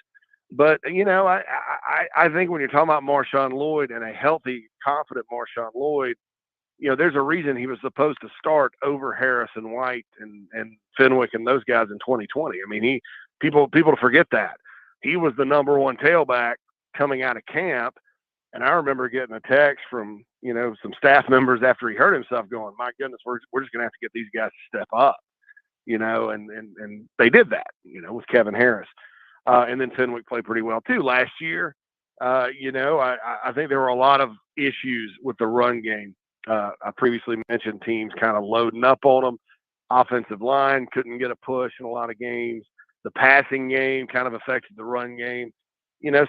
But I think when you're talking about Marshawn Lloyd and a healthy, confident Marshawn Lloyd, there's a reason he was supposed to start over Harris and White and Fenwick and those guys in 2020. I mean, people forget that. He was the number one tailback coming out of camp. And I remember getting a text from, some staff members after he hurt himself going, my goodness, we're just going to have to get these guys to step up, and they did that, with Kevin Harris. And then Fenwick played pretty well too. Last year, I think there were a lot of issues with the run game. I previously mentioned teams kind of loading up on them. Offensive line couldn't get a push in a lot of games. The passing game kind of affected the run game,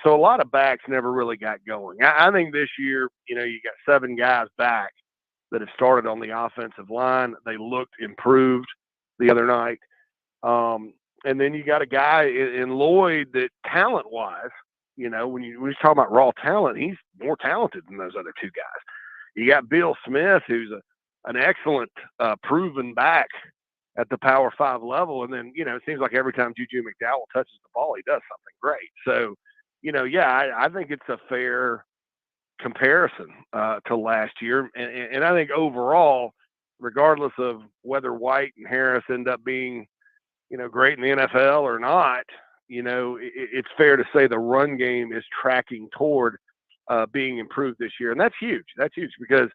so a lot of backs never really got going. I think this year, you got 7 guys back that have started on the offensive line. They looked improved the other night. And then you got a guy in Lloyd that talent-wise, when you talk about raw talent, he's more talented than those other 2 guys. You got Bill Smith, who's an excellent proven back at the Power 5 level. And then, it seems like every time Juju McDowell touches the ball, he does something great. So, I think it's a fair comparison to last year. And I think overall, regardless of whether White and Harris end up being, great in the NFL or not, it's fair to say the run game is tracking toward being improved this year. And that's huge. That's huge because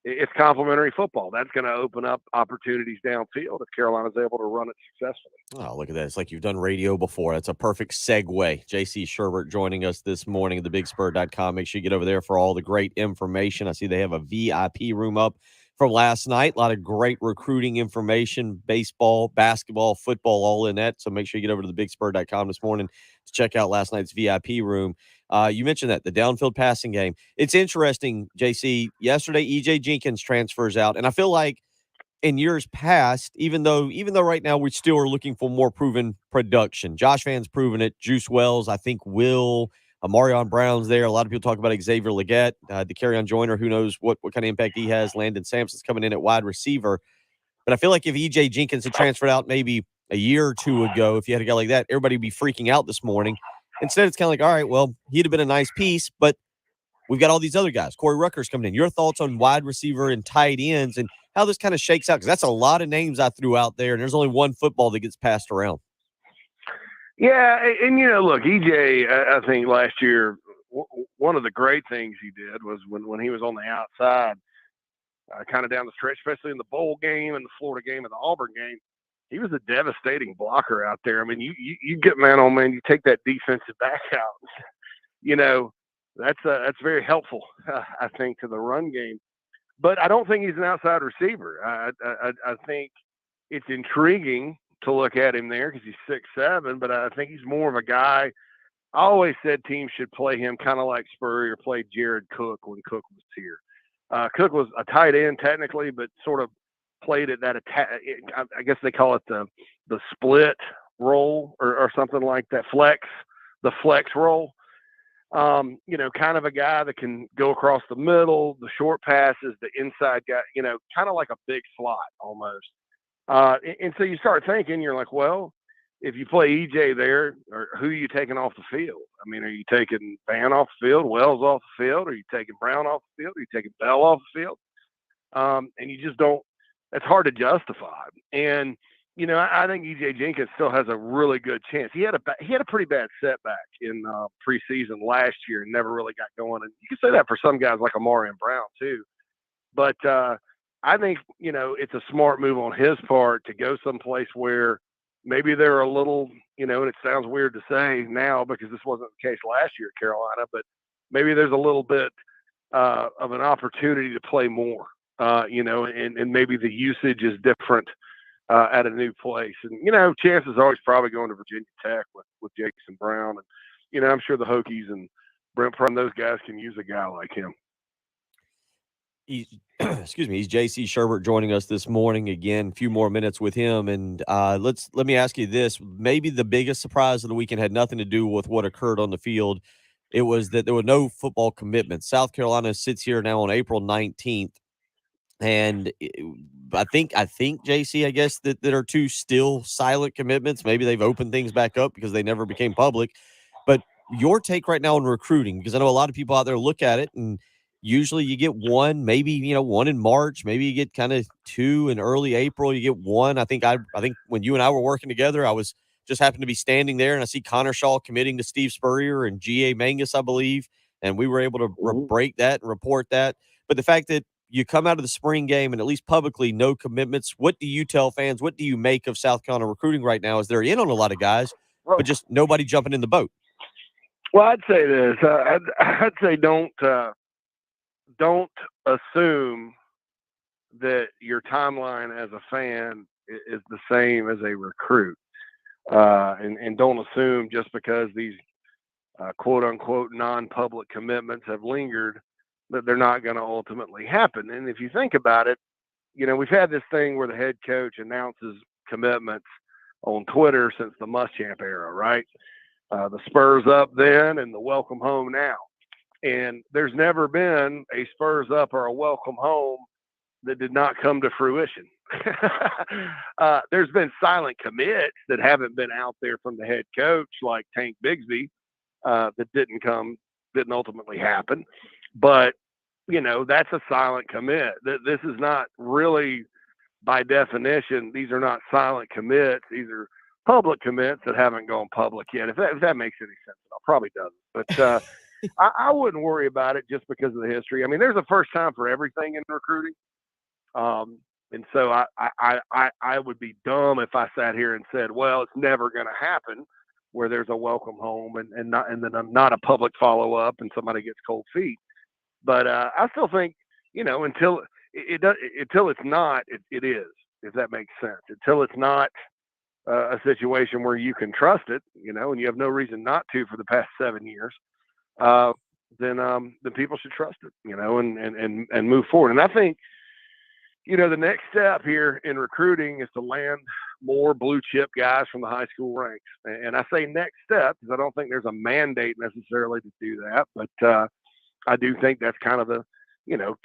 it's complementary football. That's going to open up opportunities downfield if Carolina's able to run it successfully. Oh, look at that. It's like you've done radio before. That's a perfect segue. JC Shurburtt joining us this morning at thebigspur.com. Make sure you get over there for all the great information. I see they have a VIP room up from last night. A lot of great recruiting information, baseball, basketball, football, all in that. So make sure you get over to thebigspur.com this morning to check out last night's VIP room. You mentioned that, the downfield passing game. It's interesting, JC. Yesterday, E.J. Jenkins transfers out, and I feel like in years past, even though right now we still are looking for more proven production. Josh Van's proven it. Juice Wells, I think, will. Marion Brown's there. A lot of people talk about Xavier Legette, DeCarrion Joyner. Who knows what kind of impact he has. Landon Sampson's coming in at wide receiver. But I feel like if E.J. Jenkins had transferred out maybe a year or two ago, if you had a guy like that, everybody would be freaking out this morning. Instead, it's kind of like, all right, well, he'd have been a nice piece, but we've got all these other guys. Corey Rucker's coming in. Your thoughts on wide receiver and tight ends and how this kind of shakes out? Because that's a lot of names I threw out there, and there's only one football that gets passed around. Yeah, and look, EJ, I think last year, one of the great things he did was when he was on the outside, kind of down the stretch, especially in the bowl game and the Florida game and the Auburn game, he was a devastating blocker out there. I mean, you get man on man, you take that defensive back out, that's very helpful, I think, to the run game. But I don't think he's an outside receiver. I think it's intriguing to look at him there because he's 6'7", but I think he's more of a guy. I always said teams should play him kind of like Spurrier played Jared Cook when Cook was here. Cook was a tight end technically, but sort of played at that attack. I guess they call it the split role or something like that. The flex role. Kind of a guy that can go across the middle, the short passes, the inside guy, kind of like a big slot almost. And so you start thinking, you're like, well, if you play EJ there, or who are you taking off the field? I mean, are you taking Van off the field, Wells off the field? Are you taking Brown off the field? Are you taking Bell off the field? And you just don't. It's hard to justify. And I think EJ Jenkins still has a really good chance. He had a pretty bad setback in preseason last year and never really got going. And you can say that for some guys like Amari and Brown too. But I think it's a smart move on his part to go someplace where maybe they're a little, and it sounds weird to say now because this wasn't the case last year at Carolina, but maybe there's a little bit of an opportunity to play more, and maybe the usage is different at a new place. And, chances are he's probably going to Virginia Tech with Jason Brown. And, I'm sure the Hokies and Brent Prum, those guys can use a guy like him. Excuse me, he's JC Shurburtt joining us this morning. Again, a few more minutes with him. And let me ask you this. Maybe the biggest surprise of the weekend had nothing to do with what occurred on the field. It was that there were no football commitments. South Carolina sits here now on April 19th. And I think JC, I guess that there are two still silent commitments. Maybe they've opened things back up because they never became public. But your take right now on recruiting, because I know a lot of people out there look at it, and usually you get one, maybe one in March, maybe you get kind of two in early April. You get one. I think when you and I were working together, I was just happened to be standing there, and I see Connor Shaw committing to Steve Spurrier and G.A. Mangus, I believe, and we were able to break that and report that. But the fact that you come out of the spring game and at least publicly no commitments, what do you tell fans? What do you make of South Carolina recruiting right now? Is they're in on a lot of guys, but just nobody jumping in the boat? Well, I'd say this. I'd say don't assume that your timeline as a fan is the same as a recruit, and don't assume just because these quote unquote non-public commitments have lingered that they're not going to ultimately happen. And if you think about it, we've had this thing where the head coach announces commitments on Twitter since the Muschamp era, right? The Spurs up then and the welcome home now. And there's never been a Spurs up or a welcome home that did not come to fruition. There's been silent commits that haven't been out there from the head coach, like Tank Bigsby, that didn't ultimately happen. But, that's a silent commit. This is not really, by definition, these are not silent commits. These are public commits that haven't gone public yet. If that makes any sense, it probably doesn't. But I wouldn't worry about it just because of the history. I mean, there's a first time for everything in recruiting. And so I would be dumb if I sat here and said, well, it's never going to happen where there's a welcome home and then not a public follow-up and somebody gets cold feet. But I still think, until it's not, it is, if that makes sense. Until it's not a situation where you can trust it, and you have no reason not to for the past 7 years, then people should trust it, and move forward. And I think, the next step here in recruiting is to land more blue chip guys from the high school ranks. And I say next step because I don't think there's a mandate necessarily to do that, but I do think that's kind of the,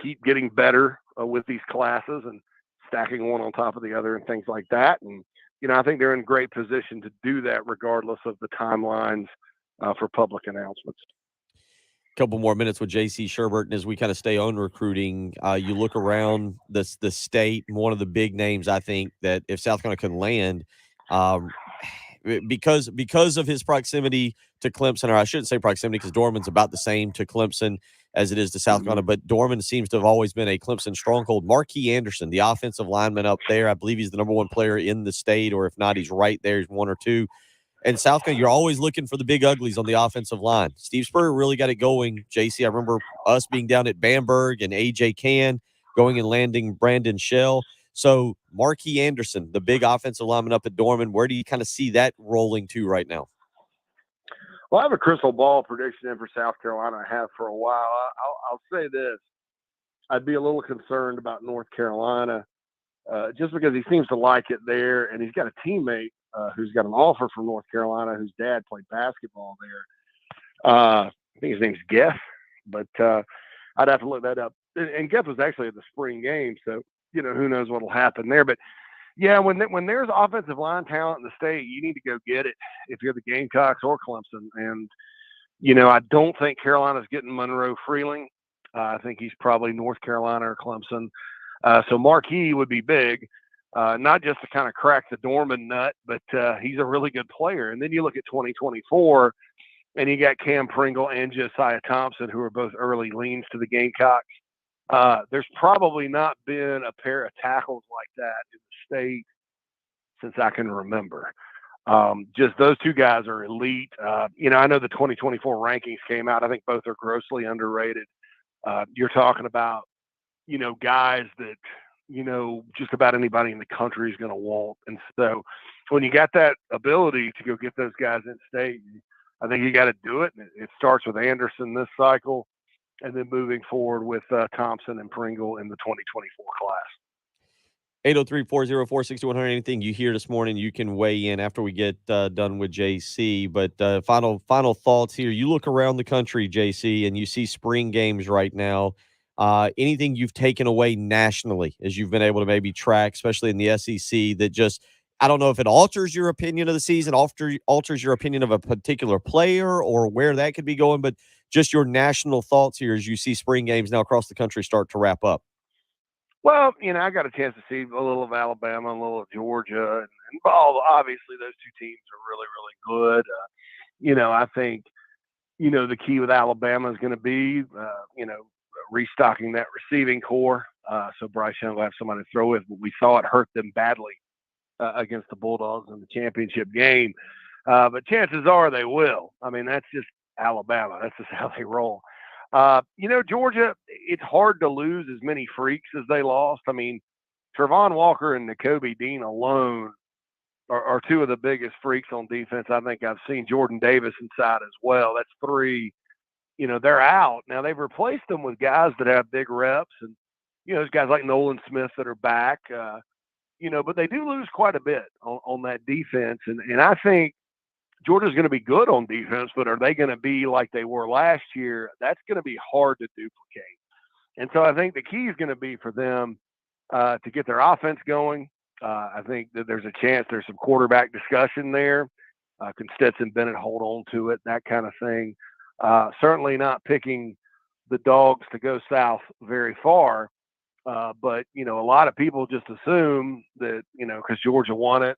keep getting better with these classes and stacking one on top of the other and things like that. And, I think they're in great position to do that regardless of the timelines for public announcements. Couple more minutes with JC Shurburtt, and as we kind of stay on recruiting, you look around the state, and one of the big names I think that if South Carolina can land, because of his proximity to Clemson, or I shouldn't say proximity because Dorman's about the same to Clemson as it is to South Carolina, but Dorman seems to have always been a Clemson stronghold. Marquis Anderson, the offensive lineman up there, I believe he's the number one player in the state, or if not, he's right there. He's one or two. And South Carolina, you're always looking for the big uglies on the offensive line. Steve Spurrier really got it going. JC, I remember us being down at Bamberg and A.J. Cann going and landing Brandon Shell. So Marquis Anderson, the big offensive lineman up at Dorman, where do you kind of see that rolling to right now? Well, I have a crystal ball prediction in for South Carolina. I have for a while. I'll say this. I'd be a little concerned about North Carolina just because he seems to like it there, and he's got a teammate who's got an offer from North Carolina whose dad played basketball there. I think his name's Geff, but I'd have to look that up. And Geff was actually at the spring game, so, who knows what will happen there. But, yeah, when there's offensive line talent in the state, you need to go get it if you're the Gamecocks or Clemson. And, I don't think Carolina's getting Monroe Freeling. I think he's probably North Carolina or Clemson. So Marquis would be big. Not just to kind of crack the Dorman nut, but he's a really good player. And then you look at 2024, and you got Cam Pringle and Josiah Thompson, who are both early leans to the Gamecocks. There's probably not been a pair of tackles like that in the state since I can remember. Just those two guys are elite. I know the 2024 rankings came out. I think both are grossly underrated. You're talking about, guys that, just about anybody in the country is going to want. And so when you got that ability to go get those guys in state, I think you got to do it. And it starts with Anderson this cycle and then moving forward with Thompson and Pringle in the 2024 class. 803-404-6100. Anything you hear this morning, you can weigh in after we get done with JC. But final thoughts here. You look around the country, JC, and you see spring games right now. Anything you've taken away nationally as you've been able to maybe track, especially in the SEC, that just, I don't know if it alters your opinion of the season, alters your opinion of a particular player or where that could be going, but just your national thoughts here as you see spring games now across the country start to wrap up. Well, I got a chance to see a little of Alabama, a little of Georgia, and obviously those two teams are really, really good. I think, the key with Alabama is going to be, restocking that receiving core. So Bryce Young will have somebody to throw with, but we saw it hurt them badly against the Bulldogs in the championship game. But chances are they will. I mean, that's just Alabama. That's just how they roll. Georgia, it's hard to lose as many freaks as they lost. I mean, Trevon Walker and Nakobe Dean alone are two of the biggest freaks on defense I think I've seen. Jordan Davis inside as well. That's three. They're out. Now, they've replaced them with guys that have big reps and, there's guys like Nolan Smith that are back, but they do lose quite a bit on that defense. And I think Georgia's going to be good on defense, but are they going to be like they were last year? That's going to be hard to duplicate. And so I think the key is going to be for them to get their offense going. I think that there's a chance there's some quarterback discussion there. Can Stetson Bennett hold on to it, that kind of thing. Certainly not picking the Dogs to go south very far. But, a lot of people just assume that, because Georgia won it,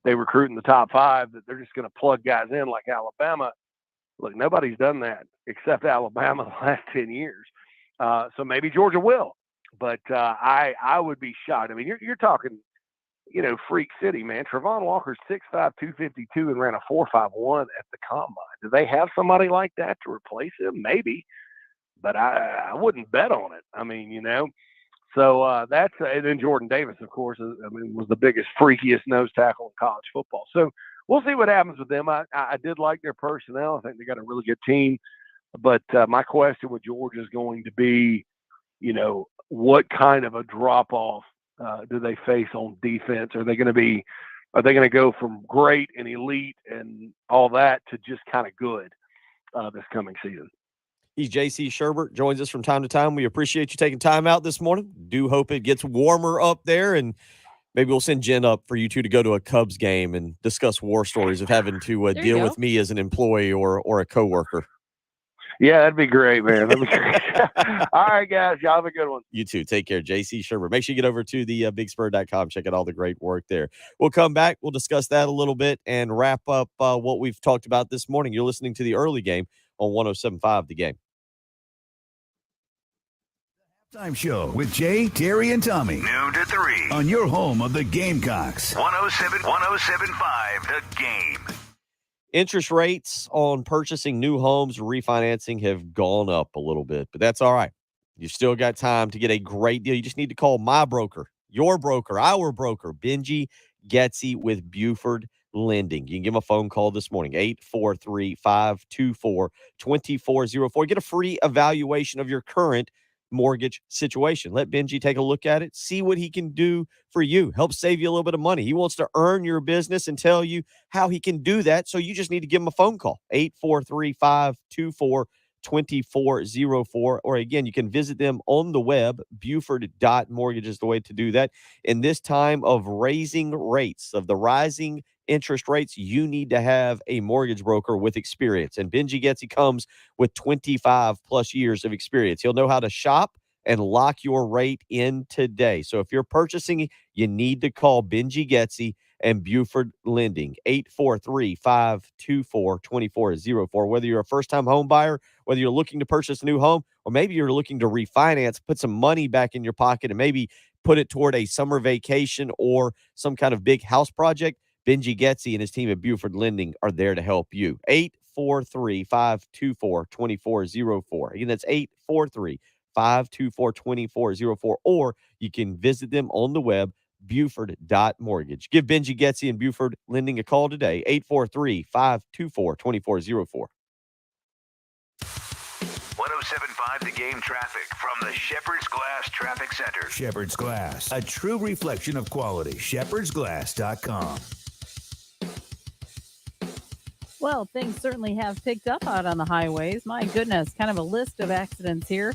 they recruit in the top five, that they're just going to plug guys in like Alabama. Look, nobody's done that except Alabama the last 10 years. So maybe Georgia will. But I would be shocked. I mean, you're talking, freak city, man. Trevon Walker's 6'5", 252 and ran a 4.51 at the combine. Do they have somebody like that to replace him? Maybe. But I wouldn't bet on it. I mean, So that's and then Jordan Davis, of course, was the biggest, freakiest nose tackle in college football. So we'll see what happens with them. I did like their personnel. I think they got a really good team. But my question with Georgia is going to be, what kind of a drop off do they face on defense? Are they going to go from great and elite and all that to just kind of good this coming season? He's JC Shurburtt, joins us from time to time. We appreciate you taking time out this morning. Do hope it gets warmer up there, and maybe we'll send Jen up for you two to go to a Cubs game and discuss war stories of having to deal with me as an employee or a coworker. Yeah, that'd be great, man. That'd be great. All right, guys. Y'all have a good one. You too. Take care. JC Shurburtt. Make sure you get over to the bigspur.com. Check out all the great work there. We'll come back. We'll discuss that a little bit and wrap up what we've talked about this morning. You're listening to the early game on 107.5 The Game. Time show with Jay, Terry, and Tommy. Noon to 3. On your home of the Gamecocks. 107.5 The Game. Interest rates on purchasing new homes or refinancing have gone up a little bit, but that's all right. You've still got time to get a great deal. You just need to call my broker, your broker, our broker, Benji Getsy with Buford Lending. You can give him a phone call this morning, 843-524-2404. Get a free evaluation of your current mortgage situation. Let Benji take a look at it, see what he can do for you, help save you a little bit of money. He wants to earn your business and tell you how he can do that. So you just need to give him a phone call, 843-524-2404. Or again, you can visit them on the web. Buford.mortgage is the way to do that. In this time of raising rates, of the rising interest rates, you need to have a mortgage broker with experience. And Benji Getsy comes with 25 plus years of experience. He'll know how to shop and lock your rate in today. So if you're purchasing, you need to call Benji Getsy and Buford Lending, 843-524-2404. Whether you're a first-time home buyer, whether you're looking to purchase a new home, or maybe you're looking to refinance, put some money back in your pocket and maybe put it toward a summer vacation or some kind of big house project, Benji Getzy and his team at Buford Lending are there to help you. 843-524-2404. Again, that's 843-524-2404. Or you can visit them on the web, Buford.mortgage. Give Benji Getzy and Buford Lending a call today, 843-524-2404. 107.5 The Game traffic from the Shepherd's Glass Traffic Center. Shepherd's Glass, a true reflection of quality. shepherdsglass.com. Well, things certainly have picked up out on the highways. My goodness, kind of a list of accidents here.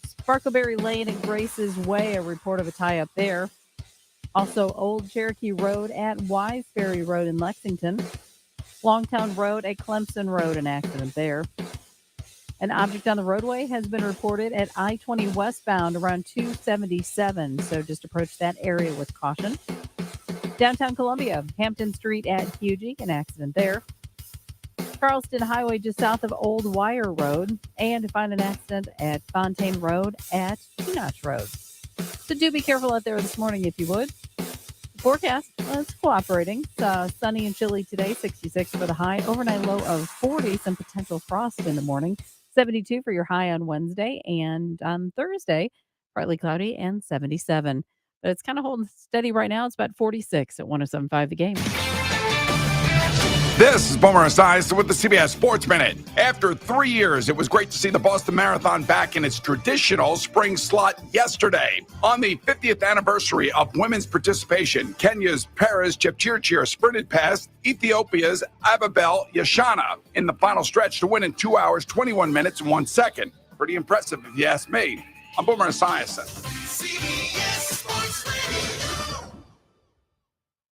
Sparkleberry Lane and Grace's Way, a report of a tie-up there. Also, Old Cherokee Road at Wiseberry Road in Lexington. Longtown Road at Clemson Road, an accident there. An object on the roadway has been reported at I-20 westbound around 277, so just approach that area with caution. Downtown Columbia, Hampton Street at Hugie, an accident there. Charleston Highway just south of Old Wire Road, and find an accident at Fontaine Road at Enoch Road. So do be careful out there this morning if you would. Forecast, well, it's cooperating. It's sunny and chilly today, 66 for the high, overnight low of 40, some potential frost in the morning, 72 for your high on Wednesday, and on Thursday, partly cloudy and 77. But it's kind of holding steady right now. It's about 46 at 107.5 The Game. This is Boomer Esiason with the CBS Sports Minute. After 3 years, it was great to see the Boston Marathon back in its traditional spring slot yesterday. On the 50th anniversary of women's participation, Kenya's Paris Chepchirchir sprinted past Ethiopia's Ababel Yashana in the final stretch to win in 2 hours, 21 minutes, and 1 second. Pretty impressive if you ask me. I'm Boomer Esiason. CBS Sports Radio.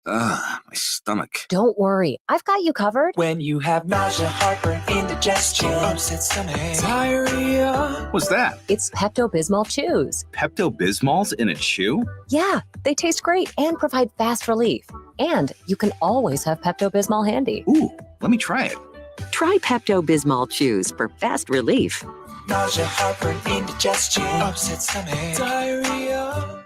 Ugh, my stomach. Don't worry, I've got you covered. When you have nausea, heartburn, indigestion, upset stomach, diarrhea. What's that? It's Pepto-Bismol chews. Pepto-Bismol's in a chew? Yeah, they taste great and provide fast relief. And you can always have Pepto-Bismol handy. Ooh, let me try it. Try Pepto-Bismol chews for fast relief. Nausea, heartburn, indigestion, upset stomach, diarrhea.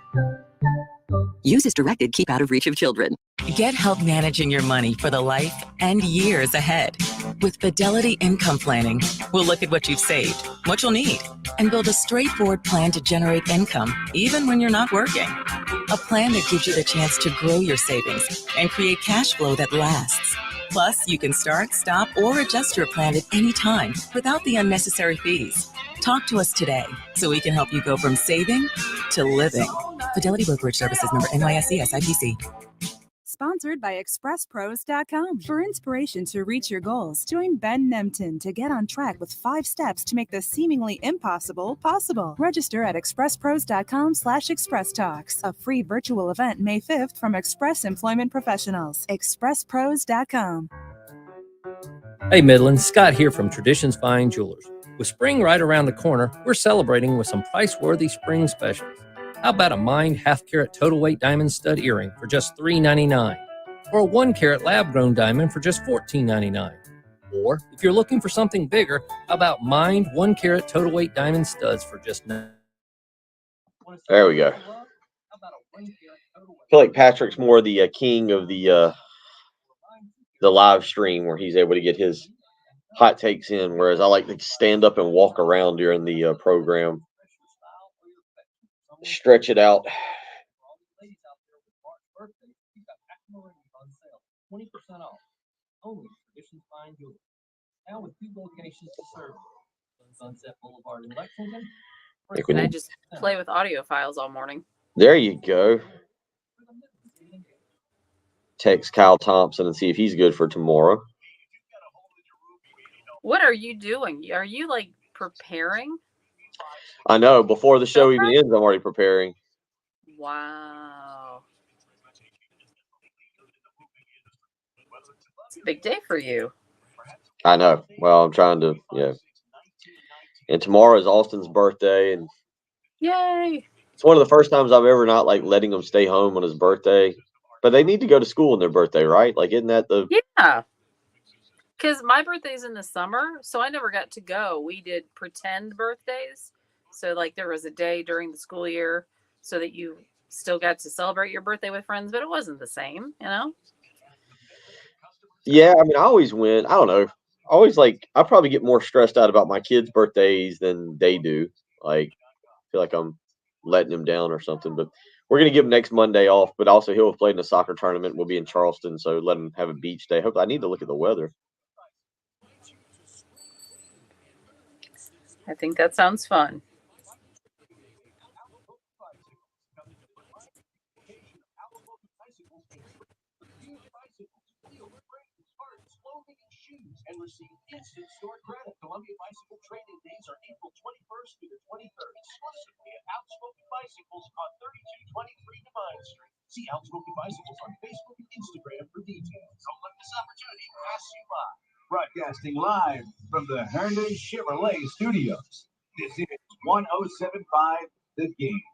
Use as directed. Keep out of reach of children. Get help managing your money for the life and years ahead. With Fidelity Income Planning, we'll look at what you've saved, what you'll need, and build a straightforward plan to generate income, even when you're not working. A plan that gives you the chance to grow your savings and create cash flow that lasts. Plus, you can start, stop, or adjust your plan at any time without the unnecessary fees. Talk to us today so we can help you go from saving to living. Fidelity Brokerage Services, member NYSE SIPC. Sponsored by ExpressPros.com. For inspiration to reach your goals, join Ben Nemtin to get on track with 5 steps to make the seemingly impossible possible. Register at ExpressPros.com/ExpressTalks. A free virtual event May 5th from Express Employment Professionals. ExpressPros.com. Hey Midland, Scott here from Traditions Fine Jewelers. With spring right around the corner, we're celebrating with some price-worthy spring specials. How about a Mind half-carat total weight diamond stud earring for just $3.99? Or a 1-carat lab-grown diamond for just $14.99? Or, if you're looking for something bigger, how about Mind 1-carat total weight diamond studs for just $9? There we go. I feel like Patrick's more the king of the live stream where he's able to get his hot takes in, whereas I like to stand up and walk around during the program. Stretch it out. 20% off. Only Traditions Fine Jewelry. Now with 2 locations to serve. Sunset Boulevard in Lexington. And I just play with audio files all morning. There you go. Text Kyle Thompson and see if he's good for tomorrow. What are you doing? Are you like preparing? I know. Before the show even ends, I'm already preparing. Wow. It's a big day for you. I know. Well, I'm trying to, And tomorrow is Austin's birthday, and Yay. it's one of the first times I've ever not like letting him stay home on his birthday. But they need to go to school on their birthday, right? Like, isn't that the... Yeah. Because my birthday's in the summer, so I never got to go. We did pretend birthdays. So, like, there was a day during the school year so that you still got to celebrate your birthday with friends, but it wasn't the same, you know? Yeah, I mean, I always win. I don't know. I probably get more stressed out about my kids' birthdays than they do. Like, I feel like I'm letting them down or something. But we're gonna give him next Monday off. But also, he'll have played in a soccer tournament. We'll be in Charleston, so let him have a beach day. Hope I need to look at the weather. I think that sounds fun. And receive instant store credit. Columbia Bicycle Training Days are April 21st through the 23rd, exclusively at Outspoken Bicycles on 3223 Divine Street. See Outspoken Bicycles on Facebook and Instagram for details. Don't let this opportunity pass you by. Broadcasting live from the Herndon Chevrolet Studios. This is 1075 The Game.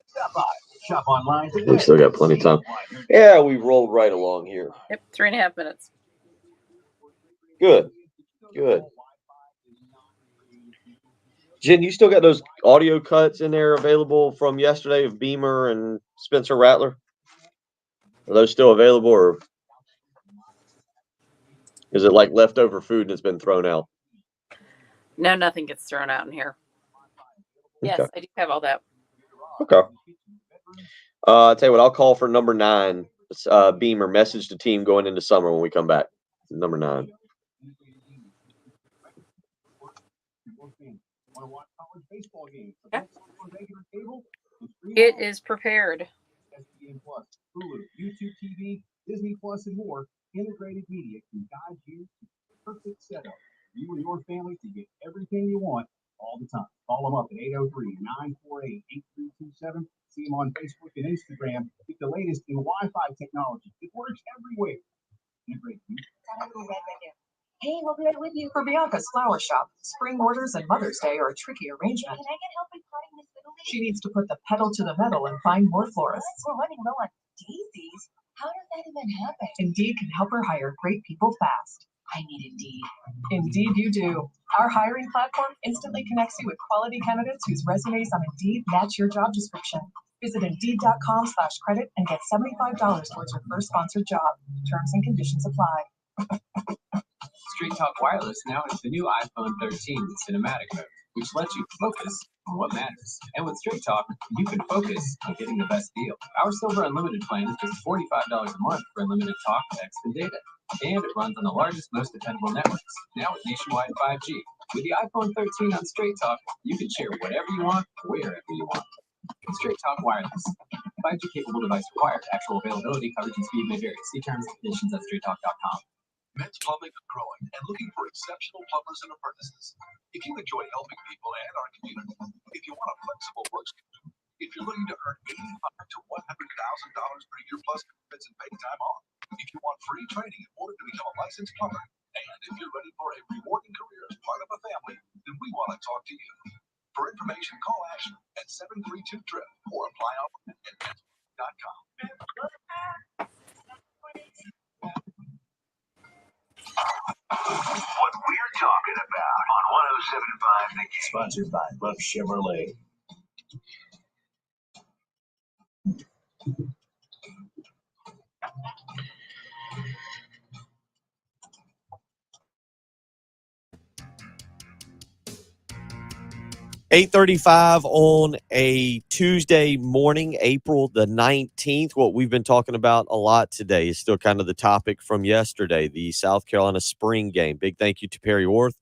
Stop by, shop online today. We still got plenty of time. Yeah, we rolled right along here. Yep, 3.5 minutes. Good. Jen, you still got those audio cuts in there available from yesterday of Beamer and Spencer Rattler? Are those still available, or is it like leftover food and it's been thrown out? No, nothing gets thrown out in here. Yes, Okay. I do have all that. Okay. I'll tell you what, I'll call for number 9. Beamer, message to team going into summer when we come back. Number 9. It is prepared. Hulu, YouTube TV, Disney Plus, and more. Integrated media can guide you to the perfect setup. You and your family to get everything you want all the time. Call them up at 803-948-8327. See them on Facebook and Instagram. Get the latest in Wi-Fi technology. It works everywhere. Integrated media. Hey, we'll be right with you for Bianca's flower shop. Spring orders and Mother's Day are a tricky arrangement. Can I get help in potting this little lady? She needs to put the pedal to the metal and find more florists. We're running low on daisies. How does that even happen? Indeed can help her hire great people fast. I need Indeed. Indeed you do. Our hiring platform instantly connects you with quality candidates whose resumes on Indeed match your job description. Visit Indeed.com/credit and get $75 towards your first sponsored job. Terms and conditions apply. Straight Talk Wireless now has the new iPhone 13 with cinematic mode, which lets you focus on what matters. And with Straight Talk, you can focus on getting the best deal. Our Silver Unlimited plan is just $45 a month for unlimited talk, text, and data. And it runs on the largest, most dependable networks, now with nationwide 5G. With the iPhone 13 on Straight Talk, you can share whatever you want, wherever you want. Straight Talk Wireless. 5G capable device required. Actual availability, coverage, and speed may vary. See terms and conditions at straighttalk.com. Men's Plumbing is growing and looking for exceptional plumbers and apprentices. If you enjoy helping people and our community, if you want a flexible work schedule, if you're looking to earn $85,000 to $100,000 per year plus benefits and paid time off, if you want free training in order to become a licensed plumber, and if you're ready for a rewarding career as part of a family, then we want to talk to you. For information, call Ashley at 732-TRIP or apply online at men's.com. What we're talking about on 1075 The Game. Sponsored by Love Chevrolet. $8:35 on a Tuesday morning, April the 19th. What we've been talking about a lot today is still kind of the topic from yesterday, the South Carolina spring game. Big thank you to Perry Orth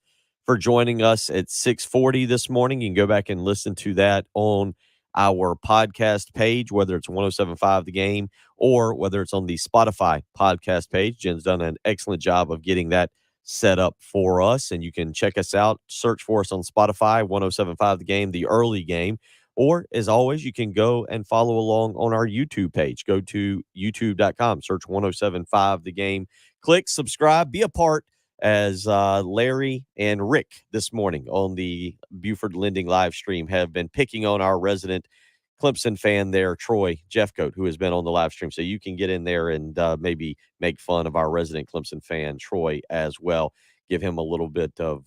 for joining us at 6:40 this morning. You can go back and listen to that on our podcast page, whether it's 1075 The Game or whether it's on the Spotify podcast page. Jen's done an excellent job of getting that set up for us, and you can check us out. Search for us on Spotify, 1075 The Game, the early game. Or, as always, you can go and follow along on our YouTube page. Go to youtube.com, search 1075 The Game. Click subscribe, be a part as Larry and Rick this morning on the Buford Lending live stream have been picking on our resident Clemson fan there, Troy Jeffcoat, who has been on the live stream. So you can get in there and maybe make fun of our resident Clemson fan, Troy, as well. Give him a little bit of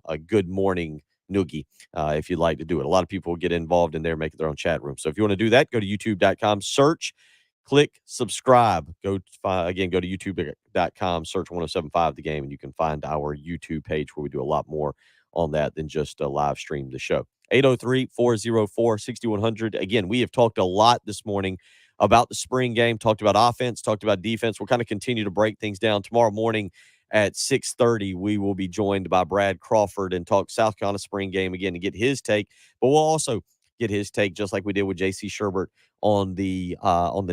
a good morning noogie if you'd like to do it. A lot of people get involved in there, make their own chat room. So if you want to do that, go to youtube.com, search, click subscribe. Go to youtube.com Facebook.com, search 1075 The Game, and you can find our YouTube page where we do a lot more on that than just live stream the show. 803-404-6100. Again, we have talked a lot this morning about the spring game, talked about offense, talked about defense. We'll kind of continue to break things down. Tomorrow morning at 6:30, we will be joined by Brad Crawford and talk South Carolina spring game again to get his take. But we'll also get his take, just like we did with JC Shurburtt, on the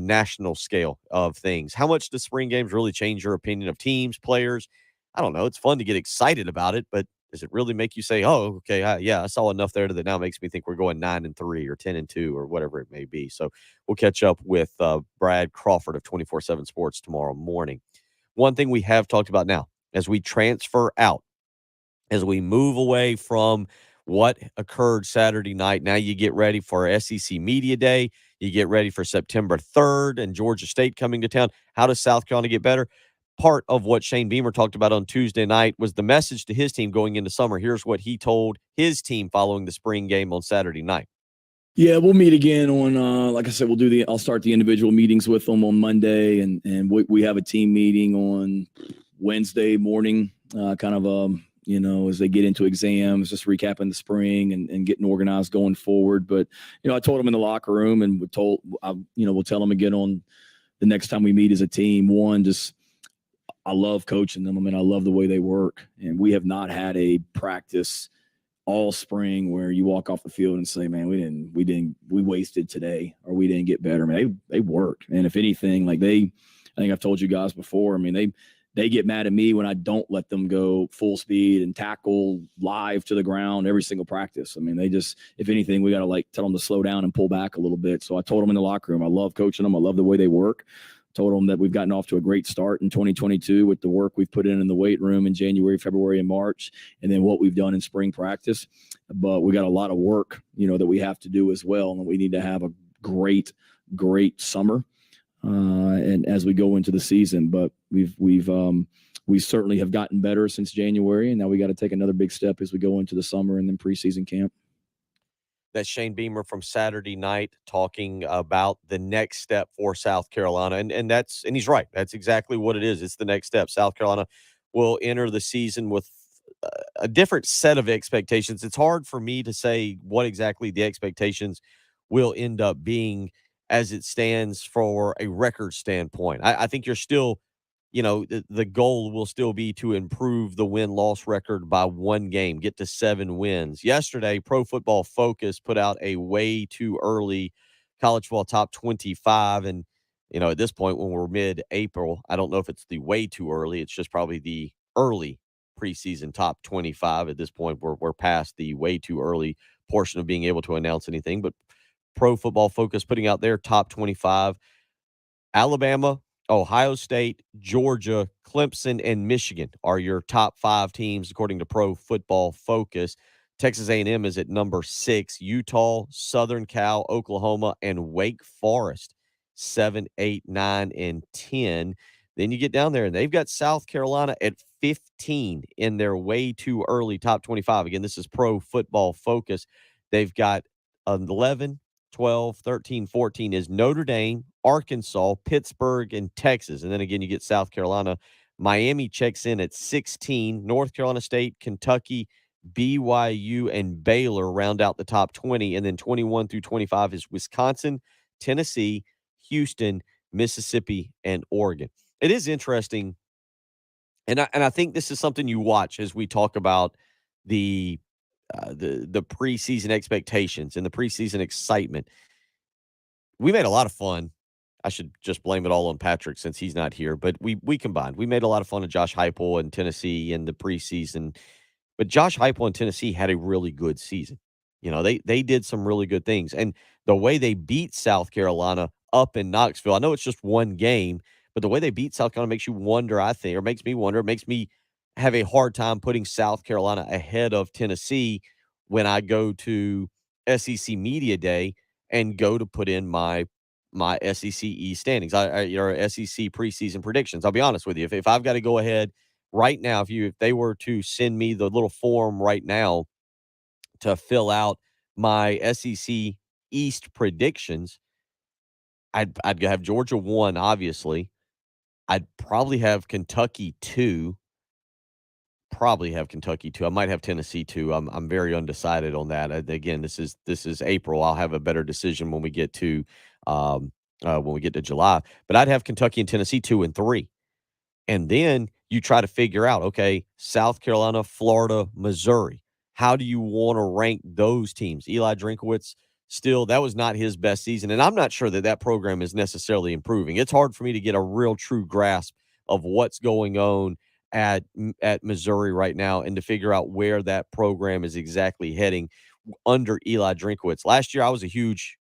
national scale of things. How much does spring games really change your opinion of teams, players? I don't know. It's fun to get excited about it, but does it really make you say, "Oh, okay, I saw enough there that now makes me think we're going 9-3 or 10-2 or whatever it may be." So we'll catch up with Brad Crawford of 24/7 Sports tomorrow morning. One thing we have talked about now, as we transfer out, as we move away from what occurred Saturday night, now you get ready for SEC Media Day. You get ready for September 3rd and Georgia State coming to town. How does South Carolina get better? Part of what Shane Beamer talked about on Tuesday night was the message to his team going into summer. Here's what he told his team following the spring game on Saturday night. Yeah, we'll meet again on, like I said, I'll start the individual meetings with them on Monday, and we have a team meeting on Wednesday morning, as they get into exams, just recapping the spring and getting organized going forward. But, I told them in the locker room, and we'll tell them again on the next time we meet as a team. One, just I love coaching them. I mean, I love the way they work, and we have not had a practice all spring where you walk off the field and say, man, we wasted today, or we didn't get better. I mean, they worked. And if anything, I think I've told you guys before, I mean, they get mad at me when I don't let them go full speed and tackle live to the ground every single practice. I mean, if anything, we got to tell them to slow down and pull back a little bit. So I told them in the locker room, I love coaching them. I love the way they work. Told them that we've gotten off to a great start in 2022 with the work we've put in the weight room in January, February, and March, and then what we've done in spring practice. But we got a lot of work, that we have to do as well, and we need to have a great summer, and as we go into the season. But we certainly have gotten better since January, and now we got to take another big step as we go into the summer and then preseason camp. That's Shane Beamer from Saturday night talking about the next step for South Carolina. And he's right. That's exactly what it is. It's the next step. South Carolina will enter the season with a different set of expectations. It's hard for me to say what exactly the expectations will end up being as it stands for a record standpoint. I think you're still, the goal will still be to improve the win-loss record by one game, get to 7 wins. Yesterday, Pro Football Focus put out a way too early college football top 25. And, at this point, when we're mid-April, I don't know if it's the way too early. It's just probably the early preseason top 25. At this point, we're past the way too early portion of being able to announce anything. But Pro Football Focus putting out their top 25. Alabama, Ohio State, Georgia, Clemson, and Michigan are your top 5 teams, according to Pro Football Focus. Texas A&M is at number 6. Utah, Southern Cal, Oklahoma, and Wake Forest, 7, 8, 9, and 10. Then you get down there, and they've got South Carolina at 15 in their way too early top 25. Again, this is Pro Football Focus. They've got 11, 12, 13, 14 is Notre Dame, Arkansas, Pittsburgh, and Texas. And then again, you get South Carolina. Miami checks in at 16. North Carolina State, Kentucky, BYU, and Baylor round out the top 20. And then 21 through 25 is Wisconsin, Tennessee, Houston, Mississippi, and Oregon. It is interesting, and I think this is something you watch as we talk about the preseason expectations and the preseason excitement. We made a lot of fun. I should just blame it all on Patrick since he's not here, but we combined. We made a lot of fun of Josh Heupel and Tennessee in the preseason, but Josh Heupel and Tennessee had a really good season. They did some really good things, and the way they beat South Carolina up in Knoxville, I know it's just one game, but the way they beat South Carolina makes you wonder, I think, or makes me wonder. It makes me have a hard time putting South Carolina ahead of Tennessee when I go to SEC Media Day and go to put in my SEC East standings, or SEC preseason predictions. I'll be honest with you. If I've got to go ahead right now, if they were to send me the little form right now to fill out my SEC East predictions, I'd have Georgia 1, obviously. I'd probably have Kentucky 2. Probably have Kentucky 2. I might have Tennessee 2. I'm very undecided on that. Again, this is April. I'll have a better decision um, when we get to July. But I'd have Kentucky and Tennessee 2 and 3. And then you try to figure out, okay, South Carolina, Florida, Missouri. How do you want to rank those teams? Eli Drinkowitz, still, that was not his best season. And I'm not sure that that program is necessarily improving. It's hard for me to get a real true grasp of what's going on at Missouri right now and to figure out where that program is exactly heading under Eli Drinkowitz. Last year, I was a huge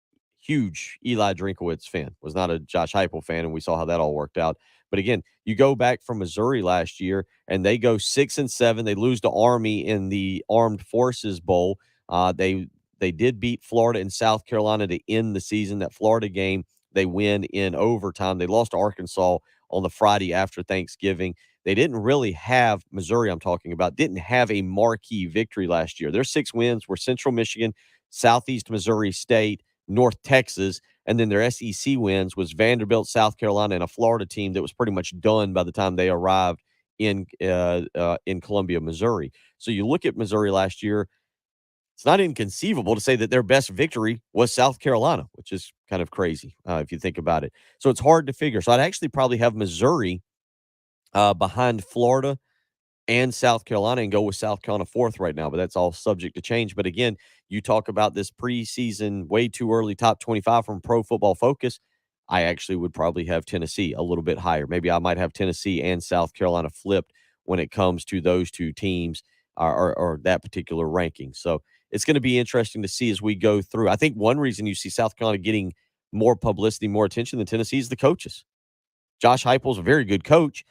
Eli Drinkowitz fan, was not a Josh Heupel fan, and we saw how that all worked out. But again, you go back from Missouri last year, and they go 6-7. They lose to Army in the Armed Forces Bowl. They did beat Florida and South Carolina to end the season. That Florida game, they win in overtime. They lost to Arkansas on the Friday after Thanksgiving. They didn't really have Missouri. I'm talking about didn't have a marquee victory last year. Their 6 wins were Central Michigan, Southeast Missouri State, North Texas, and then their SEC wins was Vanderbilt, South Carolina, and a Florida team that was pretty much done by the time they arrived in Columbia, Missouri. So you look at Missouri last year. It's not inconceivable to say that their best victory was South Carolina, which is kind of crazy if you think about it. So it's hard to figure. So I'd actually probably have Missouri behind Florida and South Carolina and go with South Carolina 4th right now, but that's all subject to change. But again, you talk about this preseason way too early top 25 from Pro Football Focus. I actually would probably have Tennessee a little bit higher. Maybe I might have Tennessee and South Carolina flipped when it comes to those two teams or that particular ranking. So it's going to be interesting to see as we go through. I think one reason you see South Carolina getting more publicity, more attention than Tennessee is the coaches. Josh Heupel's a very good coach,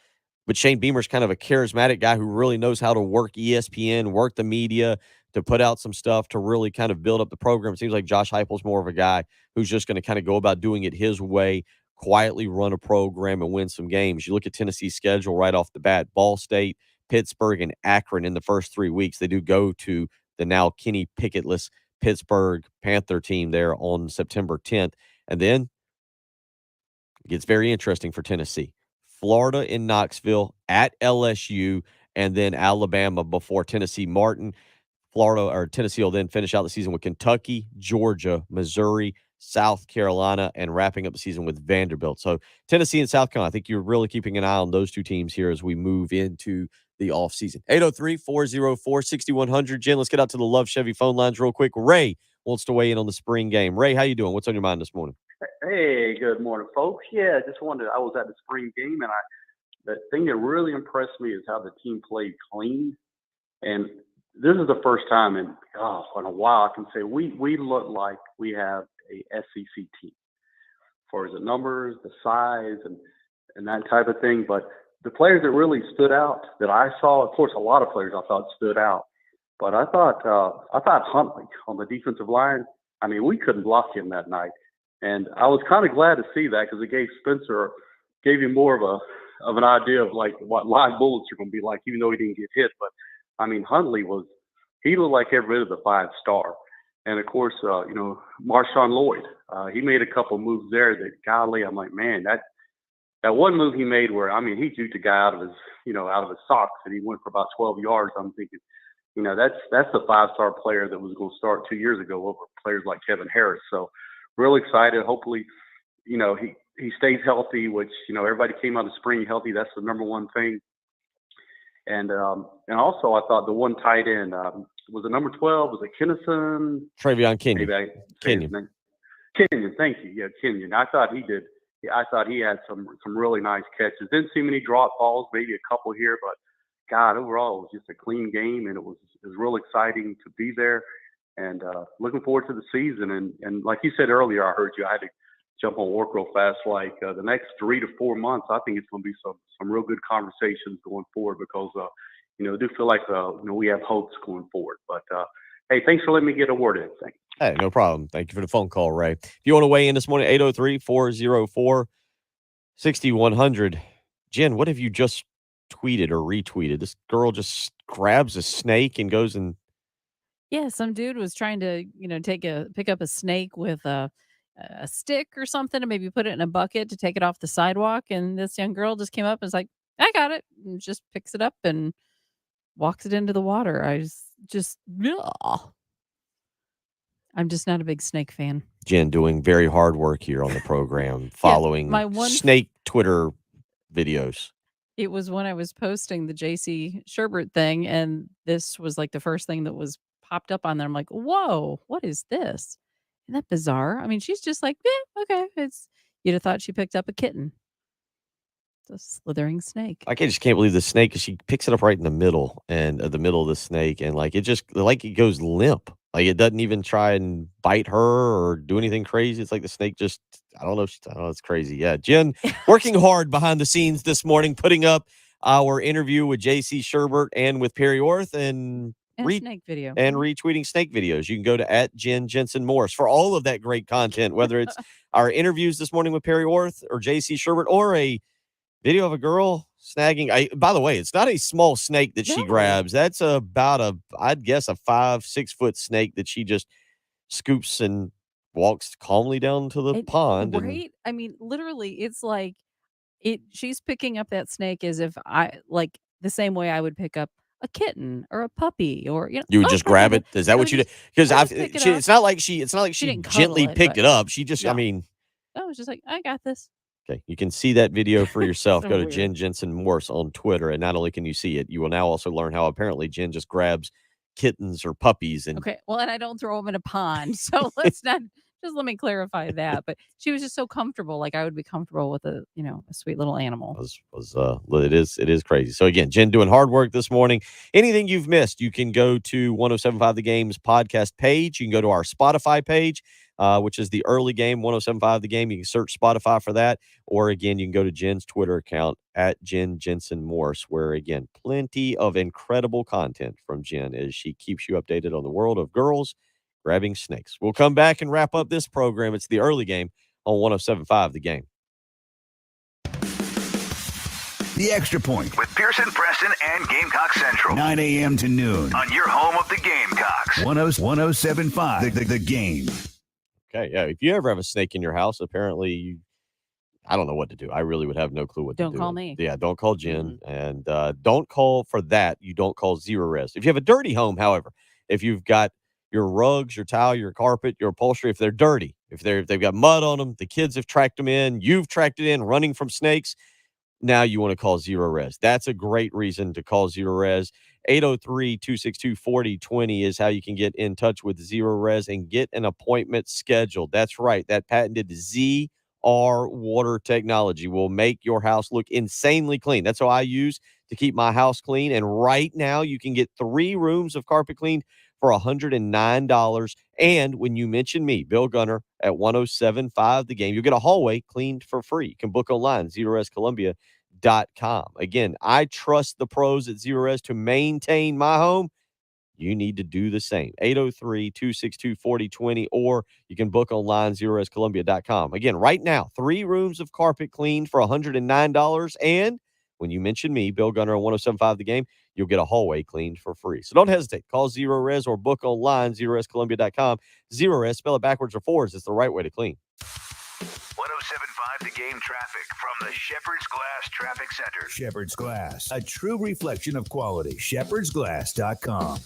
but Shane Beamer's kind of a charismatic guy who really knows how to work ESPN, work the media, to put out some stuff to really kind of build up the program. It seems like Josh Heupel's more of a guy who's just going to kind of go about doing it his way, quietly run a program and win some games. You look at Tennessee's schedule right off the bat, Ball State, Pittsburgh, and Akron in the first 3 weeks. They do go to the now Kenny Picketless Pittsburgh Panther team there on September 10th. And then it gets very interesting for Tennessee. Florida in Knoxville, at LSU, and then Alabama before Tennessee Martin. Tennessee will then finish out the season with Kentucky, Georgia, Missouri, South Carolina, and wrapping up the season with Vanderbilt. So Tennessee and South Carolina, I think you're really keeping an eye on those two teams here as we move into the offseason. 803-404-6100. Jen, let's get out to the Love Chevy phone lines real quick. Ray wants to weigh in on the spring game. Ray, how you doing? What's on your mind this morning? Hey, good morning, folks. Yeah, just wanted. I was at the spring game, and the thing that really impressed me is how the team played clean. And this is the first time in a while I can say we look like we have a SEC team, as far as the numbers, the size, and that type of thing. But the players that really stood out that I saw, of course, a lot of players I thought stood out, but I thought Huntley on the defensive line. I mean, we couldn't block him that night. And I was kind of glad to see that because it gave him more of an idea of like what live bullets are going to be like, even though he didn't get hit. But I mean, Huntley looked like every bit of the 5-star. And of course, Marshawn Lloyd, he made a couple moves there that, golly, I'm like, man, that one move he made where, I mean, he juked a guy out of his socks and he went for about 12 yards. I'm thinking, that's the 5-star player that was going to start 2 years ago over players like Kevin Harris. So, real excited. Hopefully, he stays healthy, which, everybody came out of spring healthy. That's the number one thing. And also I thought the one tight end was the number 12. Was it Kennison? Travion Kenyon. Kenyon. Thank you. Yeah, Kenyon. I thought he had some really nice catches. Didn't see many drop balls, maybe a couple here, but God, overall it was just a clean game, and it was real exciting to be there. And looking forward to the season. And like you said earlier, I heard you. I had to jump on work real fast. Like the next 3 to 4 months, I think it's going to be some real good conversations going forward because, I do feel like we have hopes going forward. But, hey, thanks for letting me get a word in. Thanks. Hey, no problem. Thank you for the phone call, Ray. If you want to weigh in this morning, 803-404-6100. Jen, what have you just tweeted or retweeted? This girl just grabs a snake and goes and Yeah, some dude was trying to, pick up a snake with a stick or something and maybe put it in a bucket to take it off the sidewalk. And this young girl just came up and was like, I got it. And just picks it up and walks it into the water. Ugh. I'm just not a big snake fan. Jen doing very hard work here on the program, following my one snake Twitter videos. It was when I was posting the JC Shurburtt thing, and this was like the first thing that was popped up on there. I'm like, whoa, what is this? Isn't that bizarre? I mean, she's just like, yeah, okay. You'd have thought she picked up a kitten. It's a slithering snake. I just can't believe the snake, 'cause she picks it up right in the middle of the snake, and like it goes limp. Like it doesn't even try and bite her or do anything crazy. It's like the snake just, I don't know. It's crazy. Yeah. Jen working hard behind the scenes this morning, putting up our interview with JC Shurburtt and with Perry Orth and snake video and retweeting snake videos. You can go to @JenJensenMorris for all of that great content, whether it's our interviews this morning with Perry Orth or JC Shurburtt or a video of a girl snagging. By the way, it's not a small snake that she grabs. That's about I'd guess a 5-6 foot snake that she just scoops and walks calmly down to the pond. Right? I mean, literally, it's like she's picking up that snake as if the same way I would pick up a kitten or a puppy, or you would just grab it. Is that what you did? Because it's not like she didn't gently cuddle it, picked but- it up. She just, No. I mean, I was just like, I got this. okay, you can see that video for yourself. So Go to weird. Jen Jensen Morse on Twitter, and not only can you see it, you will now also learn how apparently Jen just grabs kittens or puppies and Okay. Well, and I don't throw them in a pond. So let me clarify that. But she was just so comfortable. Like I would be comfortable with a sweet little animal. it is crazy. So again, Jen doing hard work this morning. Anything you've missed, you can go to 1075 The Game's podcast page. You can go to our Spotify page, which is the early game, 1075 The Game. You can search Spotify for that. Or again, you can go to Jen's Twitter account @JenJensenMorse, where again, plenty of incredible content from Jen as she keeps you updated on the world of girls grabbing snakes. We'll come back and wrap up this program. It's the early game on 1075 The Game. The Extra Point. With Pearson, Preston, and Gamecock Central. 9 a.m. to noon. On your home of the Gamecocks. 1075 The Game. Okay, yeah. If you ever have a snake in your house, apparently I don't know what to do. I really would have no clue what to do. Don't call me. Yeah, don't call Jen. And don't call for that. You don't call Zero Res. If you have a dirty home, however, if you've got your rugs, your tile, your carpet, your upholstery, if they're dirty, if they've got mud on them, the kids have tracked them in, you've tracked it in, running from snakes, now you want to call Zero Res. That's a great reason to call Zero Res. 803-262-4020 is how you can get in touch with Zero Res and get an appointment scheduled. That's right. That patented ZR water technology will make your house look insanely clean. That's how I use to keep my house clean. And right now you can get 3 rooms of carpet cleaned for $109. And when you mention me, Bill Gunner, at 1075 The Game, you'll get a hallway cleaned for free. You can book online, ZeroResColumbia.com. Again, I trust the pros at Zero Res to maintain my home. You need to do the same. 803-262-4020, or you can book online, ZeroResColumbia.com. Again, right now, 3 rooms of carpet cleaned for $109. And when you mention me, Bill Gunner, on 1075 The Game, you'll get a hallway cleaned for free. So don't hesitate. Call Zero Res or book online, ZeroResColumbia.com. Zero Res, spell it backwards or forwards. It's the right way to clean. 1075 The Game traffic from the Shepherd's Glass Traffic Center. Shepherd's Glass, a true reflection of quality. ShepherdsGlass.com.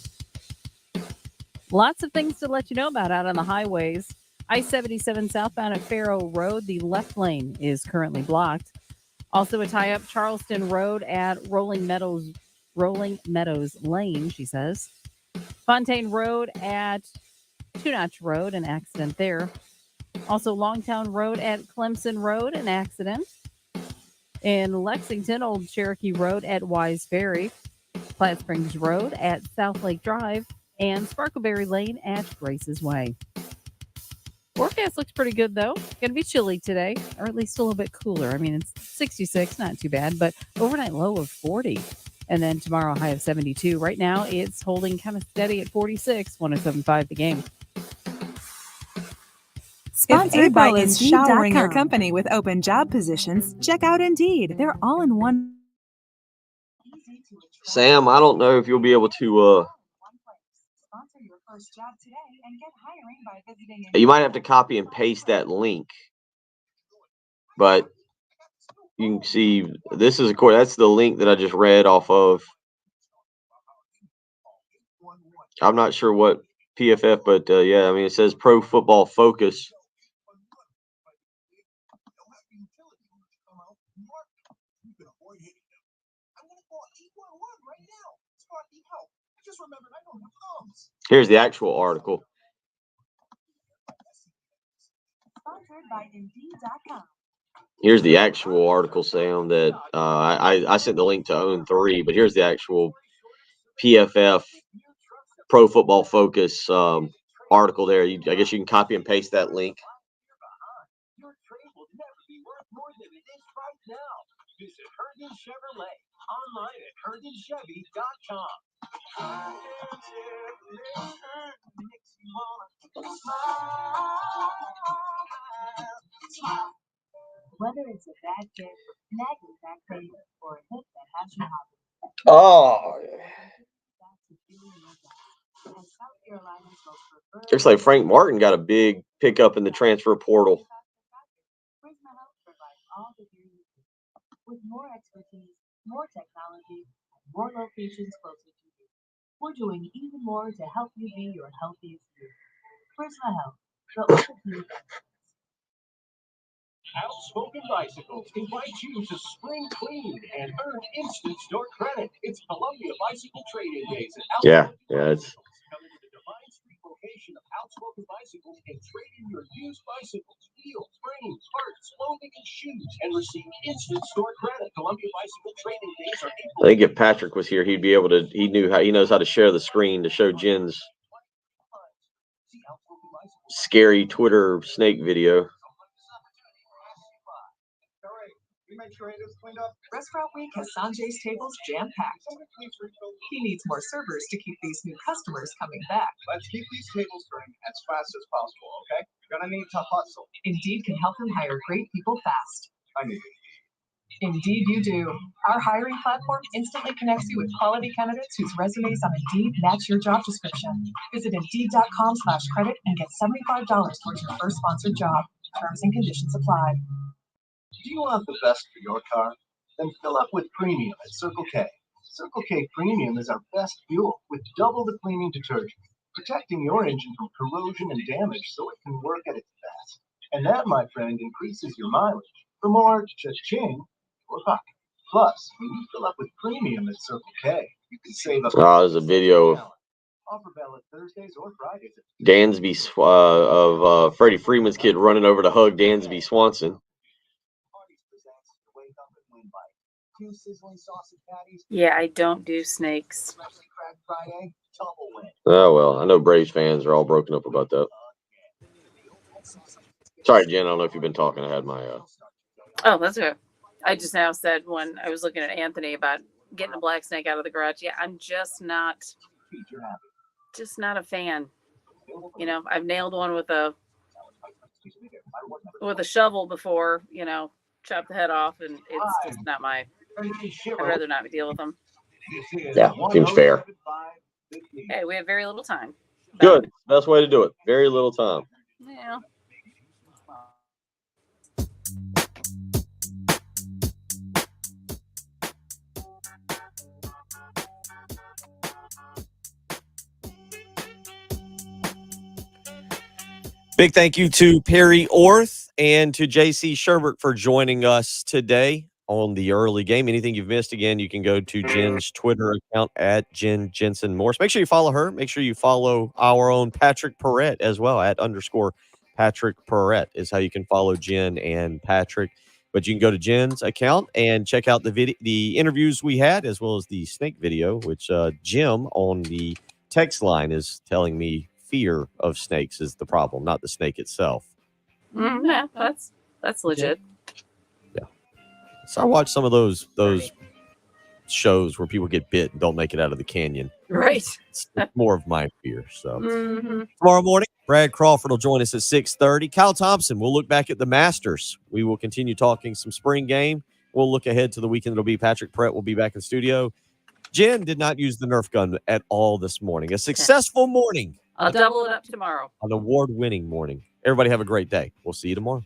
Lots of things to let you know about out on the highways. I-77 southbound at Faro Road, the left lane is currently blocked. Also a tie-up Charleston Road at Rolling Meadows Lane, she says. Fontaine Road at Two Notch Road, an accident there. Also Longtown Road at Clemson Road, an accident. In Lexington, Old Cherokee Road at Wise Ferry. Platte Springs Road at South Lake Drive. And Sparkleberry Lane at Grace's Way. Forecast looks pretty good, though. Going to be chilly today, or at least a little bit cooler. I mean, it's 66, not too bad, but overnight low of 40. And then tomorrow, high of 72. Right now, it's holding kind of steady at 46, 1075 The Game. Sponsored by April is Indeed. Showering your Indeed.com. company with open job positions, check out Indeed. They're all in one. Sam, I don't know if you'll be able to first job today and get hiring by visiting. You might have to copy and paste that link, but you can see this is, of course, that's the link that I just read off of. I'm not sure what PFF, but yeah, I mean, it says Pro Football Focus. Here's the actual article. Sponsored by Indeed.com. Here's the actual article, Sam, that I sent the link to Own3, but here's the actual PFF Pro Football Focus article there. I guess you can copy and paste that link. Your trade will never be worth more than it is right now. Visit Herndon Chevrolet online at HerndonChevy.com. Whether it's a bad fit, nagging back pain, or a hip that has you hopping. Oh, And South Carolina's most preferred. looks like Frank Martin got a big pickup in the transfer portal. Prisma Health provides all the gear you need. With more expertise, more technology, and more locations closer to you. We're doing even more to help you be your healthiest you. Prisma Health, the orthopedic experts. Outspoken Bicycles invite you to spring clean and earn instant store credit. It's Columbia Bicycle Trade-In Days at Yeah, Outspoken it's Bicycles. Come into the Divine Street location of Outspoken Bicycles and trade in your used bicycles, wheels, frames, parts, clothing, and shoes, and receive instant store credit. Columbia Bicycle Trade-In Days are I think if Patrick was here, he'd be able to. He knows how to share the screen to show Jen's scary Twitter snake video. Restaurant Week has Sanjay's tables jam-packed. He needs more servers to keep these new customers coming back. Let's keep these tables turning as fast as possible, okay? You're gonna need to hustle. Indeed can help him hire great people fast. I need Indeed you do. Our hiring platform instantly connects you with quality candidates whose resumes on Indeed match your job description. Visit Indeed.com/credit and get $75 towards your first sponsored job. Terms and conditions apply. Do you want the best for your car? Then fill up with premium at Circle K. Circle K Premium is our best fuel with double the cleaning detergent, protecting your engine from corrosion and damage so it can work at its best. And that, my friend, increases your mileage for more cha-ching or pocket. Plus, when you fill up with premium at Circle K, you can save up to There's a video of offer valid Thursdays or Fridays. Dansby of Freddie Freeman's kid running over to hug Dansby Swanson. Two sizzling sausage patties, Yeah, I don't do snakes. freshly cracked Friday, double win. Oh well, I know Braves fans are all broken up about that. Sorry, Jen. I don't know if you've been talking. I had my. Oh, that's good. I just now said when I was looking at Anthony about getting a black snake out of the garage. Yeah, I'm just not a fan. You know, I've nailed one with a shovel before. You know, chopped the head off, and it's just not my. I'd rather not deal with them. Yeah, seems fair. Hey, we have very little time. Good. Best way to do it. Very little time. Yeah. Big thank you to Perry Orth and to JC Shurburtt for joining us today on the early game. Anything you've missed, again, you can go to Jen's Twitter account at Jen Jensen Morse. Make sure you follow her. Make sure you follow our own Patrick Perrette as well at _Patrick Perrette is how you can follow Jen and Patrick. But you can go to Jen's account and check out the interviews we had, as well as the snake video, which Jim on the text line is telling me fear of snakes is the problem, not the snake itself. Yeah, that's legit. Yeah. So I watched some of those shows where people get bit and don't make it out of the canyon. Right. It's more of my fear. So Mm-hmm. tomorrow morning, Brad Crawford will join us at 6:30. Kyle Thompson will look back at the Masters. We will continue talking some spring game. We'll look ahead to the weekend. It'll be Patrick Perrette will be back in studio. Jen did not use the Nerf gun at all this morning. A successful morning I'll double it up tomorrow. An award-winning morning. Everybody have a great day. We'll see you tomorrow.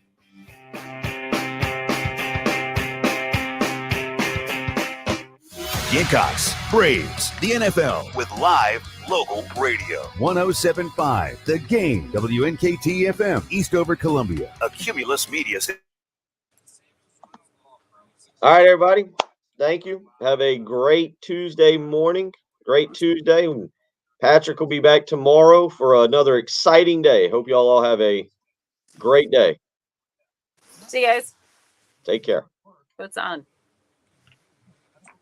Gamecocks, Braves, the NFL with live local radio. 107.5 The Game, WNKT FM, Eastover, Columbia. A Cumulus Media. All right, everybody. Thank you. Have a great Tuesday morning. Great Tuesday. Patrick will be back tomorrow for another exciting day. Hope you all have a great day. See you guys. Take care. What's on?